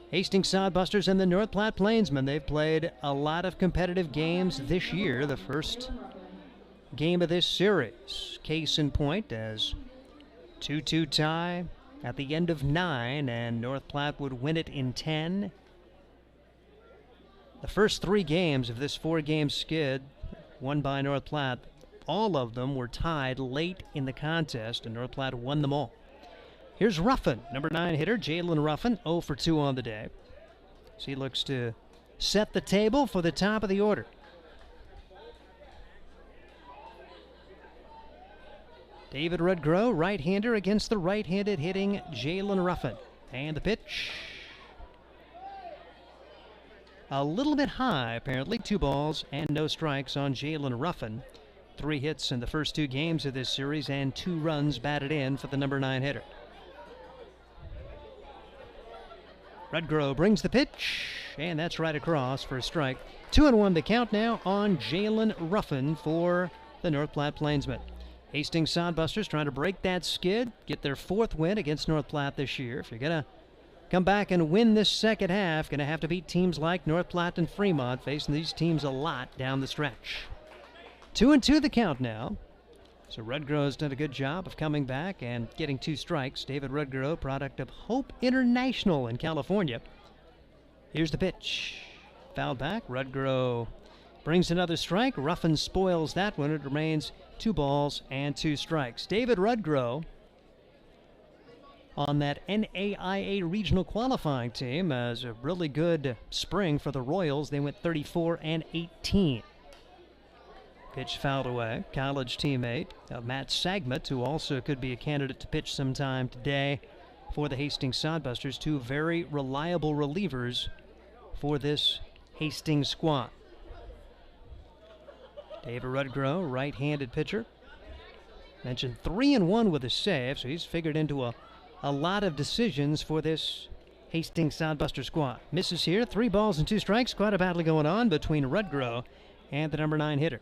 Hastings Sodbusters and the North Platte Plainsmen, they've played a lot of competitive games this year. The first game of this series, case in point, as 2-2 tie at the end of 9, and North Platte would win it in 10. The first 3 games of this 4-game skid, won by North Platte, all of them were tied late in the contest, and North Platte won them all. Here's Ruffin, number 9 hitter, Jalen Ruffin, 0 for 2 on the day. So he looks to set the table for the top of the order. David Rudgrow, right-hander against the right-handed hitting Jalen Ruffin. And the pitch. A little bit high, apparently. 2 balls and no strikes on Jalen Ruffin. 3 hits in the first 2 games of this series and 2 runs batted in for the number 9 hitter. Rudgrow brings the pitch, and that's right across for a strike. 2-1 the count now on Jalen Ruffin for the North Platte Plainsmen. Hastings Sodbusters trying to break that skid, get their 4th win against North Platte this year. If you're going to come back and win this second half, going to have to beat teams like North Platte and Fremont, facing these teams a lot down the stretch. 2-2 the count now. So Rudgrow's done a good job of coming back and getting 2 strikes. David Rudgrow, product of Hope International in California. Here's the pitch. Fouled back. Rudgrow brings another strike. Ruffin spoils that one. It remains 2 balls and 2 strikes. David Rudgrow on that NAIA regional qualifying team as a really good spring for the Royals. They went 34-18. Pitch fouled away. College teammate Matt Sagmet, who also could be a candidate to pitch sometime today for the Hastings Sodbusters. 2 very reliable relievers for this Hastings squad. David Rudgrow, right-handed pitcher. Mentioned 3-1 with a save, so he's figured into a lot of decisions for this Hastings Sodbuster squad. Misses here, 3 balls and 2 strikes. Quite a battle going on between Rudgrow and the number 9 hitter.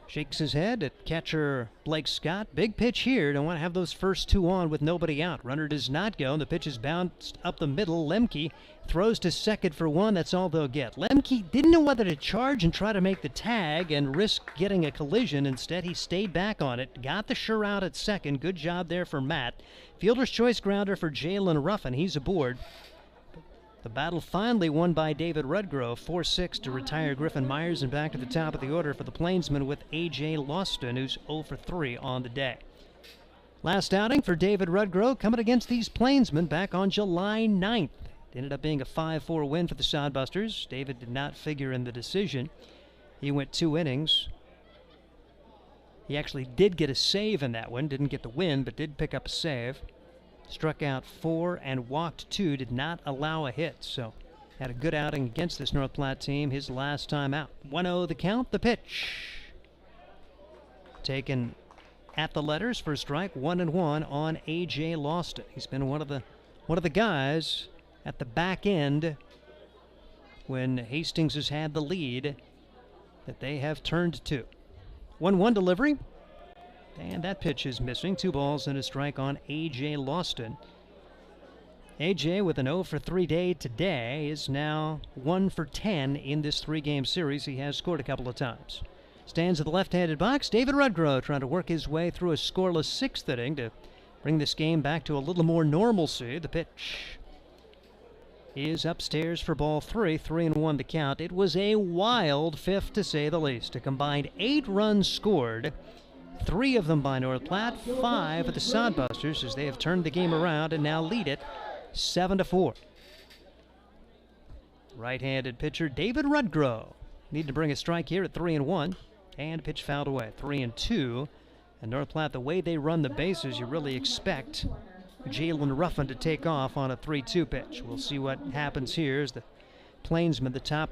Shakes his head at catcher Blake Scott. Big pitch here. Don't want to have those first 2 on with nobody out. Runner does not go. The pitch is bounced up the middle. Lemke throws to second for 1. That's all they'll get. Lemke didn't know whether to charge and try to make the tag and risk getting a collision. Instead, he stayed back on it. Got the sure out at second. Good job there for Matt. Fielder's choice grounder for Jalen Ruffin. He's aboard. The battle finally won by David Rudgrow, 4-6 to retire Griffin Myers, and back to the top of the order for the Plainsmen with A.J. Loston, who's 0 for 3 on the day. Last outing for David Rudgrow coming against these Plainsmen back on July 9th. It ended up being a 5-4 win for the Sodbusters. David did not figure in the decision. He went 2 innings. He actually did get a save in that one. Didn't get the win, but did pick up a save. Struck out 4 and walked 2, did not allow a hit. So had a good outing against this North Platte team his last time out. 1-0 the count, the pitch. Taken at the letters for a strike, 1-1 on A.J. Loston. He's been one of the guys at the back end when Hastings has had the lead that they have turned to. 1-1 delivery. And that pitch is missing. 2 balls and a strike on A.J. Loston. A.J. with an 0 for 3 day today is now 1 for 10 in this 3-game series. He has scored a couple of times. Stands at the left-handed box. David Rudgrow trying to work his way through a scoreless 6th inning to bring this game back to a little more normalcy. The pitch is upstairs for ball 3. 3-1 the count. It was a wild 5th to say the least. A combined 8 runs scored. 3 of them by North Platte, 5 at the Sodbusters as they have turned the game around and now lead it 7-4. Right-handed pitcher David Rudgrow need to bring a strike here at 3-1, and pitch fouled away. 3-2, and North Platte, the way they run the bases, you really expect Jalen Ruffin to take off on a 3-2 pitch. We'll see what happens here as the Plainsmen, the top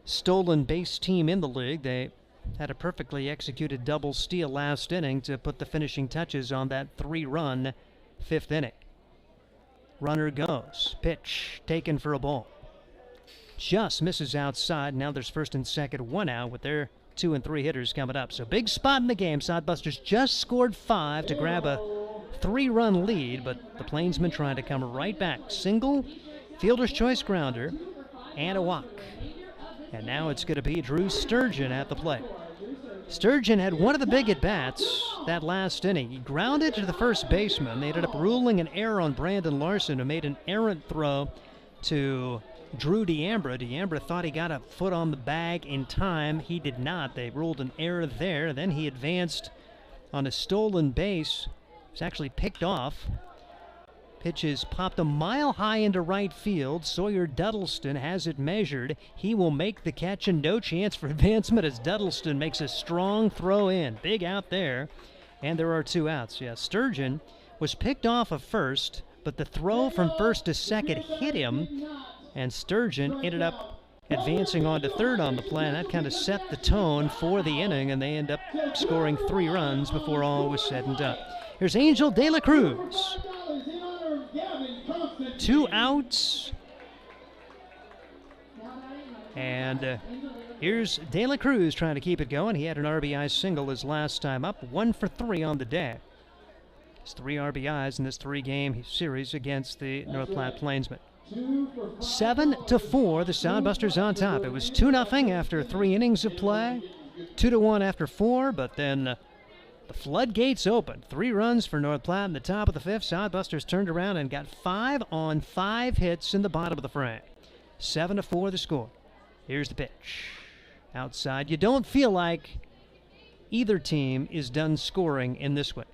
stolen base team in the league. They had a perfectly executed double steal last inning to put the finishing touches on that 3-run 5th inning. Runner goes. Pitch taken for a ball. Just misses outside. Now there's first and second, 1 out with their 2 and 3 hitters coming up. So big spot in the game. Sodbusters just scored 5 to grab a 3-run lead, but the Plainsmen trying to come right back. Single, fielder's choice grounder, and a walk. And now it's going to be Drew Sturgeon at the plate. Sturgeon had one of the big at-bats that last inning. He grounded to the first baseman. They ended up ruling an error on Brandon Larson, who made an errant throw to Drew D'Ambra. D'Ambra thought he got a foot on the bag in time. He did not. They ruled an error there. Then he advanced on a stolen base. It was actually picked off. Pitches popped a mile high into right field. Sawyer Duddleston has it measured. He will make the catch, and no chance for advancement as Duddleston makes a strong throw in. Big out there, and there are 2 outs. Yeah, Sturgeon was picked off of first, but the throw from first to second hit him, and Sturgeon ended up advancing on to third on the play, and that kind of set the tone for the inning, and they end up scoring 3 runs before all was said and done. Here's Angel De La Cruz. 2 outs. And here's De La Cruz trying to keep it going. He had an RBI single his last time up. 1 for 3 on the day. It's 3 RBIs in this 3-game series against the North Platte Plainsmen. 7-4, the Sodbusters on top. It was 2-0 after 3 innings of play. 2-1 after 4, but then the floodgates opened. 3 runs for North Platte in the top of the 5th. Sodbusters turned around and got 5 on 5 hits in the bottom of the frame. 7-4 the score. Here's the pitch. Outside. You don't feel like either team is done scoring in this one.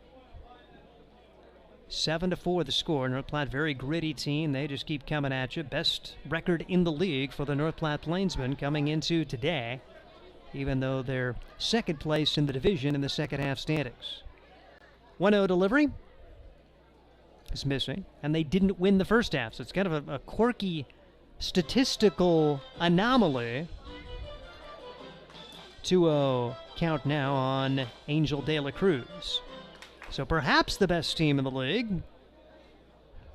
7-4 the score. North Platte, very gritty team. They just keep coming at you. Best record in the league for the North Platte Plainsmen coming into today, even though they're second place in the division in the second half standings. 1-0 delivery is missing, and they didn't win the first half, so it's kind of a quirky statistical anomaly. 2-0 count now on Angel De La Cruz. So perhaps the best team in the league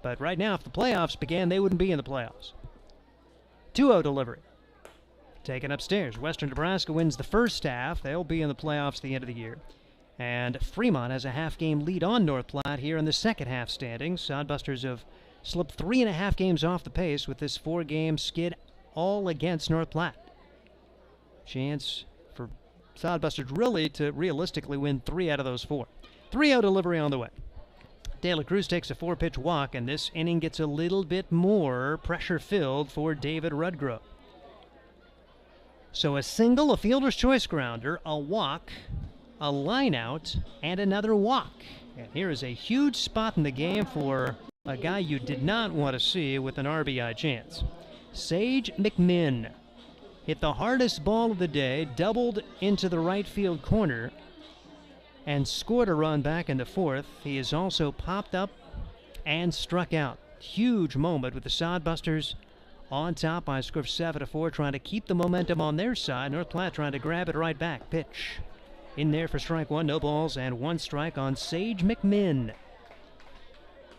But right now, if the playoffs began, they wouldn't be in the playoffs. 2-0 delivery. Taken upstairs. Western Nebraska wins the first half. They'll be in the playoffs at the end of the year. And Fremont has a half-game lead on North Platte here in the second half standings. Sodbusters have slipped 3.5 games off the pace with this 4-game skid all against North Platte. Chance for Sodbusters really to realistically win 3 out of those 4. 3-0 delivery on the way. De La Cruz takes a 4-pitch walk, and this inning gets a little bit more pressure-filled for David Rudgrove. So a single, a fielder's choice grounder, a walk, a line-out, and another walk. And here is a huge spot in the game for a guy you did not want to see with an RBI chance. Sage McMinn hit the hardest ball of the day, doubled into the right field corner, and scored a run back in the fourth. He has also popped up and struck out. Huge moment with the Sodbusters on top by a score of 7-4, trying to keep the momentum on their side. North Platte trying to grab it right back. Pitch in there for strike one, no balls, and 1 strike on Sage McMinn.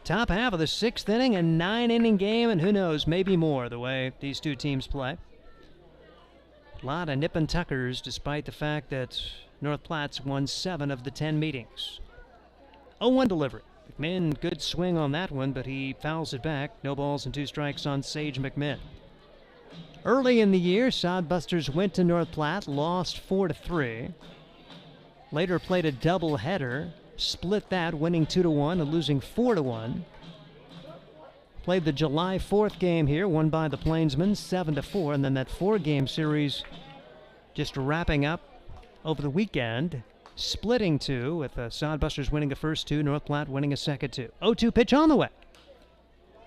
Top half of the 6th inning, a 9-inning game, and who knows, maybe more the way these two teams play. A lot of nip and tuckers, despite the fact that North Platte's won 7 of the 10 meetings. 0-1 delivery. McMinn, good swing on that one, but he fouls it back. No balls and 2 strikes on Sage McMinn. Early in the year, Sodbusters went to North Platte, lost 4-3. Later played a doubleheader, split that, winning 2-1 and losing 4-1. Played the July 4th game here, won by the Plainsmen 7-4, and then that 4-game series just wrapping up over the weekend, splitting 2, with the Sodbusters winning the first 2, North Platte winning a second 2. 0-2 pitch on the way.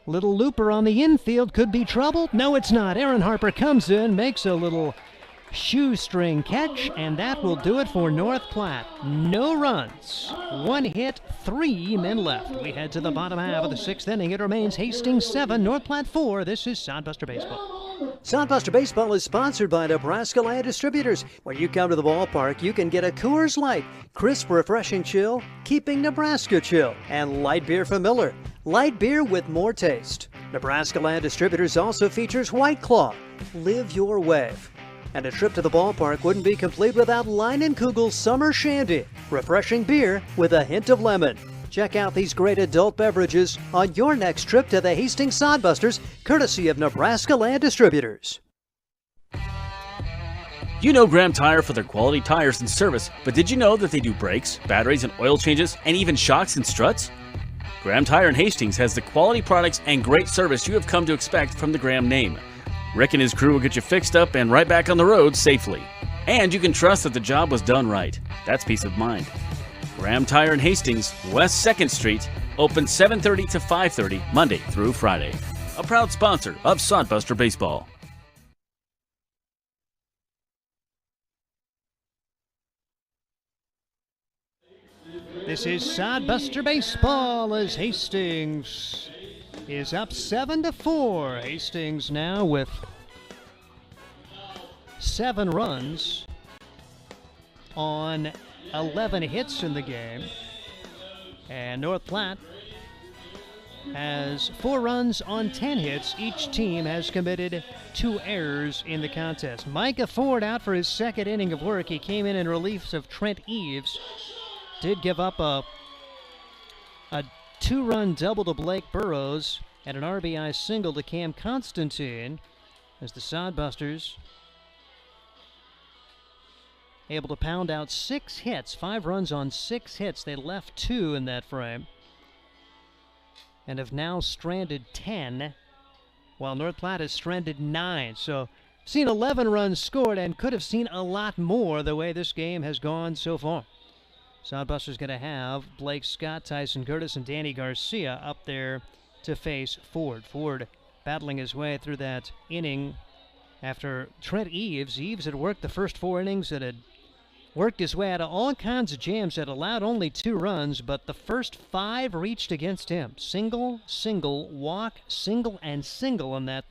Little looper on the infield, could be trouble. No, it's not. Aaron Harper comes in, makes a little shoestring catch, and that will do it for North Platte. No runs, 1 hit, 3 men left. We head to the bottom half of the 6th inning. It remains Hastings 7, North Platte 4. This is Sodbuster Baseball. Sodbuster Baseball is sponsored by Nebraska Land Distributors. When you come to the ballpark, you can get a Coors Light, crisp, refreshing chill, keeping Nebraska chill, and light beer from Miller. Light beer with more taste. Nebraska Land Distributors also features White Claw. Live your wave. And a trip to the ballpark wouldn't be complete without Leinenkugel's Summer Shandy, refreshing beer with a hint of lemon. Check out these great adult beverages on your next trip to the Hastings Sodbusters, courtesy of Nebraska Land Distributors. You know Graham Tire for their quality tires and service, but did you know that they do brakes, batteries, and oil changes, and even shocks and struts? Graham Tire in Hastings has the quality products and great service you have come to expect from the Graham name. Rick and his crew will get you fixed up and right back on the road safely. And you can trust that the job was done right. That's peace of mind. Graham Tire in Hastings, West 2nd Street, open 7:30 to 5:30, Monday through Friday. A proud sponsor of Sodbuster Baseball. This is Sodbuster Baseball as Hastings is up 7-4. Hastings now with 7 runs on 11 hits in the game. And North Platte has 4 runs on 10 hits. Each team has committed 2 errors in the contest. Micah Ford out for his 2nd inning of work. He came in relief of Trent Eves. Did give up a 2-run double to Blake Burrows and an RBI single to Cam Constantine as the Sodbusters able to pound out 6 hits, 5 runs on 6 hits. They left 2 in that frame and have now stranded 10, while North Platte has stranded 9. So seen 11 runs scored and could have seen a lot more the way this game has gone so far. Sodbusters going to have Blake Scott, Tyson Curtis, and Danny Garcia up there to face Ford. Ford battling his way through that inning after Trent Eves. Eves had worked the first 4 innings and had worked his way out of all kinds of jams, had allowed only 2 runs, but the first 5 reached against him. Single, single, walk, single, and single, and that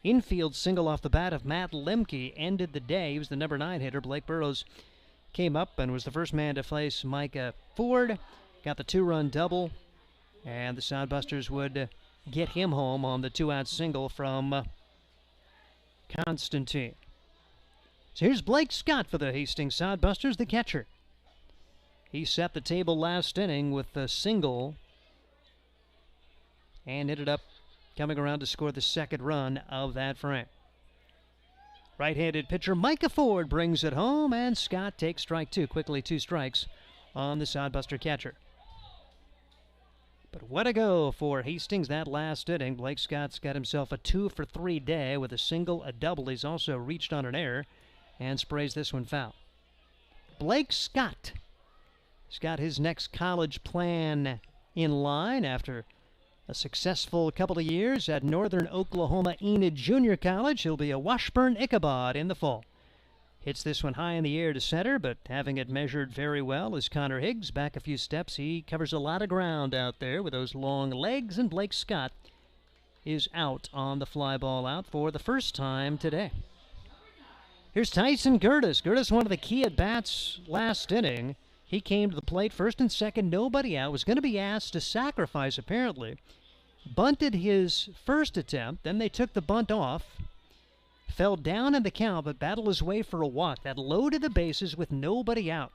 infield single off the bat of Matt Lemke ended the day. He was the number 9 hitter. Blake Burrows came up and was the first man to face Micah Ford. Got the 2-run double, and the Sodbusters would get him home on the 2-out single from Constantine. So here's Blake Scott for the Hastings Sodbusters, the catcher. He set the table last inning with a single and ended up coming around to score the second run of that frame. Right-handed pitcher Micah Ford brings it home, and Scott takes strike two. Quickly 2 strikes on the Sodbuster catcher. But what a go for Hastings that last inning. Blake Scott's got himself a 2-for-3 day with a single, a double. He's also reached on an error and sprays this one foul. Blake Scott has got his next college plan in line after a successful couple of years at Northern Oklahoma Enid Junior College. He'll be a Washburn-Ichabod in the fall. Hits this one high in the air to center, but having it measured very well is Connor Higgs. Back a few steps. He covers a lot of ground out there with those long legs, and Blake Scott is out on the fly ball out for the first time today. Here's Tyson Gertis. Gertis, one of the key at-bats last inning. He came to the plate first and second, nobody out. Was going to be asked to sacrifice, apparently. Bunted his first attempt, then they took the bunt off. Fell down in the count, but battled his way for a walk. That loaded the bases with nobody out.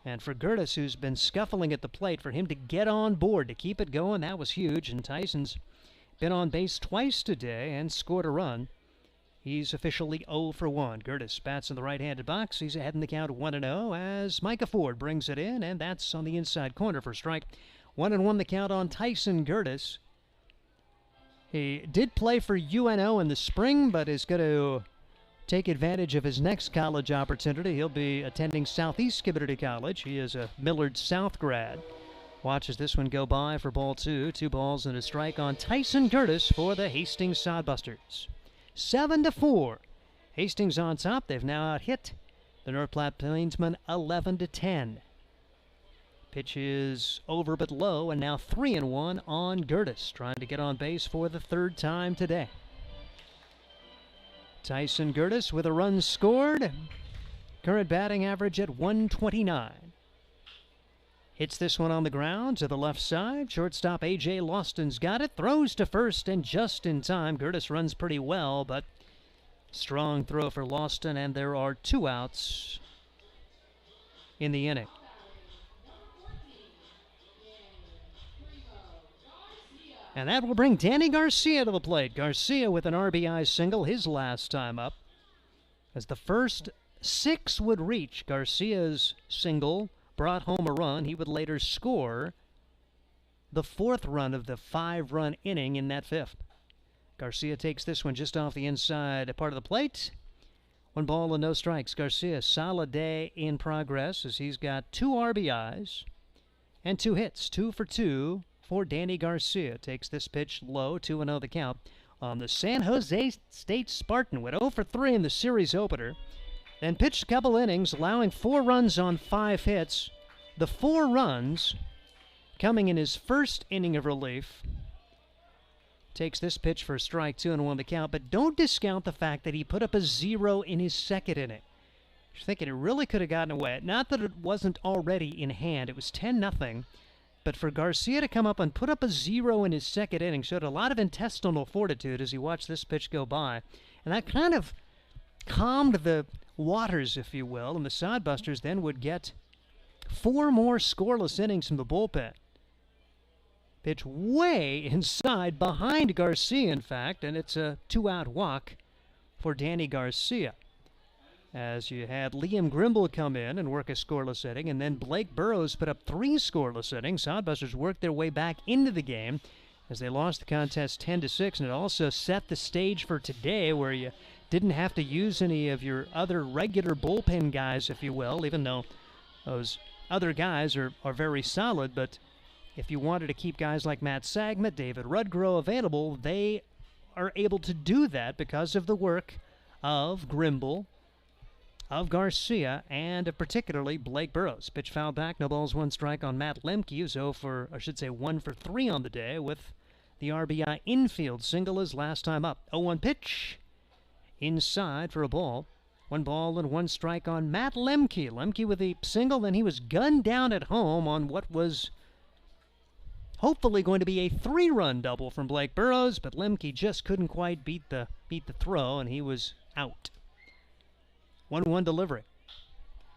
And for Gertis, who's been scuffling at the plate, for him to get on board, to keep it going, that was huge. And Tyson's been on base twice today and scored a run. He's officially 0 for 1. Gertis bats in the right-handed box. He's ahead in the count 1-0 as Micah Ford brings it in, and that's on the inside corner for strike. 1-1 the count on Tyson Gertis. He did play for UNO in the spring, but is going to take advantage of his next college opportunity. He'll be attending Southeast Community College. He is a Millard South grad. Watches this one go by for ball 2. 2 balls and a strike on Tyson Gertis for the Hastings Sodbusters. 7-4. Hastings on top. They've now out-hit the North Platte Plainsmen 11-10. Pitch is over but low, and now 3-1 on Gertis, trying to get on base for the third time today. Tyson Gertis with a run scored. Current batting average at .129. Hits this one on the ground to the left side. Shortstop A.J. Lawston's got it. Throws to first, and just in time. Gertis runs pretty well, but strong throw for Lawston, and there are 2 outs in the inning. And that will bring Danny Garcia to the plate. Garcia with an RBI single his last time up. As the first 6 would reach, Garcia's single brought home a run. He would later score the 4th run of the 5-run inning in that 5th. Garcia takes this one just off the inside part of the plate. 1 ball and no strikes. Garcia, solid day in progress as he's got 2 RBIs and 2 hits. 2 for 2 for Danny Garcia. Takes this pitch low, 2-0 the count on the San Jose State Spartan. Went 0 for 3 in the series opener. Then pitched a couple innings, allowing 4 runs on 5 hits. The 4 runs coming in his first inning of relief. Takes this pitch for a strike, 2-1 the count. But don't discount the fact that he put up a 0 in his second inning. You're thinking it really could have gotten away. Not that it wasn't already in hand. It was 10-0. But for Garcia to come up and put up a 0 in his second inning showed a lot of intestinal fortitude as he watched this pitch go by. And that kind of calmed the waters, if you will, and the Sodbusters then would get 4 more scoreless innings from the bullpen. Pitch way inside, behind Garcia, in fact, and it's a 2-out walk for Danny Garcia. As you had Liam Grimble come in and work a scoreless inning, and then Blake Burrows put up 3 scoreless innings. Sodbusters worked their way back into the game as they lost the contest 10-6, and it also set the stage for today where you didn't have to use any of your other regular bullpen guys, if you will, even though those other guys are very solid. But if you wanted to keep guys like Matt Sagma, David Rudgrow available, they are able to do that because of the work of Grimble, of Garcia, and particularly Blake Burrows. Pitch foul back, no balls, 1 strike on Matt Lemke, who's 1 for 3 on the day with the RBI infield single his last time up. 0-1 pitch inside for a ball. 1 ball and 1 strike on Matt Lemke. Lemke with a single, then he was gunned down at home on what was hopefully going to be a 3-run double from Blake Burrows, but Lemke just couldn't quite beat the throw, and he was out. 1-1 delivery.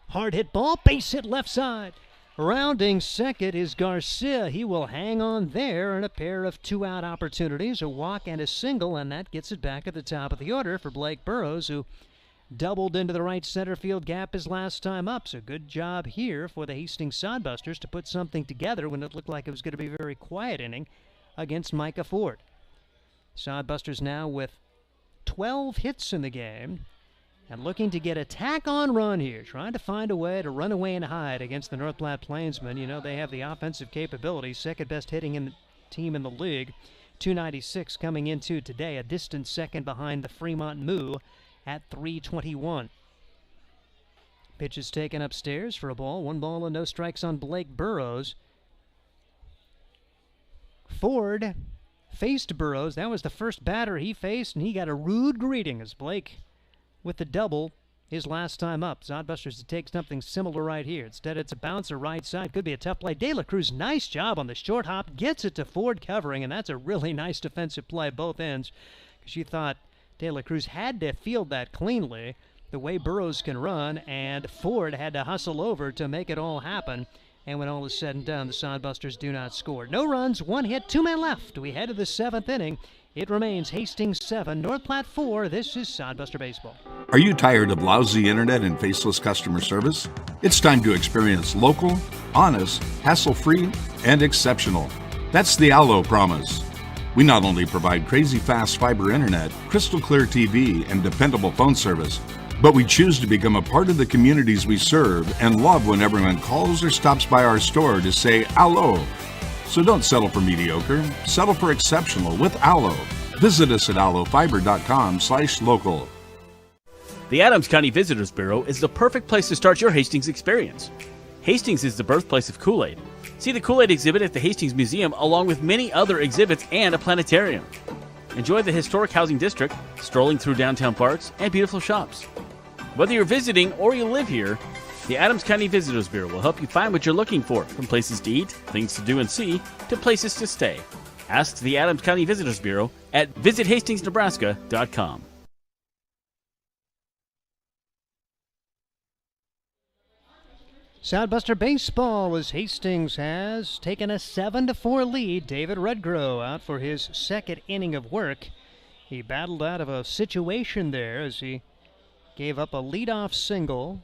Hard hit ball, base hit left side. Rounding second is Garcia. He will hang on there in a pair of 2-out opportunities, a walk and a single, and that gets it back at the top of the order for Blake Burrows, who doubled into the right center field gap his last time up. So good job here for the Hastings Sodbusters to put something together when it looked like it was going to be a very quiet inning against Micah Ford. Sodbusters now with 12 hits in the game and looking to get a tack-on run here, trying to find a way to run away and hide against the North Platte Plainsmen. You know, they have the offensive capability, second-best hitting team in the league, 296 coming into today, a distant second behind the Fremont Moo at 321. Pitch is taken upstairs for a ball. 1 ball and no strikes on Blake Burrows. Ford faced Burrows. That was the first batter he faced, and he got a rude greeting as Blake with the double his last time up. Sodbusters to take something similar right here. Instead, it's a bouncer right side. Could be a tough play. De La Cruz, nice job on the short hop. Gets it to Ford covering, and that's a really nice defensive play both ends, because you thought De La Cruz had to field that cleanly the way Burrows can run, and Ford had to hustle over to make it all happen. And when all is said and done, the Sodbusters do not score. No runs, 1 hit, 2 men left. We head to the 7th inning. It remains Hastings 7, North Platte 4. This is Sodbuster Baseball. Are you tired of lousy internet and faceless customer service? It's time to experience local, honest, hassle-free, and exceptional. That's the Allo promise. We not only provide crazy fast fiber internet, crystal clear TV, and dependable phone service, but we choose to become a part of the communities we serve and love when everyone calls or stops by our store to say Allo. So don't settle for mediocre, settle for exceptional with Allo. Visit us at allofiber.com/local. The Adams County Visitors Bureau is the perfect place to start your Hastings experience. Hastings is the birthplace of Kool-Aid. See the Kool-Aid exhibit at the Hastings Museum along with many other exhibits and a planetarium. Enjoy the historic housing district, strolling through downtown parks, and beautiful shops. Whether you're visiting or you live here, the Adams County Visitors Bureau will help you find what you're looking for, from places to eat, things to do and see, to places to stay. Ask the Adams County Visitors Bureau at visithastingsnebraska.com. Sodbuster Baseball as Hastings has taken a 7-4 lead. David Redgrove out for his second inning of work. He battled out of a situation there as he gave up a leadoff single,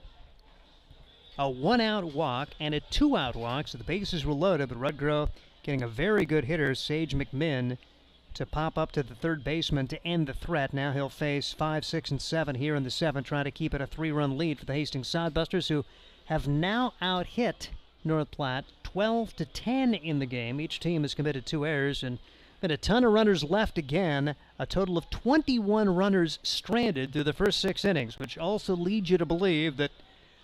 a 1-out walk, and a 2-out walk, so the bases were loaded, but Redgrove getting a very good hitter, Sage McMinn, to pop up to the third baseman to end the threat. Now he'll face 5, 6, and 7 here in the 7th, trying to keep it a 3-run lead for the Hastings Sodbusters, who have now out-hit North Platte 12-10 in the game. Each team has committed 2 errors, and been a ton of runners left again. A total of 21 runners stranded through the first 6 innings, which also leads you to believe that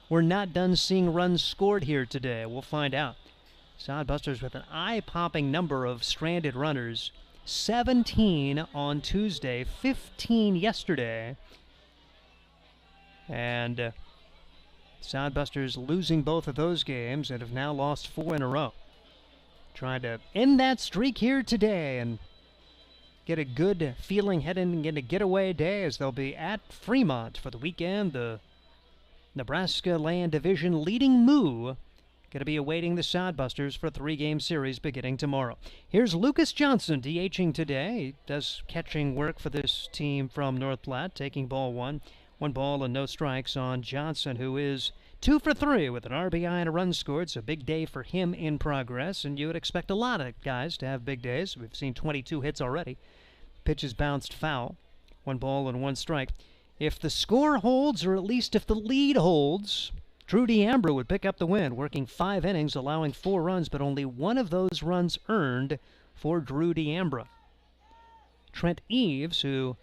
we're not done seeing runs scored here today. We'll find out. Sodbusters with an eye-popping number of stranded runners. 17 on Tuesday, 15 yesterday. And Sodbusters losing both of those games and have now lost 4 in a row. Trying to end that streak here today and get a good feeling heading into getaway day as they'll be at Fremont for the weekend. The Nebraska Land Division leading Moo going to be awaiting the Sodbusters for a 3-game series beginning tomorrow. Here's Lucas Johnson DHing today. He does catching work for this team from North Platte, taking ball 1. 1 ball and no strikes on Johnson, who is 2 for 3 with an RBI and a run scored. So big day for him in progress, and you would expect a lot of guys to have big days. We've seen 22 hits already. Pitches bounced foul. 1 ball and 1 strike. If the score holds, or at least if the lead holds, Drew DeAmbra would pick up the win, working 5 innings, allowing 4 runs, but only 1 of those runs earned for Drew DeAmbra. Trent Eves, who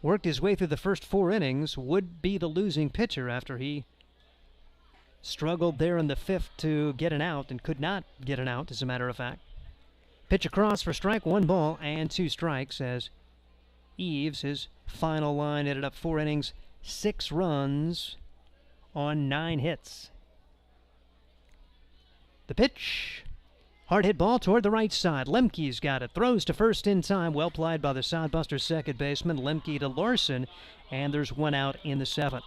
worked his way through the first 4 innings, would be the losing pitcher after he struggled there in the 5th to get an out and could not get an out, as a matter of fact. Pitch across for strike, 1 ball and 2 strikes as Eves, his final line, ended up 4 innings, 6 runs on 9 hits. The pitch Hard hit ball toward the right side. Lemke's got it. Throws to first in time. Well plied by the Sodbusters second baseman. Lemke to Larson. And there's one out in the 7th.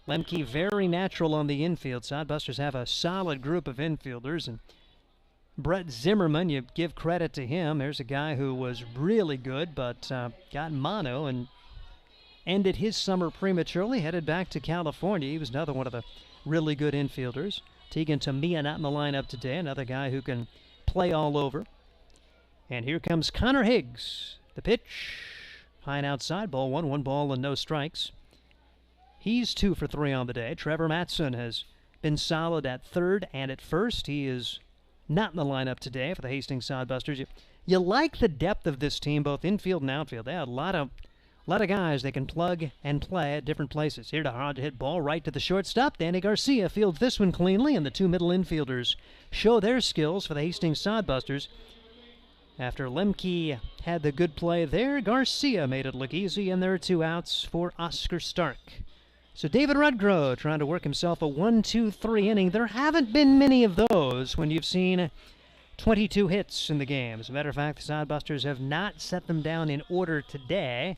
Lemke very natural on the infield. Sodbusters have a solid group of infielders. And Brett Zimmerman, you give credit to him. There's a guy who was really good but got mono and ended his summer prematurely. Headed back to California. He was another one of the really good infielders. Tegan Tamiya not in the lineup today. Another guy who can play all over. And here comes Connor Higgs. The pitch. High and outside. Ball 1. 1 ball and no strikes. He's 2 for 3 on the day. Trevor Matson has been solid at third and at first. He is not in the lineup today for the Hastings Sodbusters. You like the depth of this team, both infield and outfield. They have a lot of guys they can plug and play at different places. Here to hard hit ball right to the shortstop. Danny Garcia fields this one cleanly, and the 2 middle infielders show their skills for the Hastings Sodbusters. After Lemke had the good play there, Garcia made it look easy, and there are 2 outs for Oscar Stark. So David Rudgrove trying to work himself a 1-2-3 inning. There haven't been many of those when you've seen 22 hits in the game. As a matter of fact, the Sodbusters have not set them down in order today.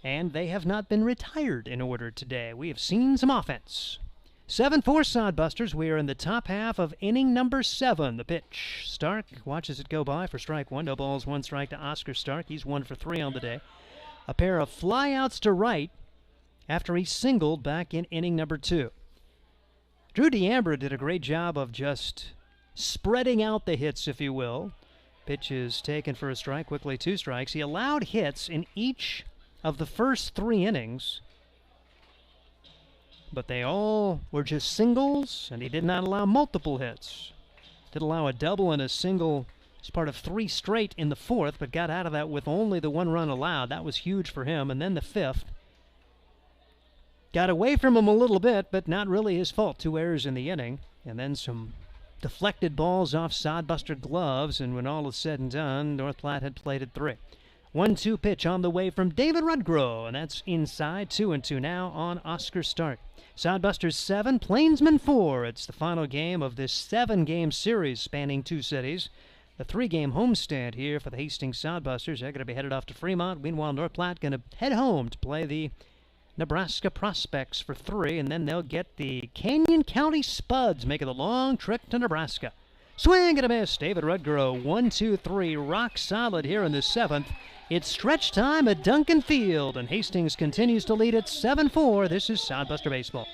And they have not been retired in order today. We have seen some offense. 7-4 Sodbusters. We are in the top half of inning number 7. The pitch. Stark watches it go by for strike 1. No balls, 1 strike to Oscar Stark. He's 1 for 3 on the day. A pair of flyouts to right after he singled back in inning number 2. Drew DeAmbra did a great job of just spreading out the hits, if you will. Pitch is taken for a strike. Quickly 2 strikes. He allowed hits in each of the first 3 innings, but they all were just singles, and he did not allow multiple hits. Did allow a double and a single as part of 3 straight in the 4th, but got out of that with only the 1 run allowed. That was huge for him. And then the 5th got away from him a little bit, but not really his fault. 2 errors in the inning, and then some deflected balls off Sodbuster gloves, and when all is said and done, North Platte had played at 3. 1-2 pitch on the way from David Rudgrove, and that's inside. 2-2 now on Oscar Stark. Sodbusters 7, Plainsmen 4. It's the final game of this 7-game series spanning 2 cities. The 3-game homestand here for the Hastings Sodbusters. They're going to be headed off to Fremont. Meanwhile, North Platte going to head home to play the Nebraska Prospects for 3, and then they'll get the Canyon County Spuds making the long trek to Nebraska. Swing and a miss. David Rudgrove, 1-2-3, rock solid here in the 7th. It's stretch time at Duncan Field, and Hastings continues to lead at 7-4. This is Sodbuster Baseball.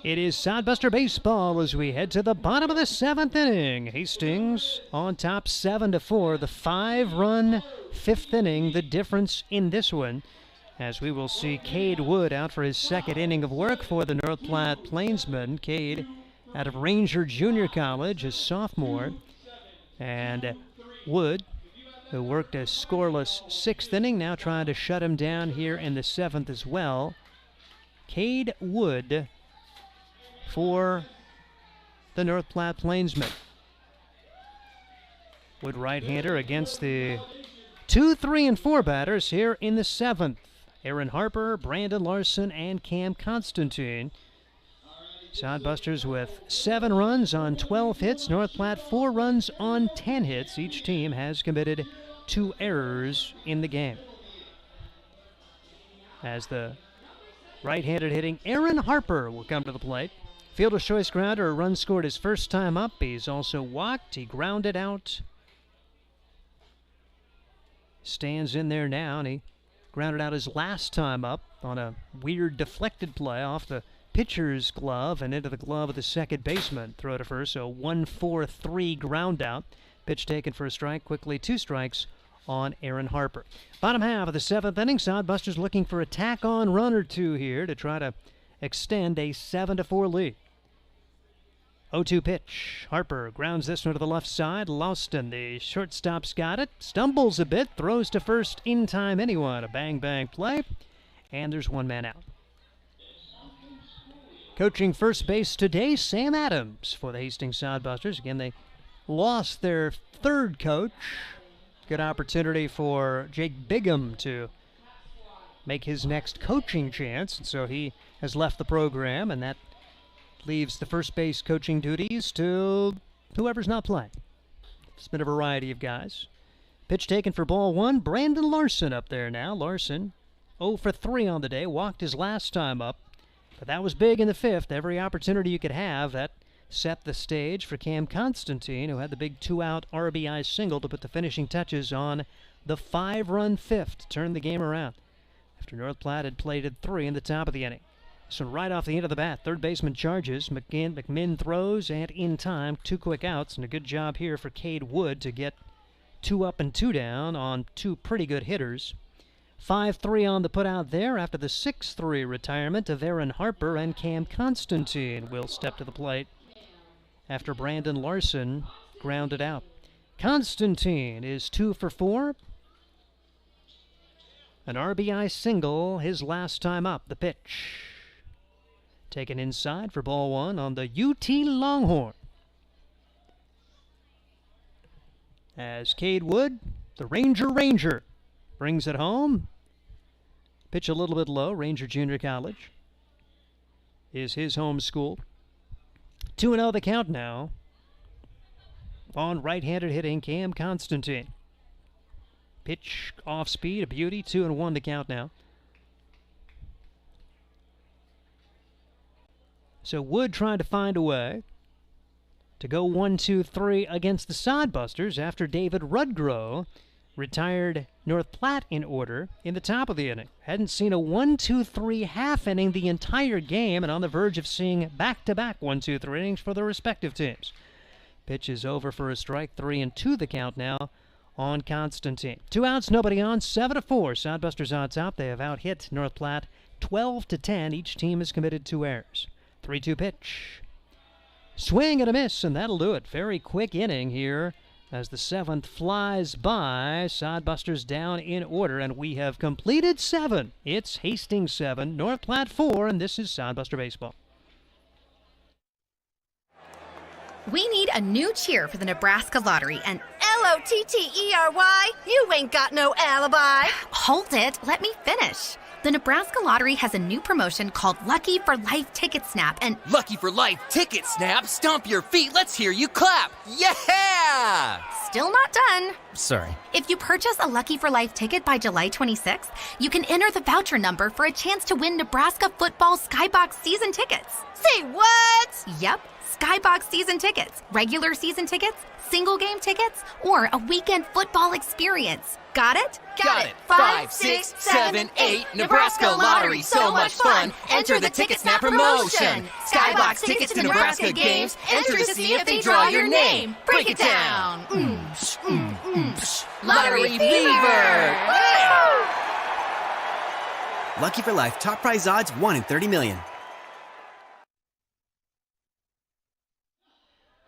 It is Sodbuster Baseball as we head to the bottom of the 7th inning. Hastings on top 7-4. The 5-run 5th inning, the difference in this one, as we will see Cade Wood out for his 2nd inning of work for the North Platte Plainsmen. Cade out of Ranger Junior College, a sophomore. And Wood, who worked a scoreless 6th inning, now trying to shut him down here in the 7th as well. Cade Wood for the North Platte Plainsmen. Wood right-hander against the 2, 3, and 4 batters here in the 7th. Aaron Harper, Brandon Larson, and Cam Constantine. Sodbusters with 7 runs on 12 hits. North Platte 4 runs on 10 hits. Each team has committed 2 errors in the game. As the right-handed hitting Aaron Harper will come to the plate. Fielder's choice grounder, a run scored his first time up. He's also walked. He grounded out. Stands in there now, and he grounded out his last time up on a weird deflected play off the pitcher's glove and into the glove of the second baseman. Throw to first, so 1-4-3 ground out. Pitch taken for a strike, quickly 2 strikes on Aaron Harper. Bottom half of the 7th inning, Sodbusters looking for a tack-on run or 2 here to try to extend a 7-4 lead. 0-2 pitch. Harper grounds this one to the left side. Lawston, the shortstop's got it. Stumbles a bit, throws to first in time anyway. A bang-bang play, and there's 1 man out. Coaching first base today, Sam Adams for the Hastings Sodbusters. Again, they lost their 3rd coach. Good opportunity for Jake Bigham to make his next coaching chance. And so he has left the program, and that leaves the first base coaching duties to whoever's not playing. It's been a variety of guys. Pitch taken for ball 1. Brandon Larson up there now. Larson 0 for 3 on the day. Walked his last time up. But that was big in the 5th. Every opportunity you could have, that set the stage for Cam Constantine, who had the big 2-out RBI single to put the finishing touches on the 5-run 5th to turn the game around after North Platte had plated 3 in the top of the inning. So right off the end of the bat, third baseman charges. McMinn throws, and in time, 2 quick outs, and a good job here for Cade Wood to get 2 up and 2 down on 2 pretty good hitters. 5-3 on the putout there after the 6-3 retirement of Aaron Harper, and Cam Constantine will step to the plate after Brandon Larson grounded out. Constantine is 2 for 4. An RBI single his last time up. The pitch taken inside for ball 1 on the UT Longhorn. As Cade Wood, the Ranger, brings it home. Pitch a little bit low. Ranger Junior College is his home school. 2-0 the count now on right-handed hitting Cam Constantine. Pitch off speed, a beauty. 2-1 the count now. So Wood trying to find a way to go 1-2-3 against the Sodbusters after David Rudgrow retired North Platte in order in the top of the inning. Hadn't seen a 1-2-3 half inning the entire game, and on the verge of seeing back-to-back 1-2-3 innings for their respective teams. Pitch is over for a strike. 3-2 the count now on Constantine. 2 outs, nobody on. 7-4. Sodbusters on top. They have out-hit North Platte 12-10. Each team has committed 2 errors. 3-2 pitch. Swing and a miss, and that'll do it. Very quick inning here as the 7th flies by. Sodbusters down in order, and we have completed 7. It's Hastings 7, North Platte 4, and this is Sodbuster Baseball. We need a new cheer for the Nebraska Lottery, and Lottery, you ain't got no alibi. Hold it, let me finish. The Nebraska Lottery has a new promotion called Lucky for Life Ticket Snap, and Lucky for Life Ticket Snap? Stomp your feet, let's hear you clap. Yeah! Still not done. Sorry. If you purchase a Lucky for Life ticket by July 26th, you can enter the voucher number for a chance to win Nebraska football Skybox season tickets. Say what? Yep, Skybox season tickets, regular season tickets, single game tickets, or a weekend football experience. Got it? Got it. 5, 6, 7, 8. Nebraska Lottery, so much fun. Enter the Ticket Snap promotion. Skybox tickets to Nebraska games. Enter to see if they draw your name. Break it down. Lottery fever. Lucky for Life, top prize odds 1 in 30 million.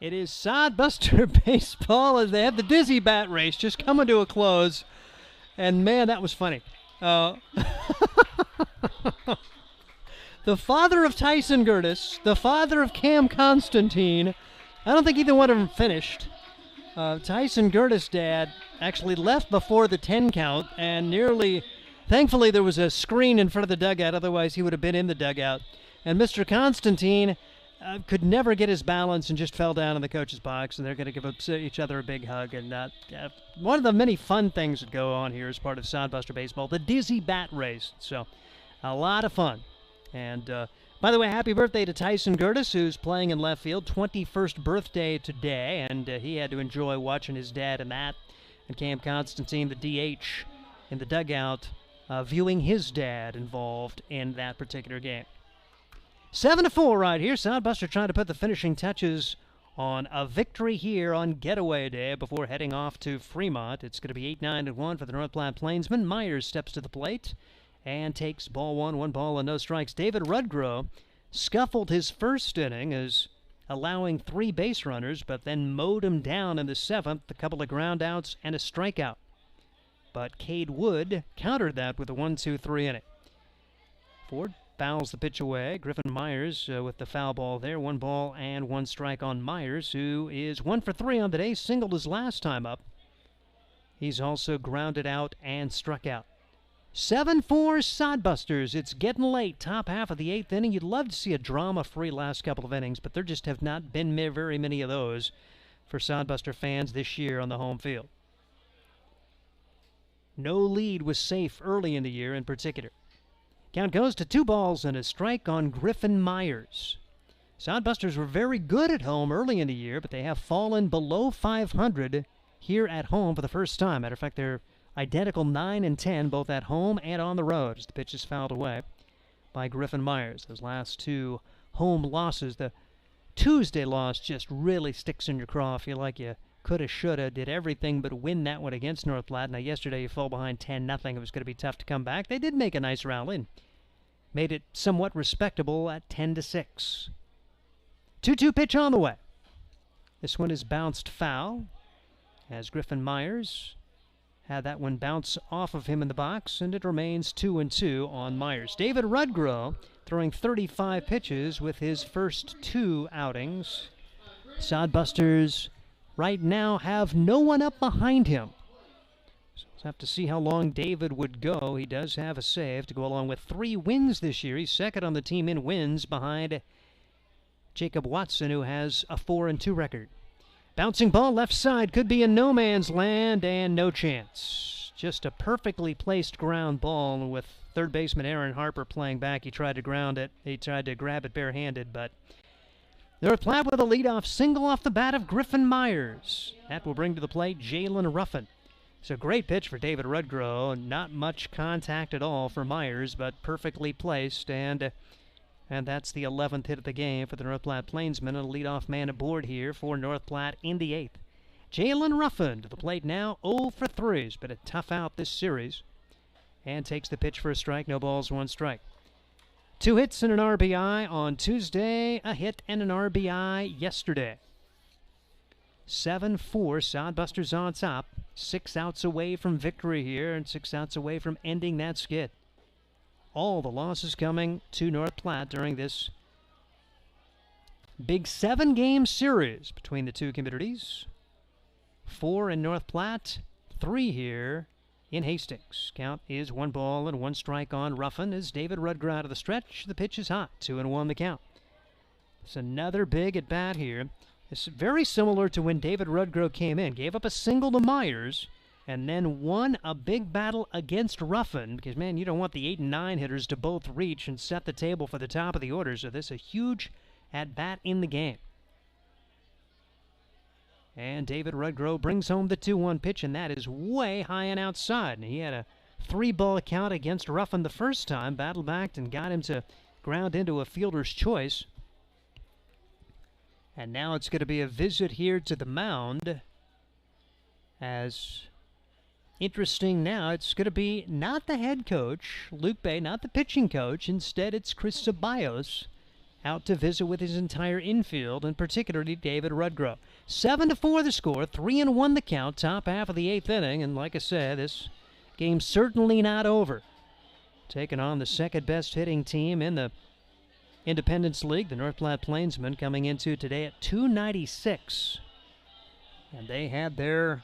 It is Sodbuster Baseball as they have the Dizzy Bat race just coming to a close. And man, that was funny. The father of Tyson Gertis, the father of Cam Constantine, I don't think either one of them finished. Tyson Gertis' dad actually left before the 10 count and thankfully there was a screen in front of the dugout, otherwise he would have been in the dugout. And Mr. Constantine could never get his balance and just fell down in the coach's box, and they're going to give each other a big hug. And one of the many fun things that go on here as part of Sodbuster Baseball, the Dizzy Bat Race. So a lot of fun. And by the way, happy birthday to Tyson Gertis, who's playing in left field. 21st birthday today, and he had to enjoy watching his dad in that. And Cam Constantine, the DH, in the dugout, viewing his dad involved in that particular game. 7-4 right here. Sodbuster trying to put the finishing touches on a victory here on Getaway Day before heading off to Fremont. It's going to be 8-9-1 for the North Platte Plainsmen. Myers steps to the plate and takes ball one ball and no strikes. David Rudgrove scuffled his first inning as allowing 3 base runners, but then mowed him down in the 7th, a couple of ground outs and a strikeout. But Cade Wood countered that with a 1-2-3 inning. Ford fouls the pitch away. Griffin Myers with the foul ball there. 1 ball and 1 strike on Myers, who is 1 for 3 on the day. Singled his last time up. He's also grounded out and struck out. 7-4 Sodbusters. It's getting late. Top half of the 8th inning. You'd love to see a drama-free last couple of innings, but there just have not been very many of those for Sodbuster fans this year on the home field. No lead was safe early in the year in particular. Count goes to 2 balls and a strike on Griffin Myers. Sodbusters were very good at home early in the year, but they have fallen below 500 here at home for the first time. Matter of fact, they're identical 9-10, both at home and on the road, as the pitch is fouled away by Griffin Myers. Those last 2 home losses, the Tuesday loss just really sticks in your craw. I feel like you coulda, shoulda, did everything but win that one against North Platte. Now, yesterday you fall behind 10-0. It was going to be tough to come back. They did make a nice rally and made it somewhat respectable at 10-6. 2-2 pitch on the way. This one is bounced foul as Griffin Myers had that one bounce off of him in the box, and it remains 2-2 on Myers. David Rudgrove throwing 35 pitches with his first 2 outings. Sodbusters right now have no one up behind him. So we'll have to see how long David would go. He does have a save to go along with 3 wins this year. He's second on the team in wins behind Jacob Watson, who has a 4-2 record. Bouncing ball left side, could be in no man's land, and no chance. Just a perfectly placed ground ball with third baseman Aaron Harper playing back. He tried to ground it. He tried to grab it barehanded, but North Platte with a leadoff single off the bat of Griffin Myers. That will bring to the plate Jalen Ruffin. It's a great pitch for David Rudgrove. Not much contact at all for Myers, but perfectly placed, and that's the 11th hit of the game for the North Platte Plainsmen, and a leadoff man aboard here for North Platte in the 8th. Jalen Ruffin to the plate now, 0 for 3. He's been a tough out this series, and takes the pitch for a strike. No balls, 1 strike. 2 hits and an RBI on Tuesday, a hit and an RBI yesterday. 7-4, Sodbusters on top. 6 outs away from victory here, and 6 outs away from ending that skid. All the losses coming to North Platte during this big 7-game series between the 2 communities. 4 in North Platte, 3 here in Hastings. Count is 1 ball and 1 strike on Ruffin as David Rudgrove out of the stretch. The pitch is hot, 2-1 the count. It's another big at bat here. It's very similar to when David Rudgrove came in. Gave up a single to Myers and then won a big battle against Ruffin, because, man, you don't want the 8 and 9 hitters to both reach and set the table for the top of the order. So this is a huge at-bat in the game. And David Rudgrove brings home the 2-1 pitch, and that is way high and outside. And he had a 3-ball count against Ruffin the first time, battled back and got him to ground into a fielder's choice. And now it's going to be a visit here to the mound. As interesting now, it's going to be not the head coach, Luke Bay, not the pitching coach. Instead, it's Chris Ceballos out to visit with his entire infield, and particularly David Rudgrove. 7-4 the score, 3-1 the count, top half of the 8th inning. And like I said, this game's certainly not over. Taking on the second best hitting team in the Independence League, the North Platte Plainsmen, coming into today at .296. And they had their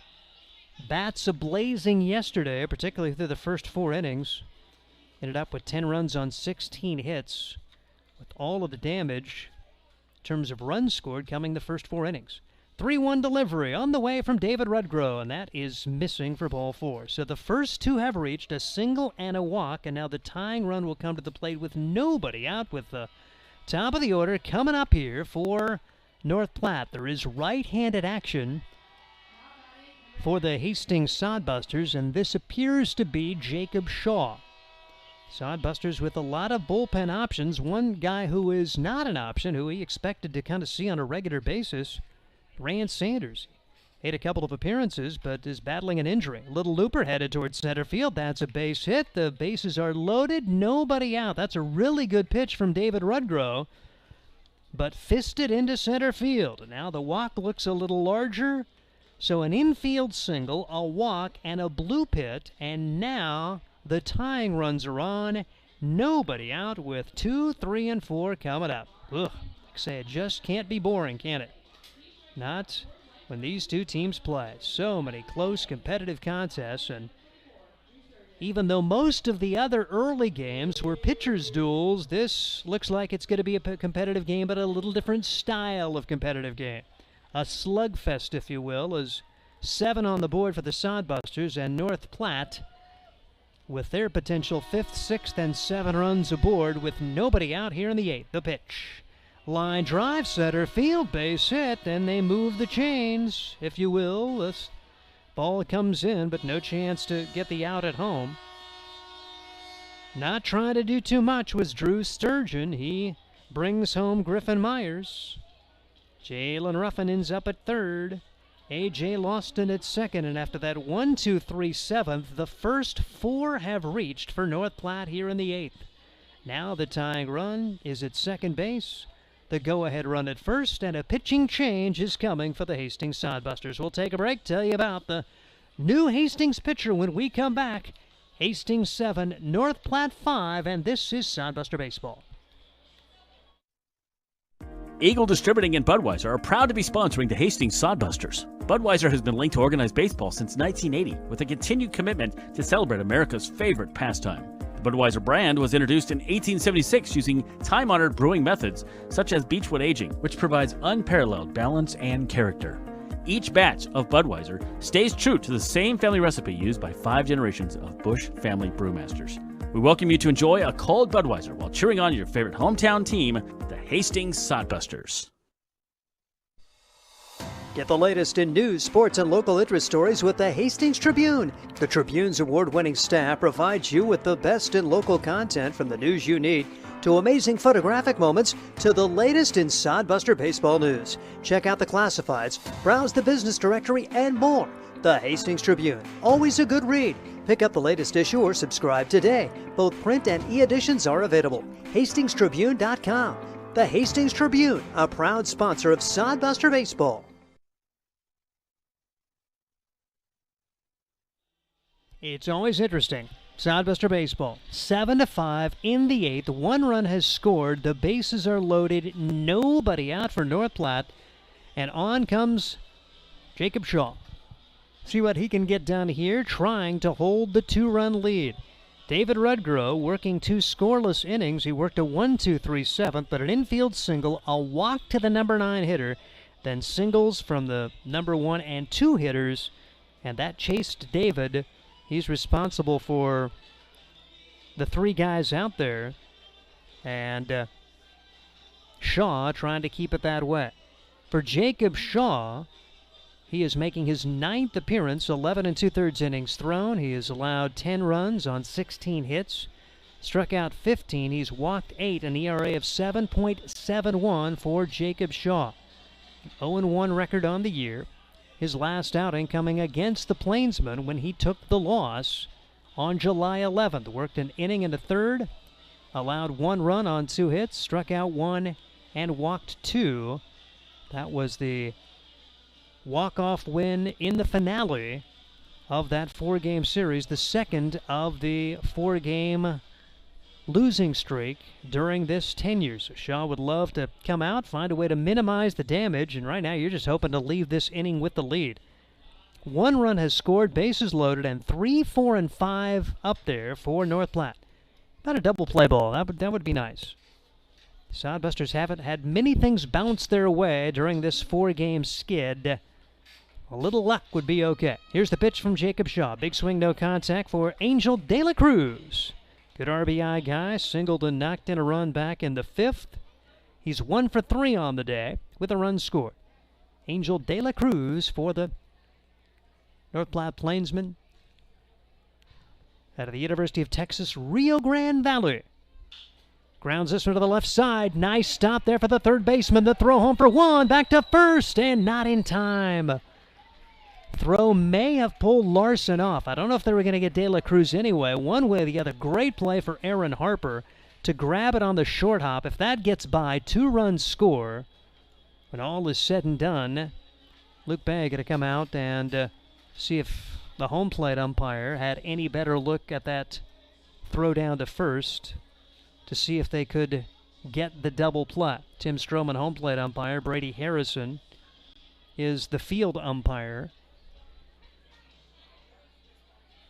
bats ablazing yesterday, particularly through the first 4 innings. Ended up with 10 runs on 16 hits. With all of the damage terms of runs scored coming the first 4 innings. 3-1 delivery on the way from David Rudgrow, and that is missing for ball 4. So the first 2 have reached a single and a walk, and now the tying run will come to the plate with nobody out, with the top of the order coming up here for North Platte. There is right-handed action for the Hastings Sodbusters, and this appears to be Jacob Shaw. Sodbusters with a lot of bullpen options. One guy who is not an option, who he expected to kind of see on a regular basis, Rand Sanders. Made a couple of appearances, but is battling an injury. Little looper headed towards center field. That's a base hit. The bases are loaded. Nobody out. That's a really good pitch from David Rudgrow, but fisted into center field. Now the walk looks a little larger. So an infield single, a walk, and a blue pit. And now the tying runs are on. Nobody out with 2, 3, and 4 coming up. Ugh, like I say, it just can't be boring, can it? Not when these two teams play. So many close competitive contests, and even though most of the other early games were pitchers' duels, this looks like it's going to be a competitive game, but a little different style of competitive game. A slugfest, if you will, as 7 on the board for the Sodbusters, and North Platte with their potential 5th, 6th, and 7 runs aboard with nobody out here in the 8th. The pitch. Line drive, center field, base hit, and they move the chains, if you will. This ball comes in, but no chance to get the out at home. Not trying to do too much was Drew Sturgeon. He brings home Griffin Myers. Jalen Ruffin ends up at 3rd. A.J. Lawston at 2nd, and after that 1, 2, 3, 7th, the first 4 have reached for North Platte here in the 8th. Now the tying run is at second base. The go-ahead run at first, and a pitching change is coming for the Hastings Sodbusters. We'll take a break, tell you about the new Hastings pitcher when we come back. Hastings 7, North Platte 5, and this is Sodbuster Baseball. Eagle Distributing and Budweiser are proud to be sponsoring the Hastings Sodbusters. Budweiser has been linked to organized baseball since 1980 with a continued commitment to celebrate America's favorite pastime. The Budweiser brand was introduced in 1876 using time-honored brewing methods such as beechwood aging, which provides unparalleled balance and character. Each batch of Budweiser stays true to the same family recipe used by 5 generations of Busch family brewmasters. We welcome you to enjoy a cold Budweiser while cheering on your favorite hometown team, the Hastings Sodbusters. Get the latest in news, sports, and local interest stories with the Hastings Tribune. The Tribune's award-winning staff provides you with the best in local content, from the news you need to amazing photographic moments to the latest in Sodbuster baseball news. Check out the classifieds, browse the business directory, and more. The Hastings Tribune, always a good read. Pick up the latest issue or subscribe today. Both print and e-editions are available. HastingsTribune.com. The Hastings Tribune, a proud sponsor of Sodbuster Baseball. It's always interesting. Sodbuster Baseball, 7-5 in the 8th. 1 run has scored. The bases are loaded. Nobody out for North Platte. And on comes Jacob Shaw. See what he can get done here, trying to hold the 2-run lead. David Rudgrow working 2 scoreless innings. He worked a 1, 2, 3, 7th, but an infield single, a walk to the number 9 hitter, then singles from the number 1 and 2 hitters, and that chased David. He's responsible for the 3 guys out there, and Shaw trying to keep it that way. For Jacob Shaw, he is making his 9th appearance, 11 2/3 innings thrown. He has allowed 10 runs on 16 hits, struck out 15. He's walked 8, an ERA of 7.71 for Jacob Shaw. 0-1 record on the year. His last outing coming against the Plainsmen when he took the loss on July 11th. Worked an inning and a third, allowed 1 run on 2 hits, struck out 1, and walked 2. That was the walk-off win in the finale of that 4-game series, the second of the 4-game losing streak during this tenure. So Shaw would love to come out, find a way to minimize the damage, and right now you're just hoping to leave this inning with the lead. 1 run has scored, bases loaded, and 3, 4, and 5 up there for North Platte. About a double play ball. That would be nice. Sodbusters haven't had many things bounce their way during this 4-game skid. A little luck would be okay. Here's the pitch from Jacob Shaw. Big swing, no contact for Angel De La Cruz. Good RBI guy. Singled and knocked in a run back in the 5th. He's 1 for 3 on the day with a run scored. Angel De La Cruz for the North Platte Plainsmen out of the University of Texas, Rio Grande Valley. Grounds this one to the left side. Nice stop there for the third baseman. The throw home for 1. Back to first, and not in time. Throw may have pulled Larson off. I don't know if they were going to get De La Cruz anyway. One way or the other, great play for Aaron Harper to grab it on the short hop. If that gets by, 2-run score. When all is said and done, Luke Bay going to come out and see if the home plate umpire had any better look at that throw down to first to see if they could get the double play. Tim Stroman, home plate umpire. Brady Harrison is the field umpire.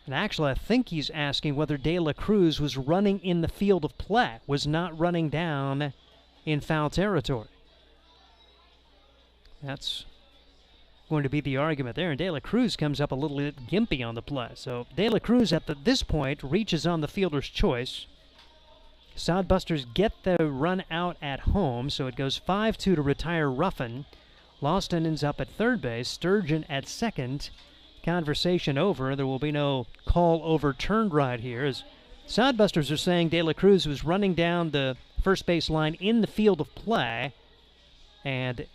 And actually, I think he's asking whether De La Cruz was running in the field of play, was not running down in foul territory. That's going to be the argument there. And De La Cruz comes up a little bit gimpy on the play. So De La Cruz at this point reaches on the fielder's choice. Sodbusters get the run out at home, so it goes 5-2 to retire Ruffin. Lawston ends up at third base, Sturgeon at second. Conversation over. There will be no call overturned right here, as Sodbusters are saying De La Cruz was running down the first base line in the field of play and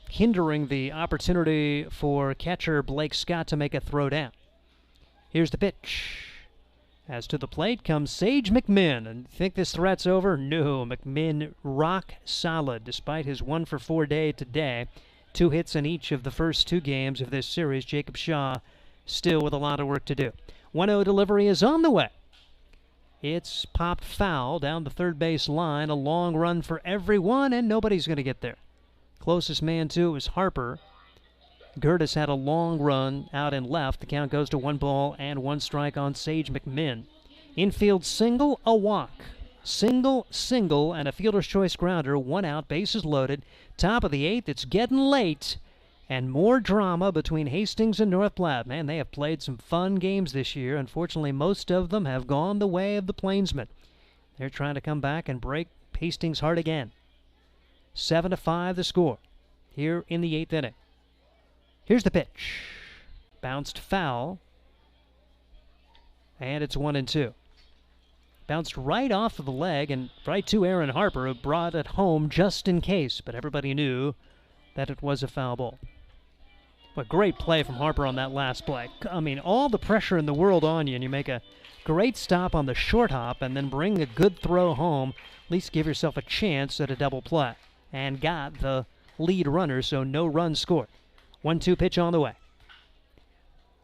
hindering the opportunity for catcher Blake Scott to make a throw down. Here's the pitch. As to the plate comes Sage McMinn. And think this threat's over? No, McMinn rock solid despite his 1 for 4 day today. 2 hits in each of the first 2 games of this series. Jacob Shaw still with a lot of work to do. 1-0 delivery is on the way. It's popped foul down the third base line. A long run for everyone, and nobody's going to get there. Closest man to it was Harper. Gertis had a long run out and left. The count goes to 1 ball and 1 strike on Sage McMinn. Infield single, a walk. Single, and a fielder's choice grounder. 1 out, bases loaded. Top of the 8th, it's getting late. And more drama between Hastings and North Platte. Man, they have played some fun games this year. Unfortunately, most of them have gone the way of the Plainsmen. They're trying to come back and break Hastings' heart again. 7-5 the score here in the 8th inning. Here's the pitch. Bounced foul. And it's 1-2. Bounced right off of the leg and right to Aaron Harper, who brought it home just in case, but everybody knew that it was a foul ball. But great play from Harper on that last play. I mean, all the pressure in the world on you, and you make a great stop on the short hop and then bring a good throw home. At least give yourself a chance at a double play. And got the lead runner, so no run scored. 1-2 pitch on the way.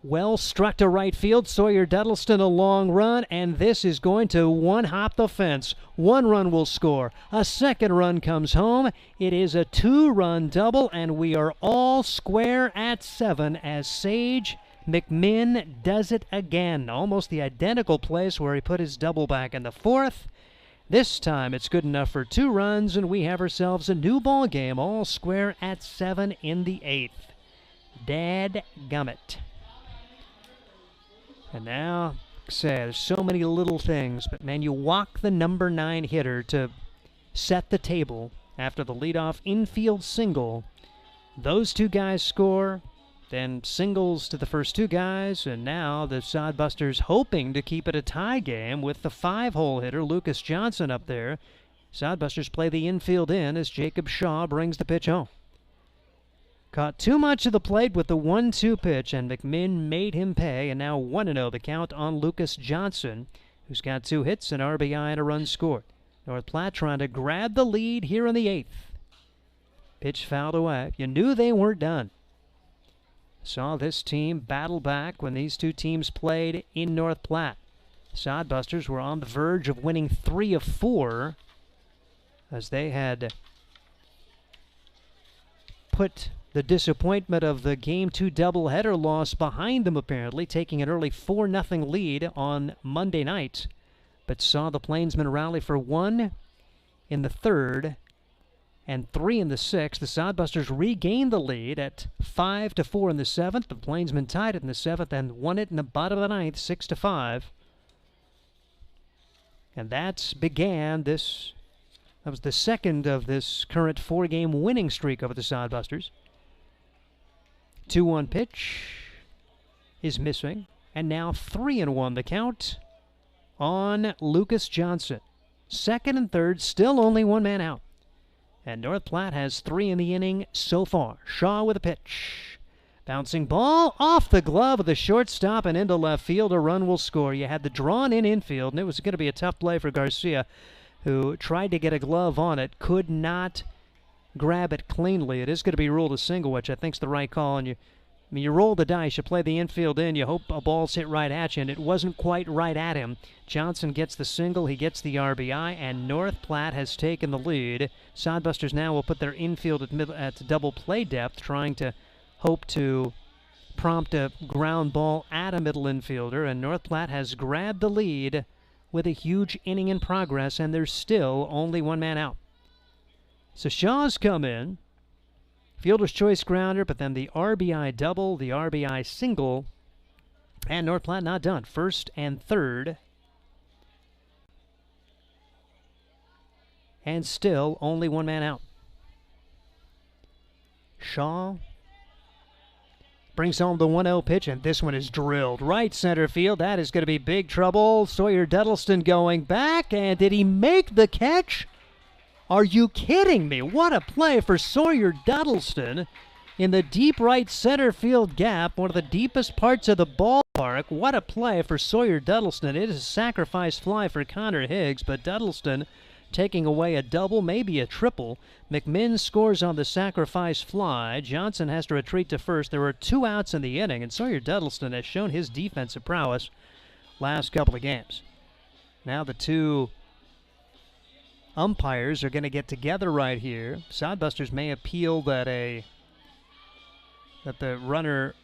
Well struck to right field. Sawyer Duddleston a long run, and this is going to one-hop the fence. 1 run will score. A second run comes home. It is a 2-run double, and we are all square at 7 as Sage McMinn does it again. Almost the identical place where he put his double back in the 4th. This time it's good enough for 2 runs, and we have ourselves a new ball game, all square at 7 in the 8th. Dadgummit. And now, say, there's so many little things, but man, you walk the number 9 hitter to set the table after the leadoff infield single. Those 2 guys score, then singles to the first 2 guys, and now the Sodbusters hoping to keep it a tie game with the 5-hole hitter, Lucas Johnson, up there. Sodbusters play the infield in as Jacob Shaw brings the pitch home. Caught too much of the plate with the 1-2 pitch, and McMinn made him pay, and now 1-0 the count on Lucas Johnson, who's got 2 hits, an RBI, and a run scored. North Platte trying to grab the lead here in the 8th. Pitch fouled away. You knew they weren't done. Saw this team battle back when these 2 teams played in North Platte. Sodbusters were on the verge of winning 3 of 4 as they had put the disappointment of the Game 2 doubleheader loss behind them, apparently, taking an early 4-0 lead on Monday night, but saw the Plainsmen rally for 1 in the 3rd and 3 in the 6th. The Sodbusters regained the lead at 5-4 in the 7th. The Plainsmen tied it in the 7th and won it in the bottom of the 9th, 6-5. And that was the second of this current 4-game winning streak over the Sodbusters. 2-1 pitch is missing, and now 3-1 the count on Lucas Johnson. Second and third, still only one man out. And North Platte has 3 in the inning so far. Shaw with a pitch. Bouncing ball off the glove of the shortstop and into left field. A run will score. You had the drawn-in infield, and it was going to be a tough play for Garcia, who tried to get a glove on it, could not grab it cleanly. It is going to be ruled a single, which I think is the right call. And you roll the dice, you play the infield in, you hope a ball's hit right at you, and it wasn't quite right at him. Johnson gets the single, he gets the RBI, and North Platte has taken the lead. Sodbusters now will put their infield at double play depth, trying to hope to prompt a ground ball at a middle infielder, and North Platte has grabbed the lead with a huge inning in progress, and there's still only one man out. So Shaw's come in. Fielder's choice grounder, but then the RBI double, the RBI single, and North Platte not done. First and third. And still only one man out. Shaw brings home the 1-0 pitch, and this one is drilled right center field. That is going to be big trouble. Sawyer Duddleston going back, and did he make the catch? Are you kidding me? What a play for Sawyer Duddleston in the deep right center field gap, one of the deepest parts of the ballpark. What a play for Sawyer Duddleston. It is a sacrifice fly for Connor Higgs, but Duddleston taking away a double, maybe a triple. McMinn scores on the sacrifice fly. Johnson has to retreat to first. There were 2 outs in the inning, and Sawyer Duddleston has shown his defensive prowess last couple of games. Now the 2 umpires are going to get together right here. Sodbusters may appeal that the runner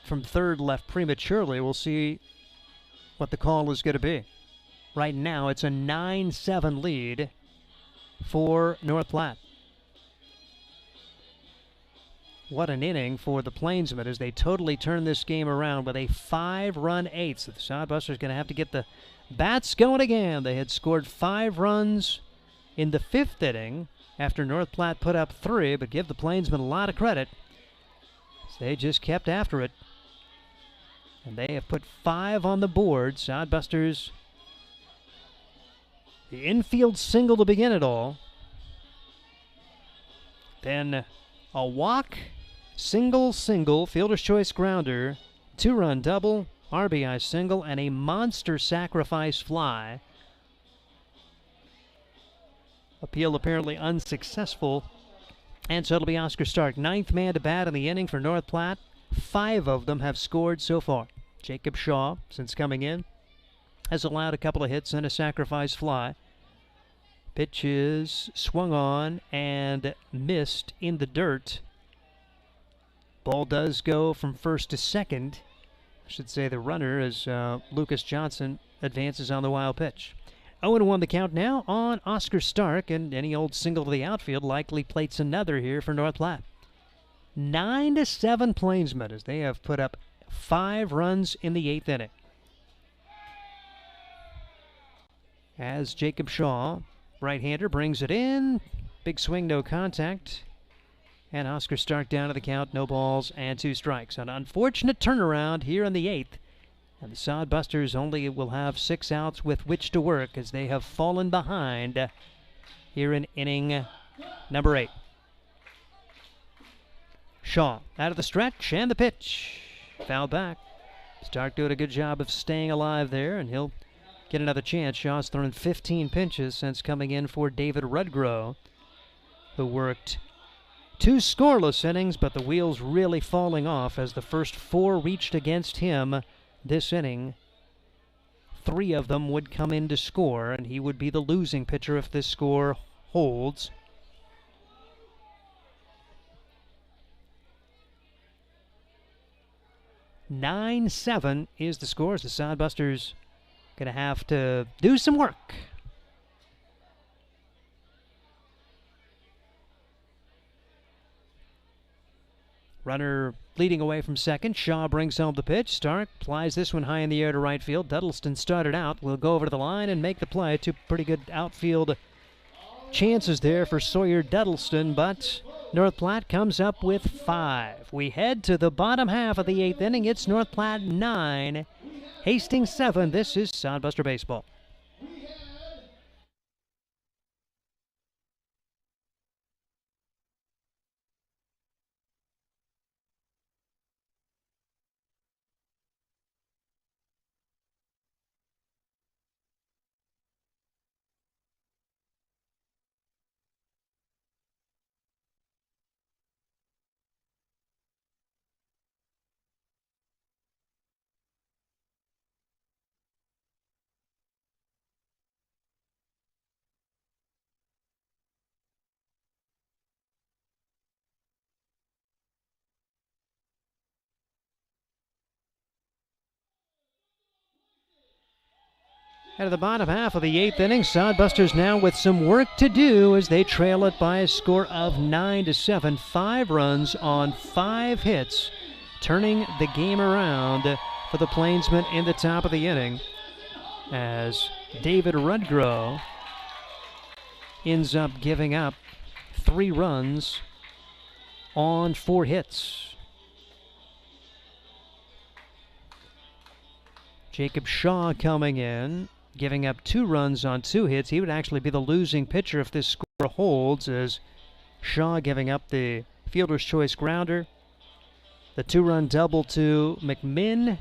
from third left prematurely. We'll see what the call is going to be. Right now, it's a 9-7 lead for North Platte. What an inning for the Plainsmen as they totally turn this game around with a 5-run 8th. So the Sodbusters going to have to get the bats going again. They had scored 5 runs in the 5th inning after North Platte put up 3, but give the Plainsmen a lot of credit. They just kept after it. And they have put 5 on the board. Sodbusters, the infield single to begin it all. Then a walk, single, fielder's choice grounder, 2-run double, RBI single, and a monster sacrifice fly. Appeal apparently unsuccessful, and so it'll be Oscar Stark, 9th man to bat in the inning for North Platte. 5 of them have scored so far. Jacob Shaw, since coming in, has allowed a couple of hits and a sacrifice fly. Pitch is swung on and missed in the dirt. Ball does go from first to second. I should say the runner as Lucas Johnson advances on the wild pitch. 0-1 the count now on Oscar Stark, and any old single to the outfield likely plates another here for North Platte. 9-7 Plainsmen as they have put up 5 runs in the 8th inning. As Jacob Shaw, right-hander, brings it in. Big swing, no contact. And Oscar Stark down to the count, no balls and 2 strikes. An unfortunate turnaround here in the 8th. And the Sodbusters only will have 6 outs with which to work as they have fallen behind here in inning number 8. Shaw out of the stretch and the pitch. Foul back. Stark doing a good job of staying alive there, and he'll get another chance. Shaw's thrown 15 pitches since coming in for David Rudgrow, who worked 2 scoreless innings, but the wheels really falling off as the first 4 reached against him this inning. 3 of them would come in to score, and he would be the losing pitcher if this score holds. "9-7 is the score. The Sodbusters going to have to do some work. Runner leading away from second. Shaw brings home the pitch. Stark flies this one high in the air to right field. Duddleston started out. Will go over to the line and make the play. Two pretty good outfield chances there for Sawyer Duddleston, but North Platte comes up with 5. We head to the bottom half of the 8th inning. It's North Platte 9, Hastings 7. This is Sodbuster Baseball. Out of the bottom half of the 8th inning, Sodbusters now with some work to do as they trail it by a score of 9-7. 5 runs on 5 hits, turning the game around for the Plainsmen in the top of the inning as David Rudgrow ends up giving up 3 runs on 4 hits. Jacob Shaw coming in, giving up 2 runs on 2 hits. He would actually be the losing pitcher if this score holds, as Shaw giving up the fielder's choice grounder, the 2-run double to McMinn,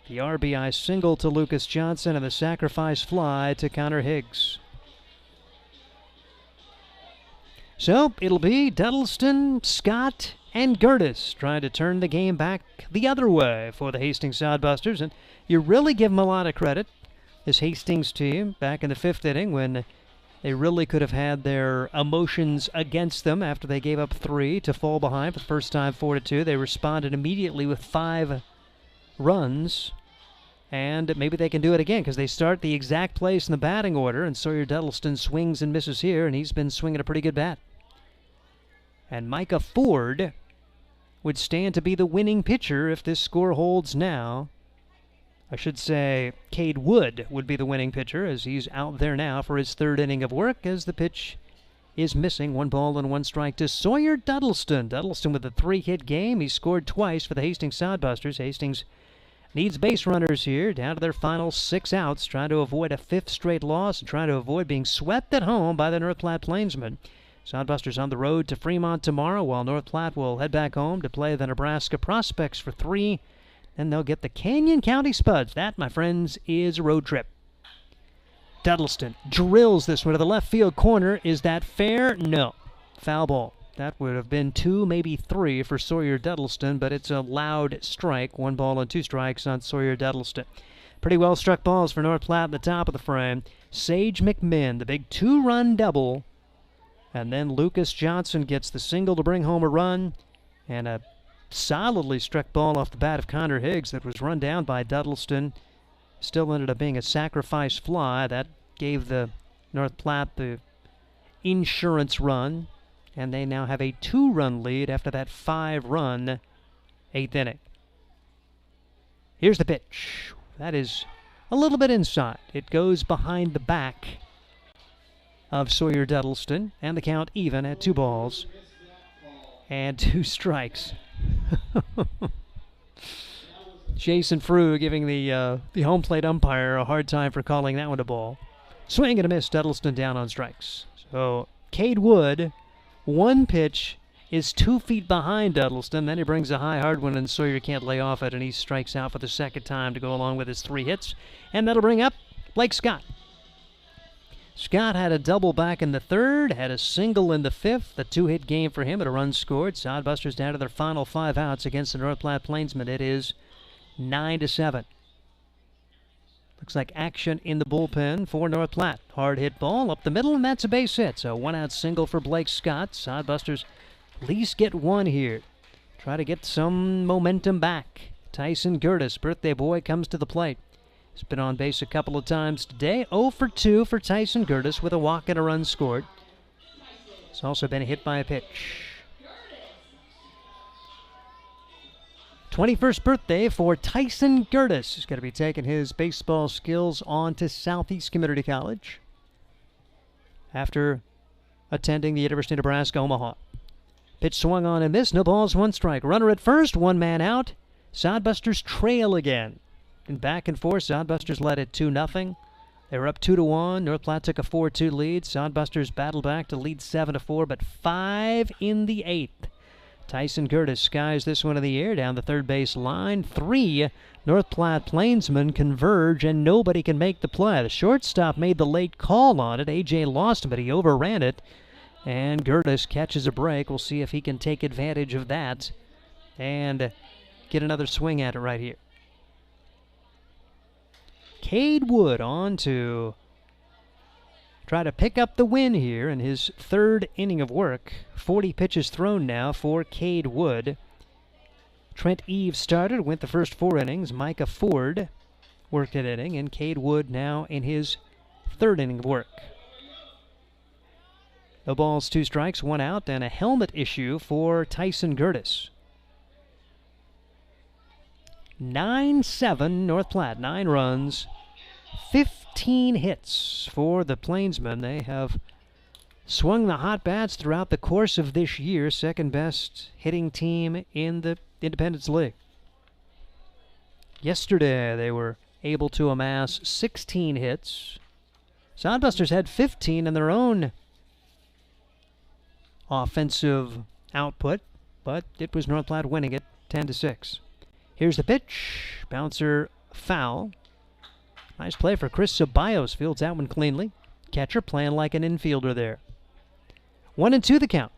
the RBI single to Lucas Johnson, and the sacrifice fly to Connor Higgs. So it'll be Duddleston, Scott, and Gertis trying to turn the game back the other way for the Hastings Sodbusters, and you really give them a lot of credit. This Hastings team back in the 5th inning when they really could have had their emotions against them after they gave up 3 to fall behind for the first time 4-2. They responded immediately with 5 runs, and maybe they can do it again because they start the exact place in the batting order, and Sawyer Duddleston swings and misses here, and he's been swinging a pretty good bat. And Micah Ford would stand to be the winning pitcher if this score holds now. I should say Cade Wood would be the winning pitcher as he's out there now for his 3rd inning of work as the pitch is missing. 1 ball and 1 strike to Sawyer Duddleston. Duddleston with a 3-hit game. He scored twice for the Hastings Sodbusters. Hastings needs base runners here down to their final 6 outs, trying to avoid a 5th straight loss and trying to avoid being swept at home by the North Platte Plainsmen. Sodbusters on the road to Fremont tomorrow, while North Platte will head back home to play the Nebraska Prospects for 3. Then they'll get the Canyon County Spuds. That, my friends, is a road trip. Duddleston drills this one to the left field corner. Is that fair? No. Foul ball. That would have been 2, maybe 3 for Sawyer Duddleston, but it's a loud strike. 1 ball and 2 strikes on Sawyer Duddleston. Pretty well struck balls for North Platte at the top of the frame. Sage McMinn, the big 2-run double. And then Lucas Johnson gets the single to bring home a run. And a solidly struck ball off the bat of Connor Higgs that was run down by Duddleston. Still ended up being a sacrifice fly. That gave the North Platte the insurance run, and they now have a 2-run lead after that 5-run 8th inning. Here's the pitch. That is a little bit inside. It goes behind the back of Sawyer Duddleston, and the count even at 2 balls and 2 strikes. Jason Frew giving the home plate umpire a hard time for calling that one a ball. Swing and a miss, Duddleston down on strikes. So Cade Wood, 1 pitch, is 2 feet behind Duddleston. Then he brings a high hard one, and Sawyer can't lay off it, and he strikes out for the 2nd time to go along with his 3 hits. And that'll bring up Blake Scott. Scott had a double back in the 3rd, had a single in the 5th, a 2-hit game for him and a run scored. Sodbusters down to their final 5 outs against the North Platte Plainsmen. It is 9-7. Looks like action in the bullpen for North Platte. Hard hit ball up the middle, and that's a base hit. So 1-out single for Blake Scott. Sodbusters at least get 1 here. Try to get some momentum back. Tyson Gertis, birthday boy, comes to the plate. He's been on base a couple of times today. 0 for 2 for Tyson Gertis with a walk and a run scored. He's also been hit by a pitch. 21st birthday for Tyson Gertis. He's going to be taking his baseball skills on to Southeast Community College after attending the University of Nebraska, Omaha. Pitch swung on and missed. No balls, one strike. Runner at first, one man out. Sodbusters trail again. And back and forth, Sodbusters led it 2-0. They were up 2-1. North Platte took a 4-2 lead. Sodbusters battled back to lead 7-4, but 5 in the 8th. Tyson Curtis skies this one in the air down the third base line. 3 North Platte Plainsmen converge, and nobody can make the play. The shortstop made the late call on it. A.J. lost him, but he overran it. And Gertis catches a break. We'll see if he can take advantage of that and get another swing at it right here. Cade Wood on to try to pick up the win here in his third inning of work. 40 pitches thrown now for Cade Wood. Trent Eves started, went the first 4 innings. Micah Ford worked an inning, and Cade Wood now in his third inning of work. No balls, 2 strikes, 1 out, and a helmet issue for Tyson Gertis. 9-7 North Platte, 9 runs, 15 hits for the Plainsmen. They have swung the hot bats throughout the course of this year, second best hitting team in the Independence League. Yesterday they were able to amass 16 hits. Sodbusters had 15 in their own offensive output, but it was North Platte winning it 10-6. Here's the pitch. Bouncer foul. Nice play for Chris Ceballos. Fields that one cleanly. Catcher playing like an infielder there. 1-2 the count.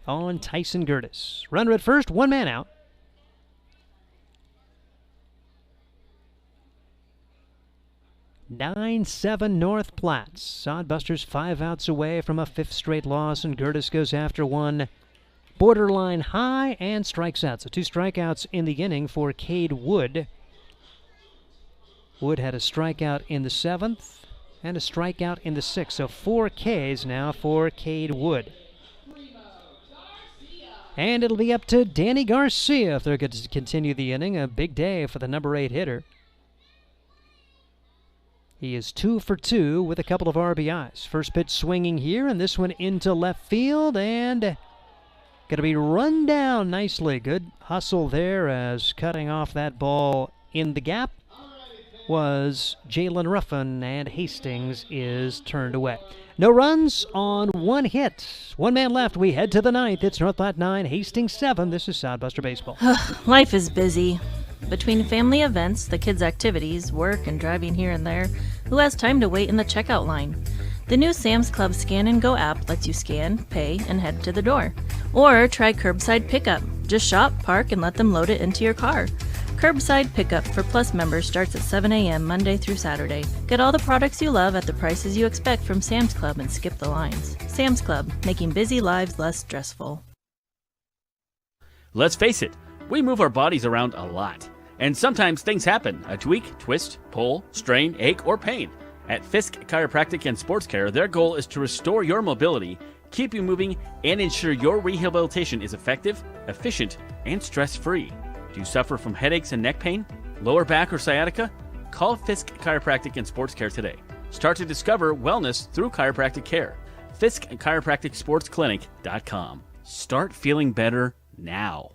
On Tyson Gertis. Runner at first, 1 man out. (9-7) North Platte. Sodbusters 5 outs away from a 5th straight loss, and Gertis goes after one borderline high and strikes out. So 2 strikeouts in the inning for Cade Wood. Wood had a strikeout in the 7th and a strikeout in the 6th. So 4 Ks now for Cade Wood. And it'll be up to Danny Garcia if they're going to continue the inning. A big day for the number 8 hitter. He is 2 for 2 with a couple of RBIs. First pitch swinging here, and this one into left field, and going to be run down nicely. Good hustle there as cutting off that ball in the gap was Jalen Ruffin, and Hastings is turned away. No runs on 1 hit. 1 man left. We head to the 9th. It's North Platte 9, Hastings 7. This is Sodbuster Baseball. Life is busy. Between family events, the kids' activities, work, and driving here and there, who has time to wait in the checkout line? The new Sam's Club Scan and Go app lets you scan, pay, and head to the door. Or try curbside pickup. Just shop, park, and let them load it into your car. Curbside pickup for Plus members starts at 7 a.m. Monday through Saturday. Get all the products you love at the prices you expect from Sam's Club and skip the lines. Sam's Club, making busy lives less stressful. Let's face it, we move our bodies around a lot. And sometimes things happen. A tweak, twist, pull, strain, ache, or pain. At Fisk Chiropractic and Sports Care, their goal is to restore your mobility, keep you moving, and ensure your rehabilitation is effective, efficient, and stress-free. Do you suffer from headaches and neck pain, lower back or sciatica? Call Fisk Chiropractic and Sports Care today. Start to discover wellness through chiropractic care. Fisk Chiropractic Sports Clinic.com. Start feeling better now.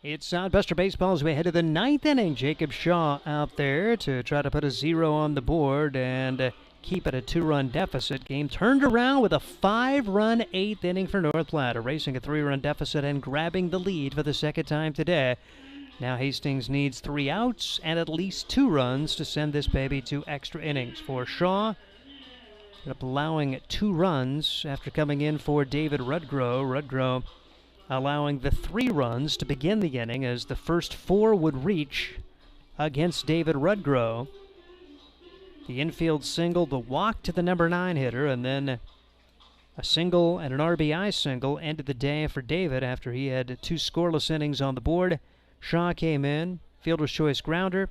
It's Sodbuster Baseball as we head to the 9th inning. Jacob Shaw out there to try to put a 0 on the board and keep it a 2-run deficit. Game turned around with a 5-run 8th inning for North Platte, erasing a 3-run deficit and grabbing the lead for the second time today. Now Hastings needs 3 outs and at least 2 runs to send this baby to extra innings. For Shaw, ended up allowing 2 runs after coming in for David Rudgrow. Rudgrow allowing the 3 runs to begin the inning as the first 4 would reach against David Rudgrow. The infield single, the walk to the number 9 hitter, and then a single and an RBI single ended the day for David after he had 2 scoreless innings on the board. Shaw came in, fielder's choice grounder,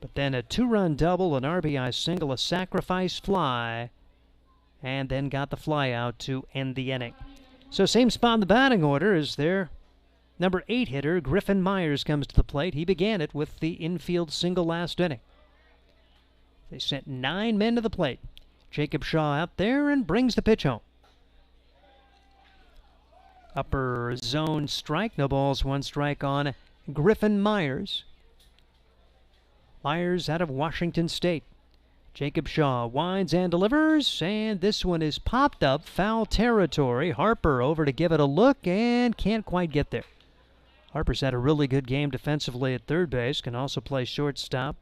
but then a 2-run double, an RBI single, a sacrifice fly and then got the fly out to end the inning. So same spot in the batting order as their number 8 hitter, Griffin Myers, comes to the plate. He began it with the infield single last inning. They sent 9 men to the plate. Jacob Shaw out there and brings the pitch home. Upper zone strike, no balls, 1 strike on Griffin Myers. Myers out of Washington State. Jacob Shaw winds and delivers, and this one is popped up, foul territory. Harper over to give it a look and can't quite get there. Harper's had a really good game defensively at third base, can also play shortstop.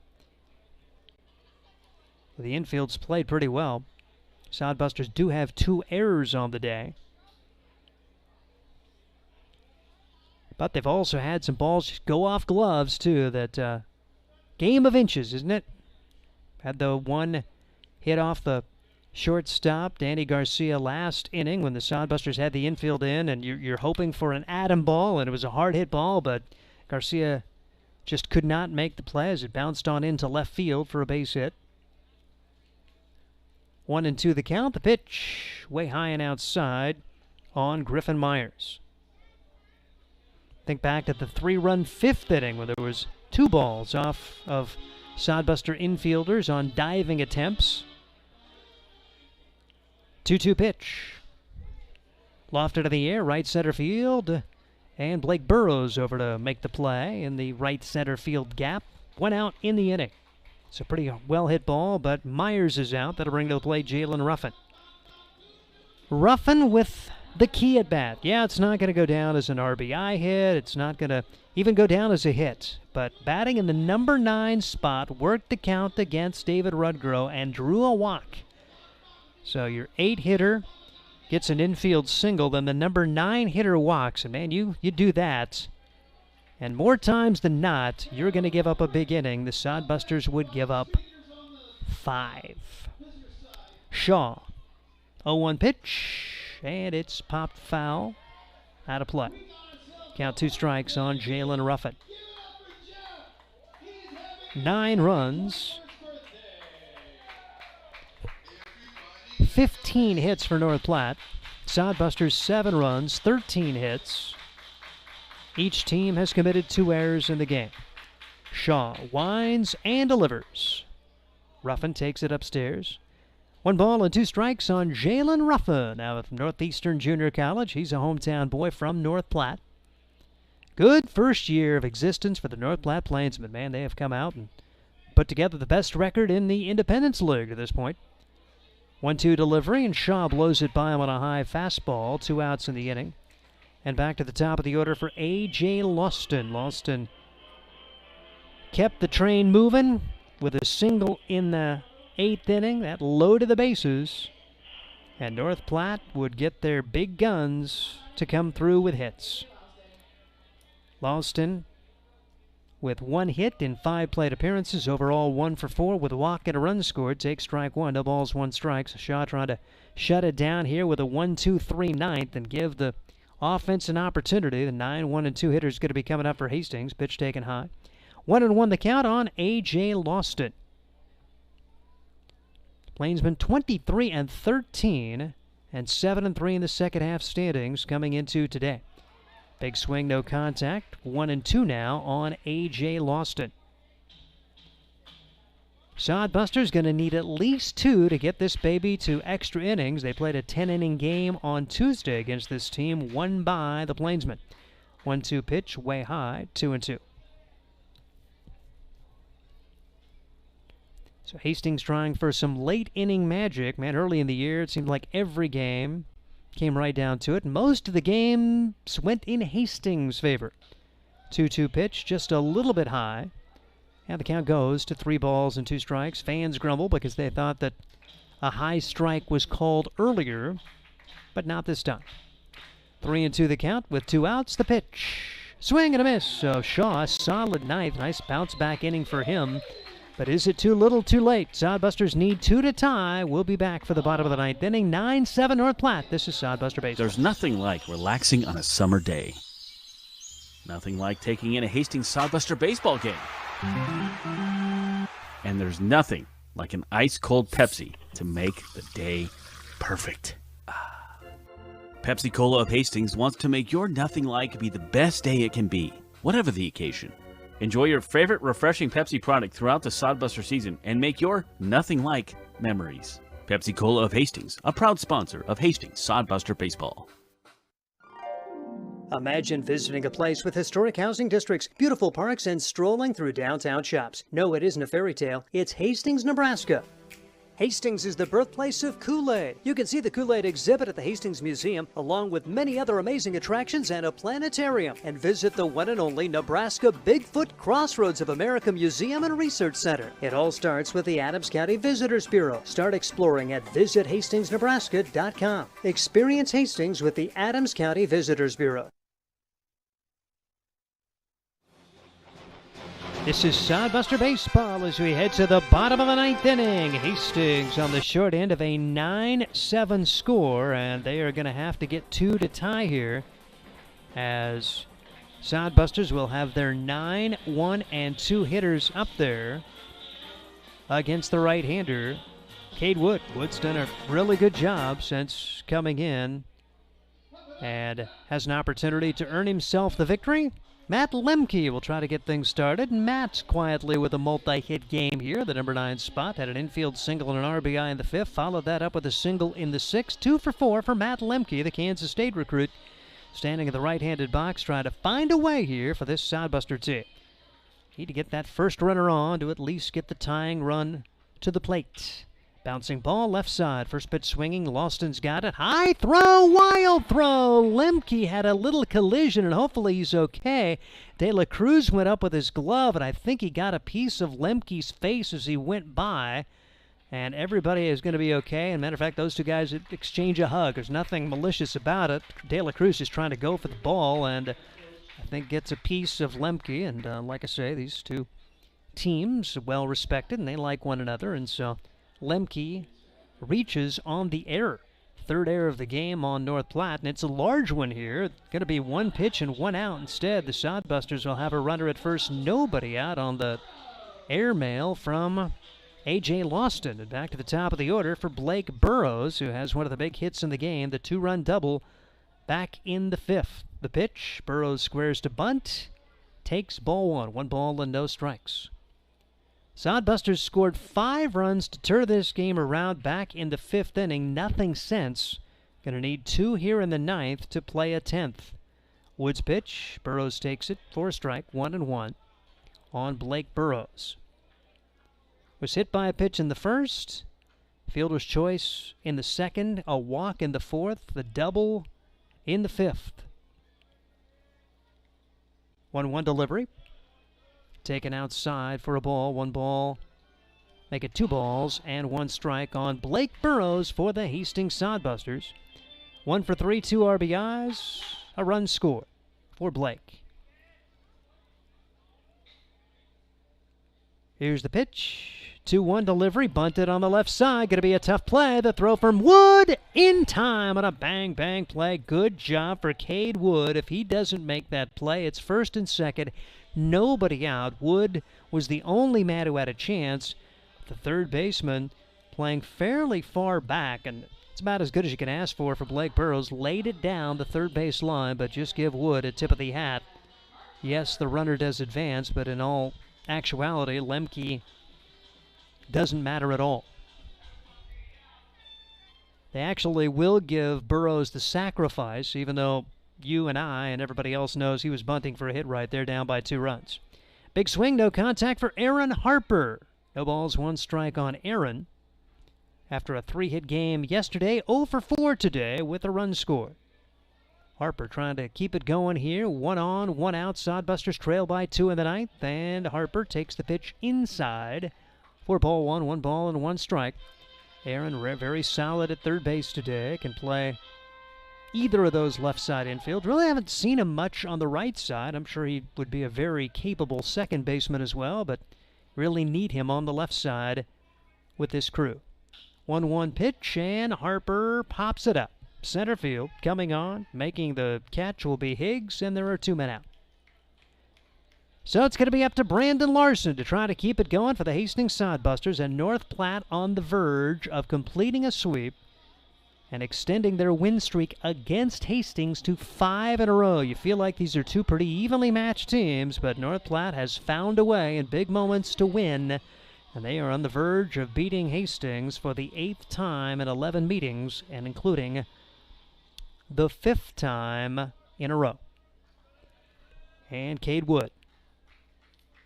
The infield's played pretty well. Sodbusters do have 2 errors on the day. But they've also had some balls go off gloves, too. That game of inches, isn't it? Had the one hit off the shortstop, Danny Garcia, last inning when the Sodbusters had the infield in, and you're hoping for an atom ball, and it was a hard hit ball, but Garcia just could not make the play as it bounced on into left field for a base hit. 1-2 the count. The pitch way high and outside on Griffin Myers. Think back to the 3-run 5th inning where there was 2 balls off of Sodbuster infielders on diving attempts. 2-2 pitch. Lofted to the air, right center field. And Blake Burrows over to make the play in the right center field gap. 1 out in the inning. It's a pretty well hit ball, but Myers is out. That'll bring to the plate Jalen Ruffin. Ruffin with the key at bat. Yeah, it's not going to go down as an RBI hit. It's not going to even go down as a hit. But batting in the number 9 spot, worked the count against David Rudgrow and drew a walk. So your 8 hitter gets an infield single, then the number 9 hitter walks. And man, you do that, and more times than not, you're going to give up a big inning. The Sodbusters would give up 5. Shaw, 0-1 pitch, and it's popped foul, out of play. Count 2 strikes on Jalen Ruffin. 9 runs, 15 hits for North Platte. Sodbusters 7 runs, 13 hits. Each team has committed 2 errors in the game. Shaw winds and delivers. Ruffin takes it upstairs. 1 ball and 2 strikes on Jalen Ruffin out of Northeastern Junior College. He's a hometown boy from North Platte. Good first year of existence for the North Platte Plainsmen. Man, they have come out and put together the best record in the Independence League to this point. 1-2 delivery, and Shaw blows it by him on a high fastball. 2 outs in the inning. And back to the top of the order for A.J. Lawston. Lawston kept the train moving with a single in the 8th inning. That loaded the bases. And North Platte would get their big guns to come through with hits. Lawston with 1 hit in 5 plate appearances. Overall 1 for 4 with a walk and a run scored. Takes strike 1. No balls, 1 strike. So Shaw trying to shut it down here with a 1-2-3 ninth and give the offense an opportunity. The 9-1-2 hitter is going to be coming up for Hastings. Pitch taken high. 1-1 the count on A.J. Lawston. Plainsmen 23-13 and 7-3 in the second half standings coming into today. Big swing, no contact. 1-2 now on A.J. Lawston. Sodbusters going to need at least 2 to get this baby to extra innings. They played a 10-inning game on Tuesday against this team, won by the Plainsmen. 1-2 pitch, way high, 2-2. So Hastings trying for some late inning magic. Man, early in the year, it seemed like every game came right down to it. Most of the games went in Hastings' favor. 2-2 pitch, just a little bit high. And the count goes to 3 balls and 2 strikes. Fans grumble because they thought that a high strike was called earlier, but not this time. 3-2 the count with 2 outs. The pitch. Swing and a miss. So Shaw, solid 9th. Nice bounce back inning for him. But is it too little, too late? Sodbusters need 2 to tie. We'll be back for the bottom of the 9th inning. 9-7 North Platte. This is Sodbuster Baseball. There's nothing like relaxing on a summer day. Nothing like taking in a Hastings Sodbuster baseball game. And there's nothing like an ice-cold Pepsi to make the day perfect. Pepsi Cola of Hastings wants to make your nothing like be the best day it can be, whatever the occasion. Enjoy your favorite refreshing Pepsi product throughout the Sodbuster season and make your nothing like memories. Pepsi Cola of Hastings, a proud sponsor of Hastings Sodbuster Baseball. Imagine visiting a place with historic housing districts, beautiful parks, and strolling through downtown shops. No, it isn't a fairy tale. It's Hastings, Nebraska. Hastings is the birthplace of Kool-Aid. You can see the Kool-Aid exhibit at the Hastings Museum, along with many other amazing attractions and a planetarium. And visit the one and only Nebraska Bigfoot Crossroads of America Museum and Research Center. It all starts with the Adams County Visitors Bureau. Start exploring at visithastingsnebraska.com. Experience Hastings with the Adams County Visitors Bureau. This is Sodbuster Baseball as we head to the bottom of the ninth inning. Hastings on the short end of a 9-7 score, and they are going to have to get 2 to tie here as Sodbusters will have their 9, 1, and 2 hitters up there against the right-hander, Cade Wood. Wood's done a really good job since coming in and has an opportunity to earn himself the victory. Matt Lemke will try to get things started. Matt quietly with a multi-hit game here. The number 9 spot had an infield single and an RBI in the 5th. Followed that up with a single in the 6th. 2 for 4 for Matt Lemke, the Kansas State recruit, standing in the right-handed box, trying to find a way here for this Sodbuster team. Need to get that first runner on to at least get the tying run to the plate. Bouncing ball left side. First pitch swinging. Lawston's got it. High throw. Wild throw. Lemke had a little collision, and hopefully he's okay. De La Cruz went up with his glove, and I think he got a piece of Lemke's face as he went by. And everybody is going to be okay. And matter of fact, those two guys exchange a hug. There's nothing malicious about it. De La Cruz is trying to go for the ball, and I think gets a piece of Lemke. And like I say, these two teams are well respected, and they like one another, and so Lemke reaches on the error. Third error of the game on North Platte, and it's a large one here. Going to be 1 pitch and 1 out instead. The Sodbusters will have a runner at first, nobody out on the airmail from A.J. Lawston. And back to the top of the order for Blake Burrows, who has one of the big hits in the game, the 2-run double back in the 5th. The pitch, Burrows squares to bunt, takes ball 1. 1 ball and no strikes. Sodbusters scored 5 runs to turn this game around back in the 5th inning. Nothing since. Going to need 2 here in the 9th to play a 10th. Woods pitch. Burrows takes it for a strike. 1-1 on Blake Burrows. Was hit by a pitch in the 1st. Fielder's choice in the 2nd. A walk in the 4th. The double in the 5th. 1-1 delivery. Taken outside for a ball. 1 ball. Make it 2 balls and 1 strike on Blake Burrows for the Hastings Sodbusters. 1 for 3, 2 RBIs. A run scored for Blake. Here's the pitch. 2-1 delivery. Bunted on the left side. Going to be a tough play. The throw from Wood in time on a bang-bang play. Good job for Cade Wood. If he doesn't make that play, it's 1st and 2nd. Nobody out. Wood was the only man who had a chance. The third baseman playing fairly far back, and it's about as good as you can ask for Blake Burrows. Laid it down the third base line, but just give Wood a tip of the hat. Yes, the runner does advance, but in all actuality, Lemke doesn't matter at all. They actually will give Burrows the sacrifice, even though you and I and everybody else knows he was bunting for a hit right there, down by 2 runs. Big swing, no contact for Aaron Harper. No balls, 1 strike on Aaron. After a 3-hit game yesterday, 0 for 4 today with a run scored. Harper trying to keep it going here. 1 on, 1 out. Sodbusters trail by 2 in the 9th, and Harper takes the pitch inside for ball 1, 1 ball and 1 strike. Aaron very solid at third base today. Can play either of those left side infield. Really haven't seen him much on the right side. I'm sure he would be a very capable second baseman as well, but really need him on the left side with this crew. 1-1 pitch, and Harper pops it up. Center field coming on. Making the catch will be Higgs, and there are 2 men out. So it's going to be up to Brandon Larson to try to keep it going for the Hastings Sodbusters, and North Platte on the verge of completing a sweep and extending their win streak against Hastings to 5 in a row. You feel like these are two pretty evenly matched teams, but North Platte has found a way in big moments to win, and they are on the verge of beating Hastings for the 8th time in 11 meetings, and including the 5th time in a row. And Cade Wood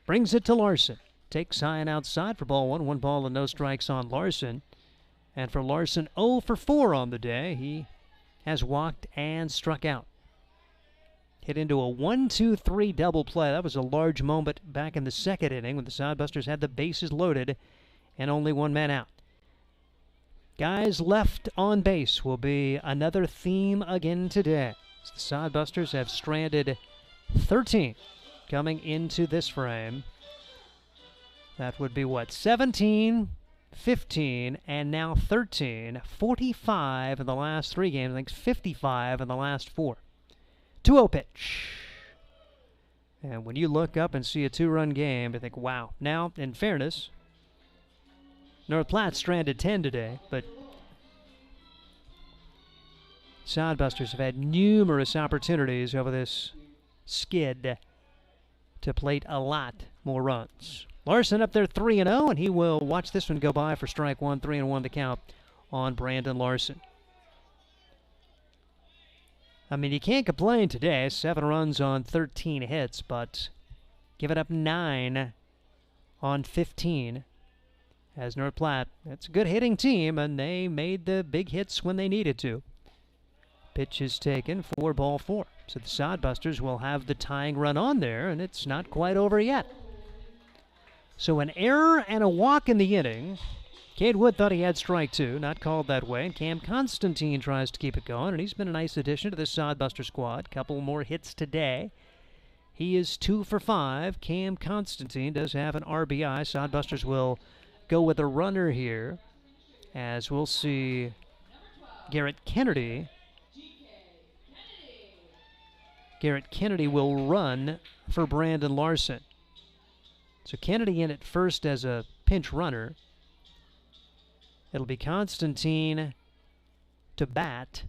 brings it to Larson. Takes high and outside for ball 1. 1 ball and no strikes on Larson. And for Larson, 0 for 4 on the day. He has walked and struck out. Hit into a 1-2-3 double play. That was a large moment back in the second inning when the Sodbusters had the bases loaded and only one man out. Guys left on base will be another theme again today. The Sodbusters have stranded 13 coming into this frame. That would be what? 17, 15, and now 13. 45 in the last 3 games. I think 55 in the last 4. 2-0 pitch. And when you look up and see a 2-run game, you think, wow. Now, in fairness, North Platte stranded 10 today, but Sodbusters have had numerous opportunities over this skid to plate a lot more runs. Larson up there 3-0, and he will watch this one go by for strike 1. 3-1 the count on Brandon Larson. I mean, you can't complain today. 7 runs on 13 hits, but giving up 9 on 15. As North Platte, that's a good hitting team, and they made the big hits when they needed to. Pitch is taken for ball 4. So the Sodbusters will have the tying run on there, and it's not quite over yet. So an error and a walk in the inning. Cade Wood thought he had strike 2, not called that way, and Cam Constantine tries to keep it going, and he's been a nice addition to the Sodbuster squad. Couple more hits today. He is 2 for 5. Cam Constantine does have an RBI. Sodbusters will go with a runner here, as we'll see Garrett Kennedy. Garrett Kennedy will run for Brandon Larson. So Kennedy in at first as a pinch runner. It'll be Constantine to bat.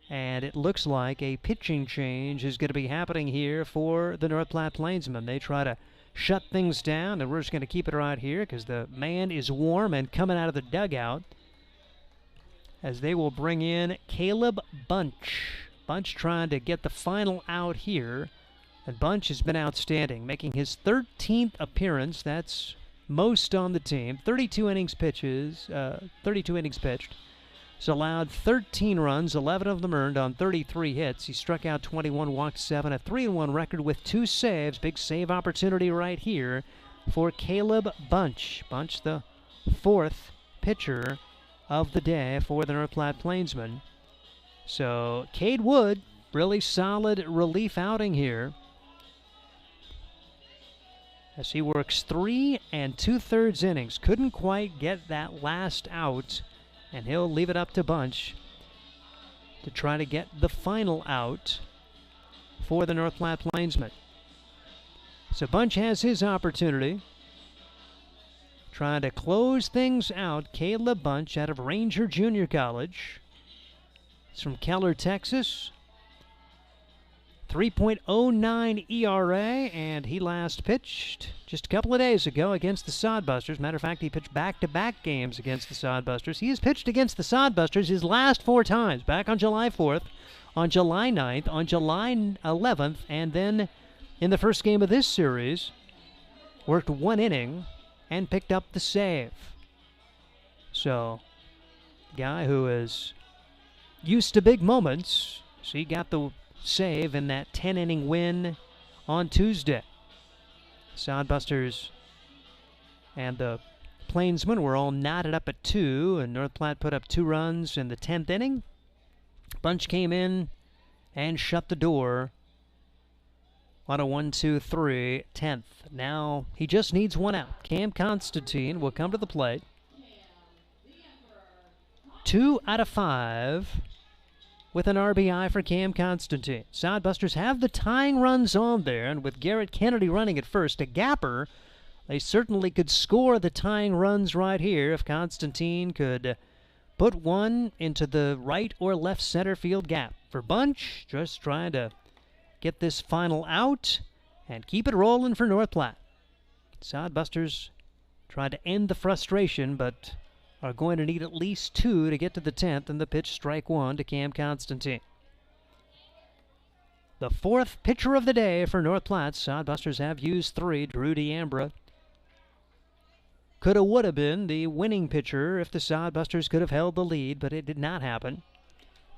And it looks like a pitching change is going to be happening here for the North Platte Plainsmen. They try to shut things down, and we're just going to keep it right here because the man is warm and coming out of the dugout as they will bring in Caleb Bunch. Bunch trying to get the final out here, and Bunch has been outstanding, making his 13th appearance. That's most on the team. 32 innings pitched. He's allowed 13 runs, 11 of them earned on 33 hits. He struck out 21, walked 7, a 3-1 record with 2 saves. Big save opportunity right here for Caleb Bunch. Bunch, the 4th pitcher of the day for the North Platte Plainsmen. So Cade Wood, really solid relief outing here, as he works 3 2/3 innings. Couldn't quite get that last out, and he'll leave it up to Bunch to try to get the final out for the North Platte Plainsmen. So Bunch has his opportunity. Trying to close things out, Caleb Bunch out of Ranger Junior College. He's from Keller, Texas. 3.09 ERA, and he last pitched just a couple of days ago against the Sodbusters. Matter of fact, he pitched back-to-back games against the Sodbusters. He has pitched against the Sodbusters his last 4 times, back on July 4th, on July 9th, on July 11th, and then in the first game of this series, worked 1 inning and picked up the save. So, guy who is used to big moments, so he got the save in that 10-inning win on Tuesday. Sodbusters and the Plainsmen were all knotted up at 2, and North Platte put up 2 runs in the 10th inning. Bunch came in and shut the door on a 1-2-3 10th. Now he just needs 1 out. Cam Constantine will come to the plate. 2 out of 5 with an RBI for Cam Constantine. Sodbusters have the tying runs on there, and with Garrett Kennedy running at first, a gapper, they certainly could score the tying runs right here if Constantine could put one into the right or left center field gap. For Bunch, just trying to get this final out and keep it rolling for North Platte. Sodbusters trying to end the frustration, but are going to need at least 2 to get to the 10th, and the pitch strike 1 to Cam Constantine. The 4th pitcher of the day for North Platte. Sodbusters have used 3. Drew D'Ambra coulda, woulda been the winning pitcher if the Sodbusters could have held the lead, but it did not happen.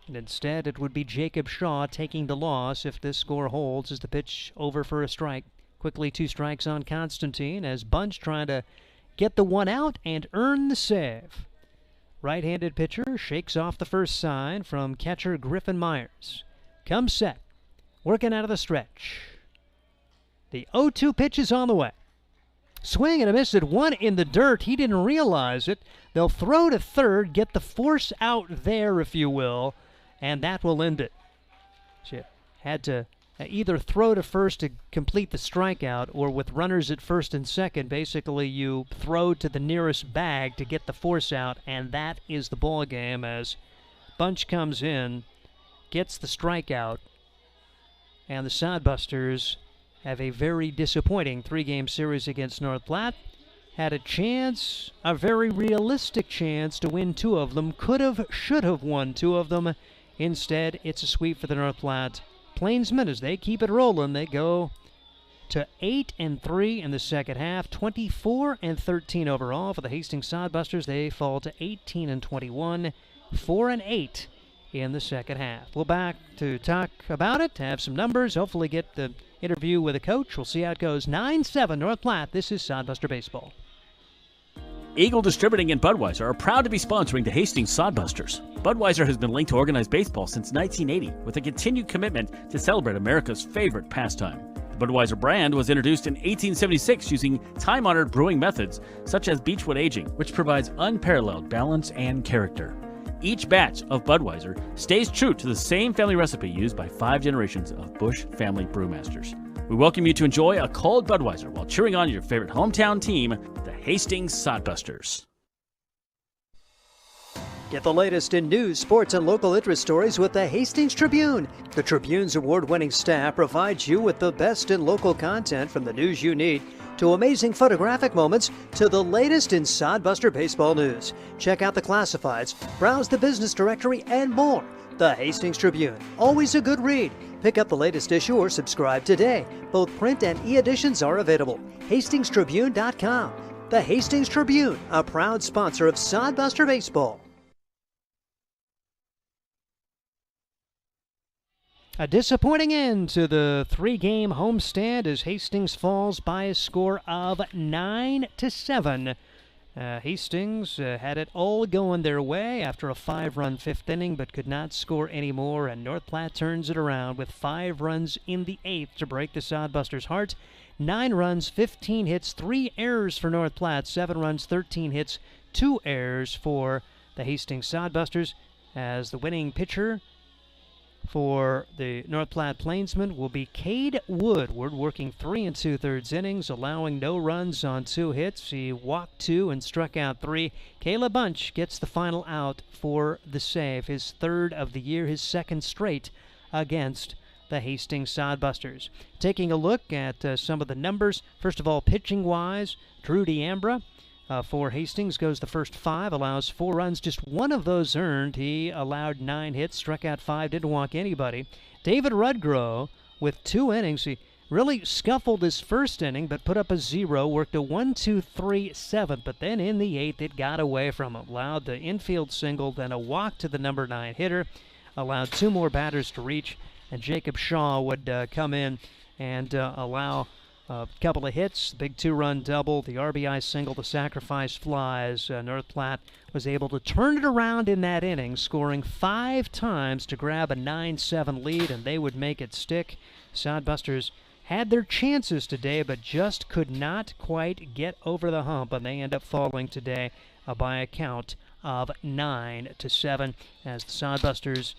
And instead, it would be Jacob Shaw taking the loss if this score holds as the pitch over for a strike. Quickly 2 strikes on Constantine as Bunch trying to get the one out and earn the save. Right-handed pitcher shakes off the first sign from catcher Griffin Myers. Comes set, working out of the stretch. The 0-2 pitch is on the way. Swing and a miss at 1 in the dirt. He didn't realize it. They'll throw to third, get the force out there, if you will, and that will end it. She had to either throw to first to complete the strikeout, or with runners at first and second, basically you throw to the nearest bag to get the force out, and that is the ball game as Bunch comes in, gets the strikeout, and the Sodbusters have a very disappointing 3-game series against North Platte. Had a chance, a very realistic chance to win 2 of them. Could have, should have won 2 of them. Instead, it's a sweep for the North Platte Plainsmen as they keep it rolling. They go to 8-3 in the second half, 24-13 overall. For the Hastings Sodbusters, they fall to 18-21, 4-8 in the second half. We'll back to talk about it, have some numbers, hopefully get the interview with the coach. We'll see how it goes. 9-7 North Platte. This is Sodbuster Baseball. Eagle Distributing and Budweiser are proud to be sponsoring the Hastings Sodbusters. Budweiser has been linked to organized baseball since 1980 with a continued commitment to celebrate America's favorite pastime. The Budweiser brand was introduced in 1876 using time-honored brewing methods such as beechwood aging, which provides unparalleled balance and character. Each batch of Budweiser stays true to the same family recipe used by 5 generations of Bush family brewmasters. We welcome you to enjoy a cold Budweiser while cheering on your favorite hometown team, the Hastings Sodbusters. Get the latest in news, sports, and local interest stories with the Hastings Tribune. The Tribune's award-winning staff provides you with the best in local content, from the news you need to amazing photographic moments to the latest in Sodbuster baseball news. Check out the classifieds, browse the business directory, and more. The Hastings Tribune, always a good read. Pick up the latest issue or subscribe today. Both print and e-editions are available. HastingsTribune.com. The Hastings Tribune, a proud sponsor of Sodbuster Baseball. A disappointing end to the 3-game homestand as Hastings falls by a score of 9-7. Hastings had it all going their way after a 5-run 5th inning, but could not score any more, and North Platte turns it around with 5 runs in the 8th to break the Sodbusters' heart. 9 runs, 15 hits, 3 errors for North Platte, 7 runs, 13 hits, 2 errors for the Hastings Sodbusters, as the winning pitcher for the North Platte Plainsmen will be Cade Woodward, working 3 2/3 innings, allowing no runs on 2 hits. He walked 2 and struck out 3. Caleb Bunch gets the final out for the save, his 3rd of the year, his 2nd straight against the Hastings Sodbusters. Taking a look at some of the numbers, first of all, pitching-wise, Drew D'Ambra for Hastings goes the first 5, allows 4 runs, just 1 of those earned. He allowed 9 hits, struck out 5, didn't walk anybody. David Rudgrow with 2 innings. He really scuffled his first inning, but put up a 0, worked a 1-2-3-7, but then in the 8th it got away from him. Allowed the infield single, then a walk to the number 9 hitter, allowed 2 more batters to reach, and Jacob Shaw would come in and allow a couple of hits, big 2-run double, the RBI single, the sacrifice flies. North Platte was able to turn it around in that inning, scoring 5 times to grab a 9-7 lead, and they would make it stick. Sodbusters had their chances today, but just could not quite get over the hump, and they end up falling today by a count of 9-7, as the Sodbusters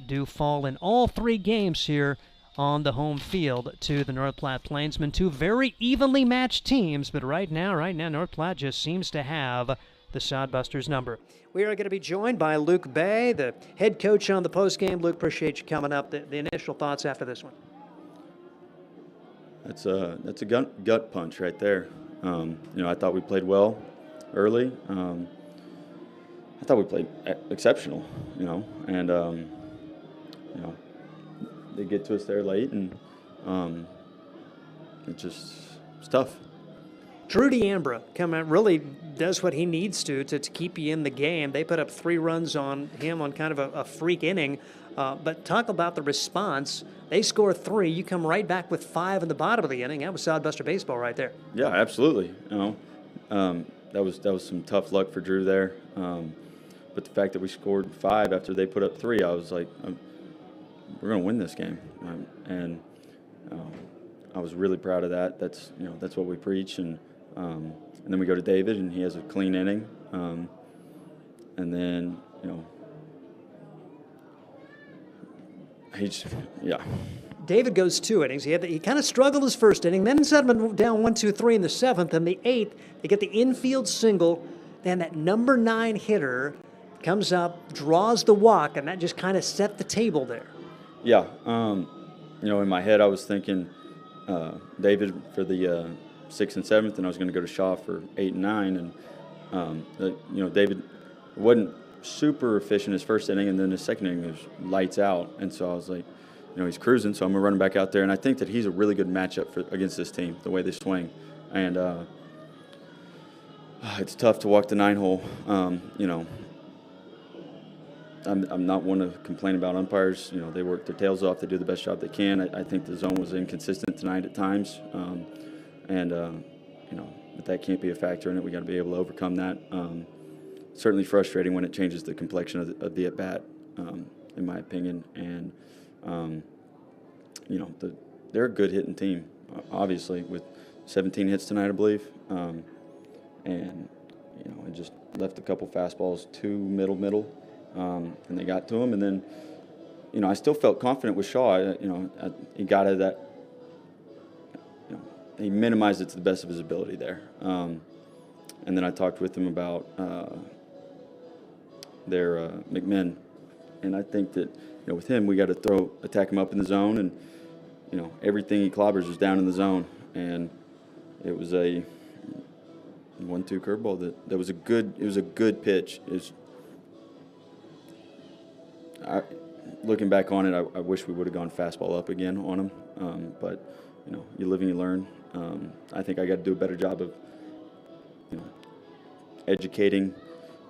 do fall in all 3 games here on the home field to the North Platte Plainsmen. 2 very evenly matched teams, but right now, North Platte just seems to have the Sodbusters number. We are going to be joined by Luke Bay, the head coach on the postgame. Luke, appreciate you coming up. The initial thoughts after this one. That's a gut punch right there. I thought we played well early. I thought we played exceptional, and they get to us there late, and it's tough. Drew DeAmbra really does what he needs to keep you in the game. They put up 3 runs on him on kind of a freak inning. But talk about the response. They score 3. You come right back with 5 in the bottom of the inning. That was Sodbuster baseball right there. Yeah, absolutely. That was some tough luck for Drew there. But the fact that we scored 5 after they put up 3, I was like, we're going to win this game. And I was really proud of that. That's what we preach. And then we go to David, and he has a clean inning. And then, David goes 2 innings. He kind of struggled his first inning, then set him down 1, 2, 3 in the 7th. And the 8th, they get the infield single. Then that number 9 hitter comes up, draws the walk, and that just kind of set the table there. Yeah. In my head, I was thinking David for the 6th and 7th, and I was going to go to Shaw for 8 and 9. And, David wasn't super efficient his first inning, and then his second inning was lights out. And so I was like, he's cruising, so I'm going to run him back out there. And I think that he's a really good matchup against this team, the way they swing. And it's tough to walk the 9-hole. I'm not one to complain about umpires. They work their tails off. They do the best job they can. I think the zone was inconsistent tonight at times. But that can't be a factor in it. We got to be able to overcome that. Certainly frustrating when it changes the complexion of the at-bat, in my opinion. And, they're a good hitting team, obviously, with 17 hits tonight, I believe. It just left a couple fastballs too middle. And they got to him. And then, I still felt confident with Shaw. He got out of that. He minimized it to the best of his ability there. And then I talked with him about their McMinn. And I think that, with him, we got to attack him up in the zone. And, everything he clobbers is down in the zone. And it was a 1-2 curveball that was a good pitch. Looking back on it, I wish we would have gone fastball up again on him. But, you live and you learn. I think I got to do a better job of, educating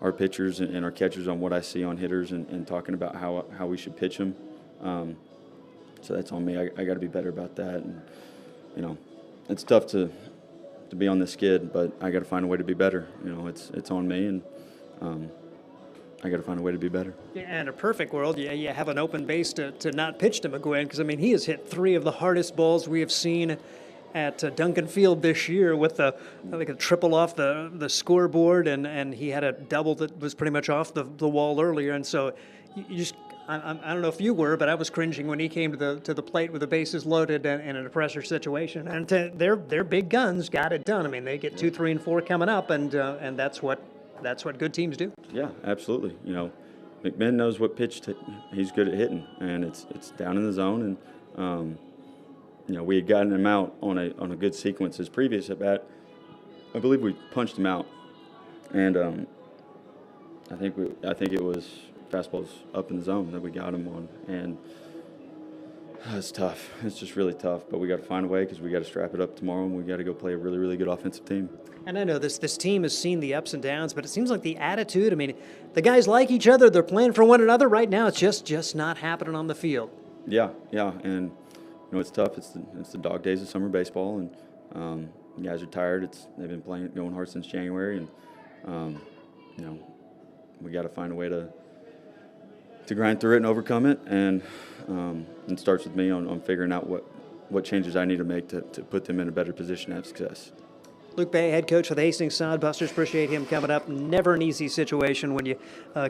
our pitchers and our catchers on what I see on hitters and talking about how we should pitch them. So that's on me. I got to be better about that. And, it's tough to be on this skid, but I got to find a way to be better. It's on me, and I got to find a way to be better. Yeah, in a perfect world, you have an open base to not pitch to McGuinn, because, he has hit 3 of the hardest balls we have seen at Duncan Field this year with a triple off the scoreboard, and he had a double that was pretty much off the wall earlier. And so you just, I don't know if you were, but I was cringing when he came to the plate with the bases loaded and in a pressure situation. And their big guns got it done. They get 2, 3, and 4 coming up, and that's what good teams do. Yeah, absolutely. McMinn knows what pitch he's good at hitting, and it's down in the zone. And we had gotten him out on a good sequence. His previous at bat, I believe we punched him out, and I think it was fastballs up in the zone that we got him on, and it's tough. It's just really tough. But we got to find a way, because we got to strap it up tomorrow, and we got to go play a really, really good offensive team. And I know this team has seen the ups and downs, but it seems like the attitude, the guys like each other. They're playing for one another. Right now, it's just not happening on the field. Yeah, and it's tough. It's the dog days of summer baseball, and the guys are tired. They've been going hard since January, and we got to find a way to grind through it and overcome it. And it starts with me on figuring out what changes I need to make to put them in a better position to have success. Luke Bay, head coach for the Hastings Sodbusters. Appreciate him coming up. Never an easy situation when you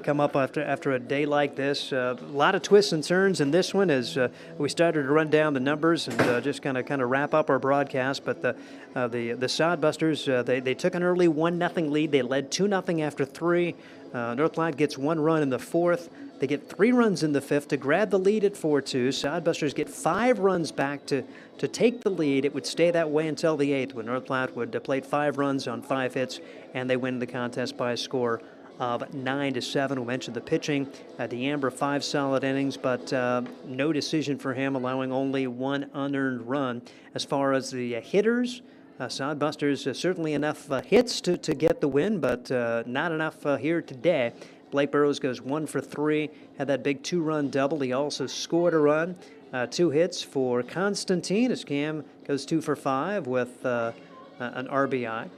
come up after a day like this. A lot of twists and turns in this one as we started to run down the numbers and just kind of wrap up our broadcast. But the Sodbusters, they took an early 1-0 lead. They led 2-0 after 3. North Platte gets 1 run in the 4th. They get 3 runs in the 5th to grab the lead at 4-2. Sodbusters get 5 runs back to take the lead. It would stay that way until the 8th when North Platte would play 5 runs on 5 hits, and they win the contest by a score of 9-7. We mentioned the pitching. DeAmber 5 solid innings, but no decision for him, allowing only 1 unearned run. As far as the hitters, Sodbusters certainly enough hits to get the win, but not enough here today. Blake Burrows goes 1 for 3, had that big 2-run double. He also scored a run, 2 hits for Constantine as Cam goes 2 for 5 with an RBI.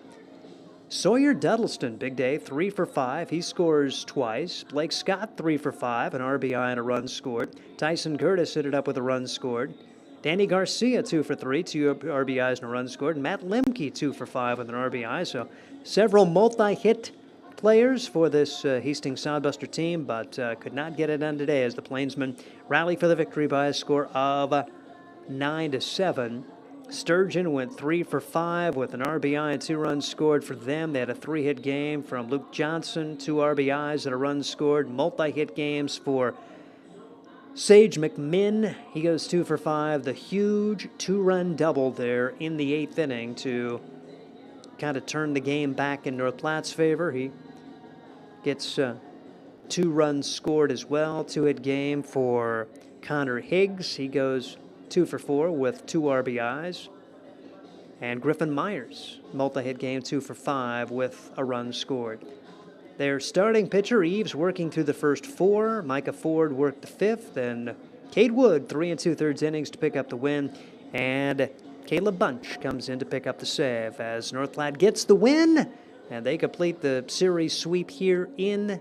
Sawyer Duddleston, big day, 3 for 5. He scores twice. Blake Scott, 3 for 5, an RBI and a run scored. Tyson Curtis hit it up with a run scored. Danny Garcia, 2 for 3, 2 RBIs and a run scored. Matt Lemke, 2 for 5 with an RBI. So several multi-hit players for this Hastings Sodbuster team, but could not get it done today as the Plainsmen rally for the victory by a score of 9-7. Sturgeon went 3 for 5 with an RBI and 2 runs scored for them. They had a 3-hit game from Luke Johnson, 2 RBIs and a run scored. Multi-hit games for Sage McMinn. He goes 2 for 5. The huge 2-run double there in the 8th inning to kind of turn the game back in North Platte's favor. He gets 2 runs scored as well. 2-hit game for Connor Higgs. He goes 2 for 4 with 2 RBIs. And Griffin Myers, multi-hit game, 2 for 5 with a run scored. Their starting pitcher, Eves, working through the first 4. Micah Ford worked the 5th. And Cade Wood, 3 2/3 innings to pick up the win. And Caleb Bunch comes in to pick up the save as North Platte gets the win. And they complete the series sweep here in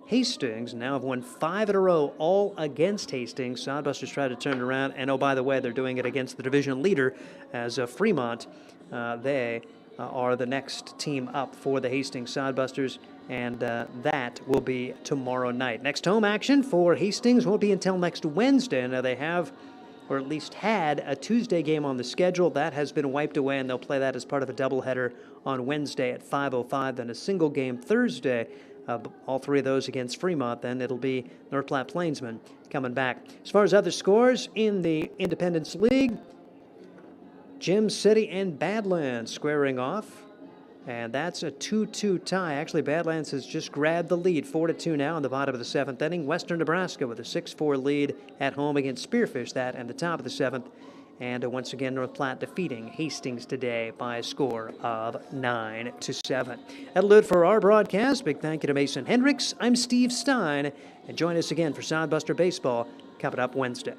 Hastings. Now have won 5 in a row, all against Hastings. Sodbusters try to turn it around. And, oh, by the way, they're doing it against the division leader as Fremont. They are the next team up for the Hastings Sodbusters. And that will be tomorrow night. Next home action for Hastings won't be until next Wednesday. Now they have, or at least had, a Tuesday game on the schedule. That has been wiped away, and they'll play that as part of a doubleheader on Wednesday at 5:05. Then a single game Thursday. All 3 of those against Fremont. Then it'll be North Platte Plainsmen coming back. As far as other scores in the Independence League, Gem City and Badlands squaring off. And that's a 2-2 tie. Actually, Badlands has just grabbed the lead, 4-2 now in the bottom of the 7th inning. Western Nebraska with a 6-4 lead at home against Spearfish, that and the top of the 7th. And once again, North Platte defeating Hastings today by a score of 9-7. That'll do it for our broadcast. Big thank you to Mason Hendricks. I'm Steve Stein. And join us again for Sodbuster Baseball coming up Wednesday.